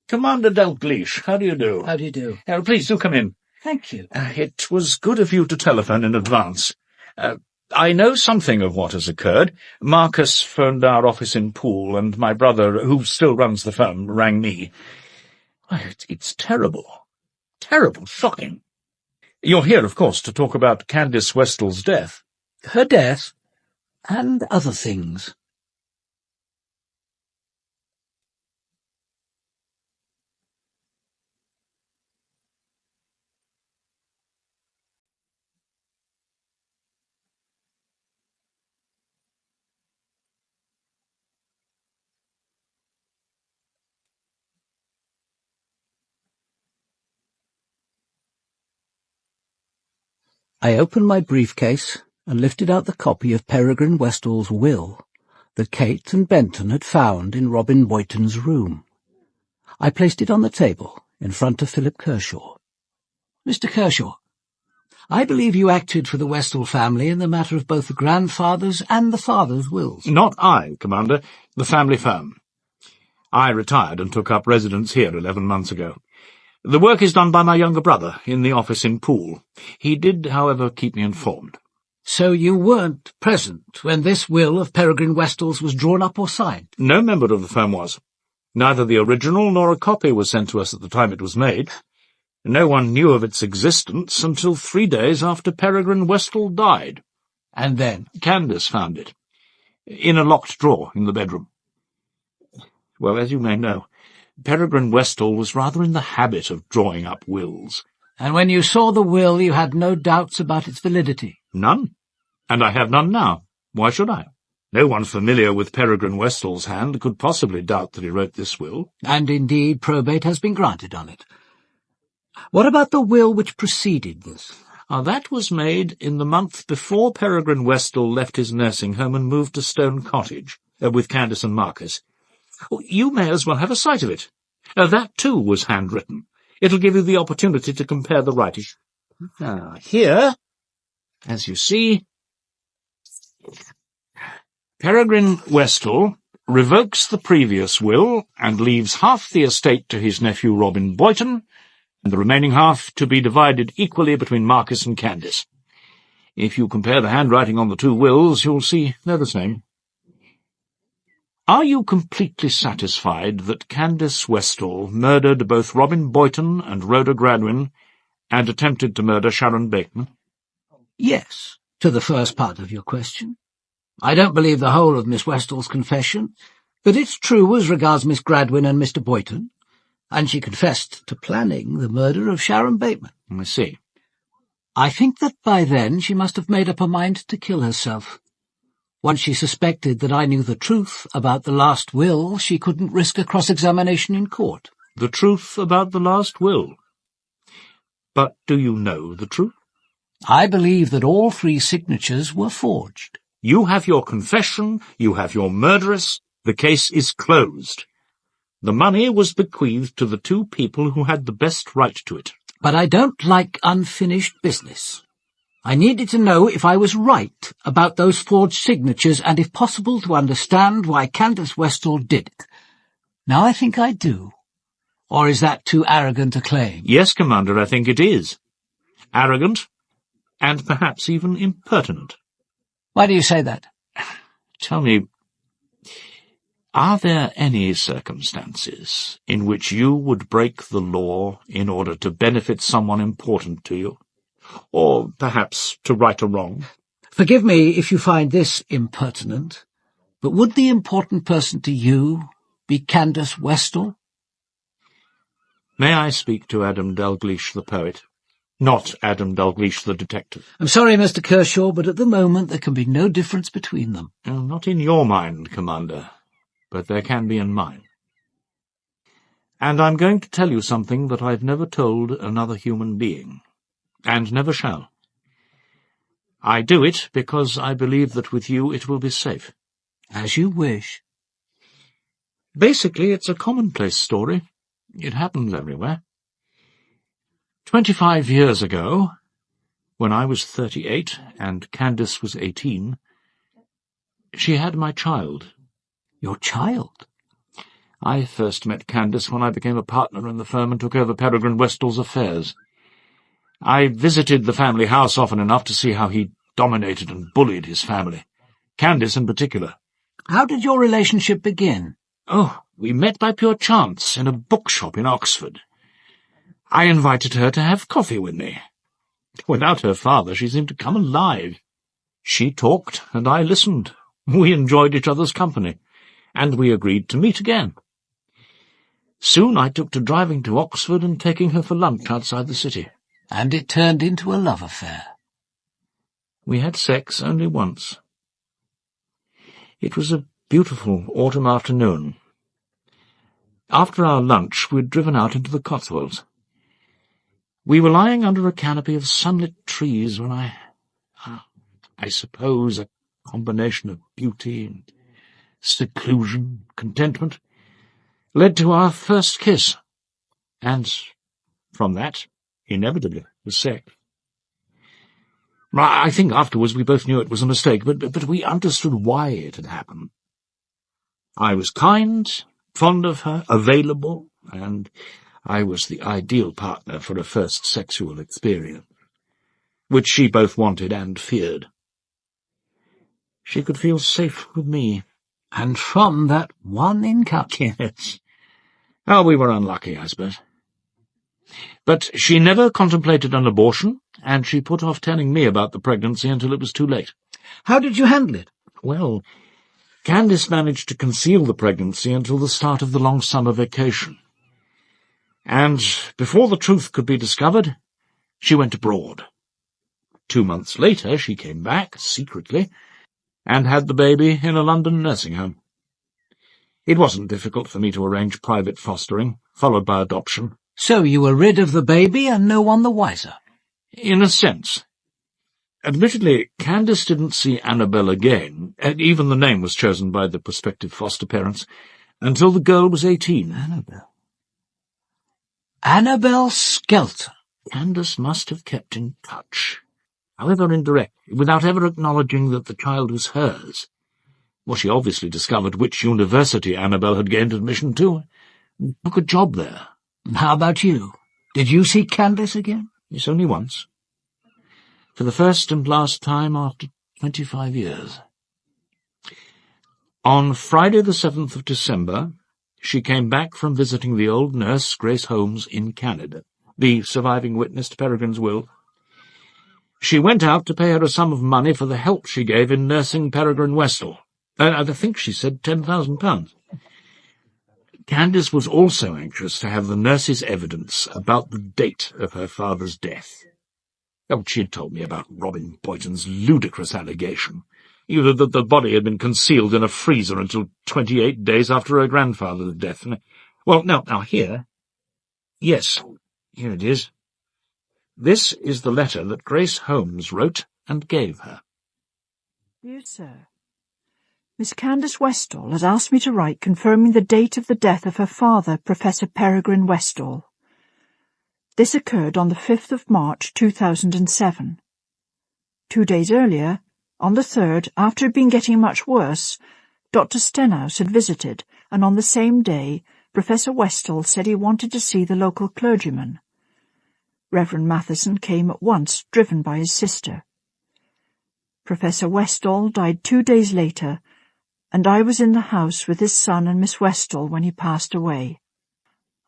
Commander Dalgliesh, how do you do? How do you do? Please do come in. Thank you. It was good of you to telephone in advance. I know something of what has occurred. Marcus phoned our office in Poole, and my brother, who still runs the firm, rang me. It's terrible. Terrible, shocking. You're here, of course, to talk about Candace Westall's death. Her death, and other things. I opened my briefcase and lifted out the copy of Peregrine Westall's will that Kate and Benton had found in Robin Boyton's room. I placed it on the table in front of Philip Kershaw. Mr. Kershaw, I believe you acted for the Westall family in the matter of both the grandfather's and the father's wills. Not I, Commander. The family firm. I retired and took up residence here 11 months ago. The work is done by my younger brother in the office in Poole. He did, however, keep me informed. So you weren't present when this will of Peregrine Westall's was drawn up or signed? No member of the firm was. Neither the original nor a copy was sent to us at the time it was made. No one knew of its existence until 3 days after Peregrine Westall died. And then? Candace found it, in a locked drawer in the bedroom. Well, as you may know, Peregrine Westall was rather in the habit of drawing up wills. And when you saw the will, you had no doubts about its validity? None. And I have none now. Why should I? No one familiar with Peregrine Westall's hand could possibly doubt that he wrote this will. And indeed, probate has been granted on it. What about the will which preceded this? That was made in the month before Peregrine Westall left his nursing home and moved to Stone Cottage, with Candace and Marcus. You may as well have a sight of it. That, too, was handwritten. It'll give you the opportunity to compare the writing. Here, as you see, Peregrine Westall revokes the previous will and leaves half the estate to his nephew Robin Boyton, and the remaining half to be divided equally between Marcus and Candace. If you compare the handwriting on the two wills, you'll see they're the same. Are you completely satisfied that Candace Westall murdered both Robin Boyton and Rhoda Gradwin and attempted to murder Sharon Bateman? Yes, to the first part of your question. I don't believe the whole of Miss Westall's confession, but it's true as regards Miss Gradwin and Mr. Boyton, and she confessed to planning the murder of Sharon Bateman. I see. I think that by then she must have made up her mind to kill herself. Once she suspected that I knew the truth about the last will, she couldn't risk a cross-examination in court. The truth about the last will? But do you know the truth? I believe that all 3 signatures were forged. You have your confession, you have your murderess, the case is closed. The money was bequeathed to the 2 people who had the best right to it. But I don't like unfinished business. I needed to know if I was right about those forged signatures and, if possible, to understand why Candace Westall did it. Now I think I do. Or is that too arrogant a claim? Yes, Commander, I think it is. Arrogant, and perhaps even impertinent. Why do you say that? Tell me, are there any circumstances in which you would break the law in order to benefit someone important to you? Or perhaps to right a wrong? Forgive me if you find this impertinent, but would the important person to you be Candace Westall? May I speak to Adam Dalgliesh, the poet? Not Adam Dalgliesh, the detective. I'm sorry, Mr. Kershaw, but at the moment there can be no difference between them. Well, not in your mind, Commander, but there can be in mine. And I'm going to tell you something that I've never told another human being, and never shall. I do it because I believe that with you it will be safe. As you wish. Basically, it's a commonplace story. It happens everywhere. 25 years ago, when I was 38 and Candace was 18, she had my child. Your child? I first met Candace when I became a partner in the firm and took over Peregrine Westall's affairs. I visited the family house often enough to see how he dominated and bullied his family, Candace in particular. How did your relationship begin? Oh, we met by pure chance in a bookshop in Oxford. I invited her to have coffee with me. Without her father, she seemed to come alive. She talked, and I listened. We enjoyed each other's company, and we agreed to meet again. Soon I took to driving to Oxford and taking her for lunch outside the city. And it turned into a love affair. We had sex only once. It was a beautiful autumn afternoon. After our lunch, we'd driven out into the Cotswolds. We were lying under a canopy of sunlit trees when I suppose a combination of beauty and seclusion, contentment, led to our first kiss, and from that, inevitably, was sex. I think afterwards we both knew it was a mistake, but we understood why it had happened. I was kind, fond of her, available, and I was the ideal partner for a first sexual experience, which she both wanted and feared. She could feel safe with me. And from that one encounter. Yes. Oh, we were unlucky, I suppose. But she never contemplated an abortion, and she put off telling me about the pregnancy until it was too late. How did you handle it? Well, Candace managed to conceal the pregnancy until the start of the long summer vacation. And before the truth could be discovered, she went abroad. 2 months later, she came back, secretly, and had the baby in a London nursing home. It wasn't difficult for me to arrange private fostering, followed by adoption. So you were rid of the baby and no one the wiser? In a sense. Admittedly, Candace didn't see Annabel again, and even the name was chosen by the prospective foster parents, until the girl was 18. Annabel Skelton. Candace must have kept in touch, however indirect, without ever acknowledging that the child was hers. Well, she obviously discovered which university Annabel had gained admission to, and took a job there. How about you? Did you see Candace again? Yes, only once. For the first and last time after 25 years. On Friday the 7th of December, she came back from visiting the old nurse, Grace Holmes, in Canada, the surviving witness to Peregrine's will. She went out to pay her a sum of money for the help she gave in nursing Peregrine Westall. I think she said £10,000. Candace was also anxious to have the nurse's evidence about the date of her father's death. Oh, she had told me about Robin Boyton's ludicrous allegation, either that the body had been concealed in a freezer until 28 days after her grandfather's death. Well, now here. Yes, here it is. This is the letter that Grace Holmes wrote and gave her. Dear Sir, Miss Candace Westall has asked me to write confirming the date of the death of her father, Professor Peregrine Westall. This occurred on the 5th of March 2007. 2 days earlier, on the 3rd, after it had been getting much worse, Dr. Stenhouse had visited, and on the same day, Professor Westall said he wanted to see the local clergyman. Reverend Matheson came at once, driven by his sister. Professor Westall died 2 days later, and I was in the house with his son and Miss Westall when he passed away.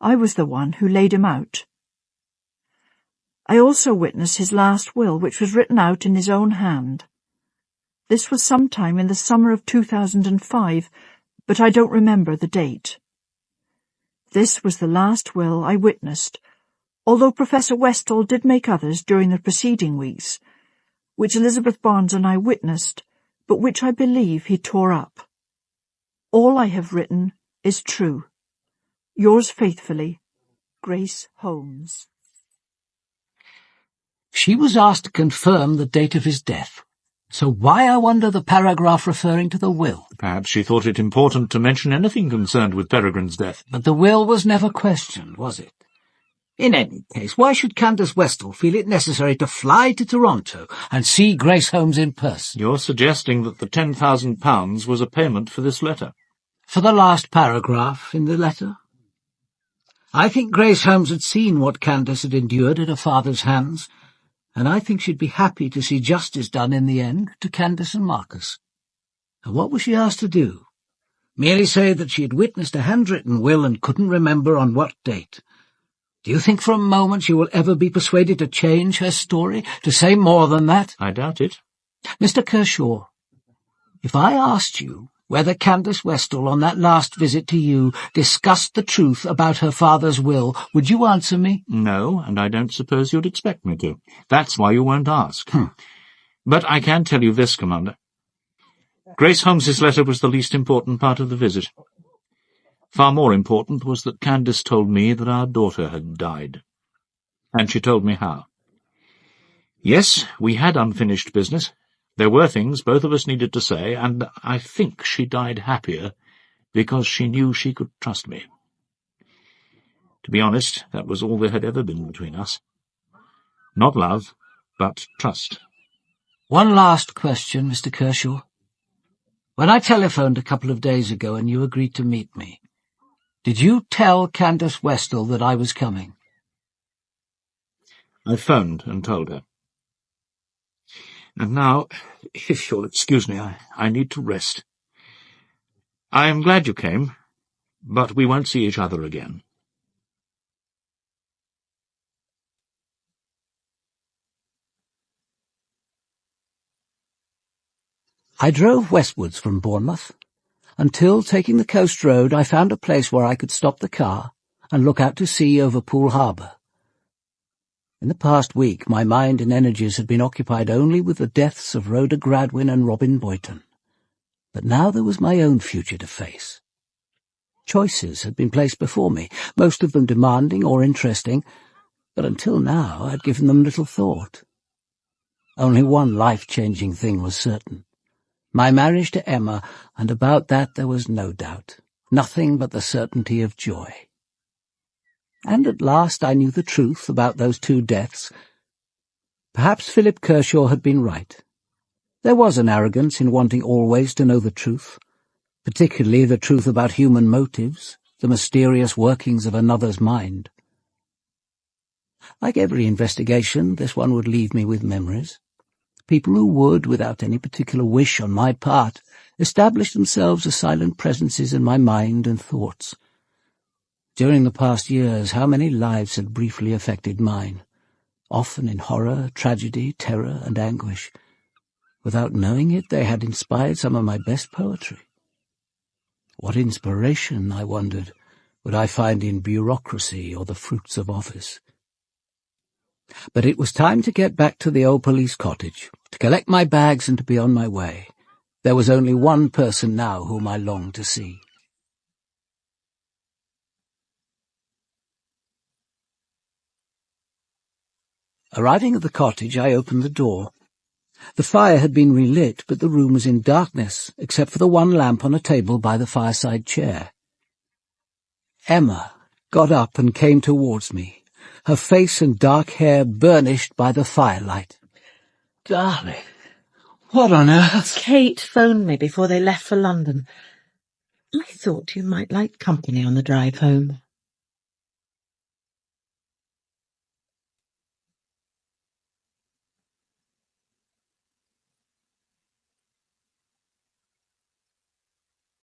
I was the one who laid him out. I also witnessed his last will, which was written out in his own hand. This was sometime in the summer of 2005, but I don't remember the date. This was the last will I witnessed, although Professor Westall did make others during the preceding weeks, which Elizabeth Barnes and I witnessed, but which I believe he tore up. All I have written is true. Yours faithfully, Grace Holmes. She was asked to confirm the date of his death. So why, I wonder, the paragraph referring to the will? Perhaps she thought it important to mention anything concerned with Peregrine's death. But the will was never questioned, was it? In any case, why should Candace Westall feel it necessary to fly to Toronto and see Grace Holmes in person? You're suggesting that the £10,000 was a payment for this letter. For the last paragraph in the letter? I think Grace Holmes had seen what Candace had endured at her father's hands, and I think she'd be happy to see justice done in the end to Candace and Marcus. And what was she asked to do? Merely say that she had witnessed a handwritten will and couldn't remember on what date. Do you think for a moment she will ever be persuaded to change her story, to say more than that? I doubt it. Mr. Kershaw, if I asked you whether Candace Westall on that last visit to you discussed the truth about her father's will, would you answer me? No, and I don't suppose you'd expect me to. That's why you won't ask. But I can tell you this, Commander. Grace Holmes's letter was the least important part of the visit. Far more important was that Candace told me that our daughter had died. And she told me how. Yes, we had unfinished business. There were things both of us needed to say, and I think she died happier because she knew she could trust me. To be honest, that was all there had ever been between us. Not love, but trust. One last question, Mr. Kershaw. When I telephoned a couple of days ago and you agreed to meet me, did you tell Candace Westall that I was coming? I phoned and told her. And now, if you'll excuse me, I need to rest. I am glad you came, but we won't see each other again. I drove westwards from Bournemouth, until, taking the coast road, I found a place where I could stop the car and look out to sea over Poole Harbour. In the past week, my mind and energies had been occupied only with the deaths of Rhoda Gradwin and Robin Boyton. But now there was my own future to face. Choices had been placed before me, most of them demanding or interesting, but until now I'd given them little thought. Only one life-changing thing was certain. My marriage to Emma, and about that there was no doubt, nothing but the certainty of joy. And at last I knew the truth about those two deaths. Perhaps Philip Kershaw had been right. There was an arrogance in wanting always to know the truth, particularly the truth about human motives, the mysterious workings of another's mind. Like every investigation, this one would leave me with memories. People who would, without any particular wish on my part, establish themselves as silent presences in my mind and thoughts. During the past years, how many lives had briefly affected mine, often in horror, tragedy, terror, and anguish. Without knowing it, they had inspired some of my best poetry. What inspiration, I wondered, would I find in bureaucracy or the fruits of office? But it was time to get back to the old police cottage, to collect my bags and to be on my way. There was only one person now whom I longed to see. Arriving at the cottage, I opened the door. The fire had been relit, but the room was in darkness, except for the one lamp on a table by the fireside chair. Emma got up and came towards me, her face and dark hair burnished by the firelight. Darling, what on earth? Kate phoned me before they left for London. I thought you might like company on the drive home.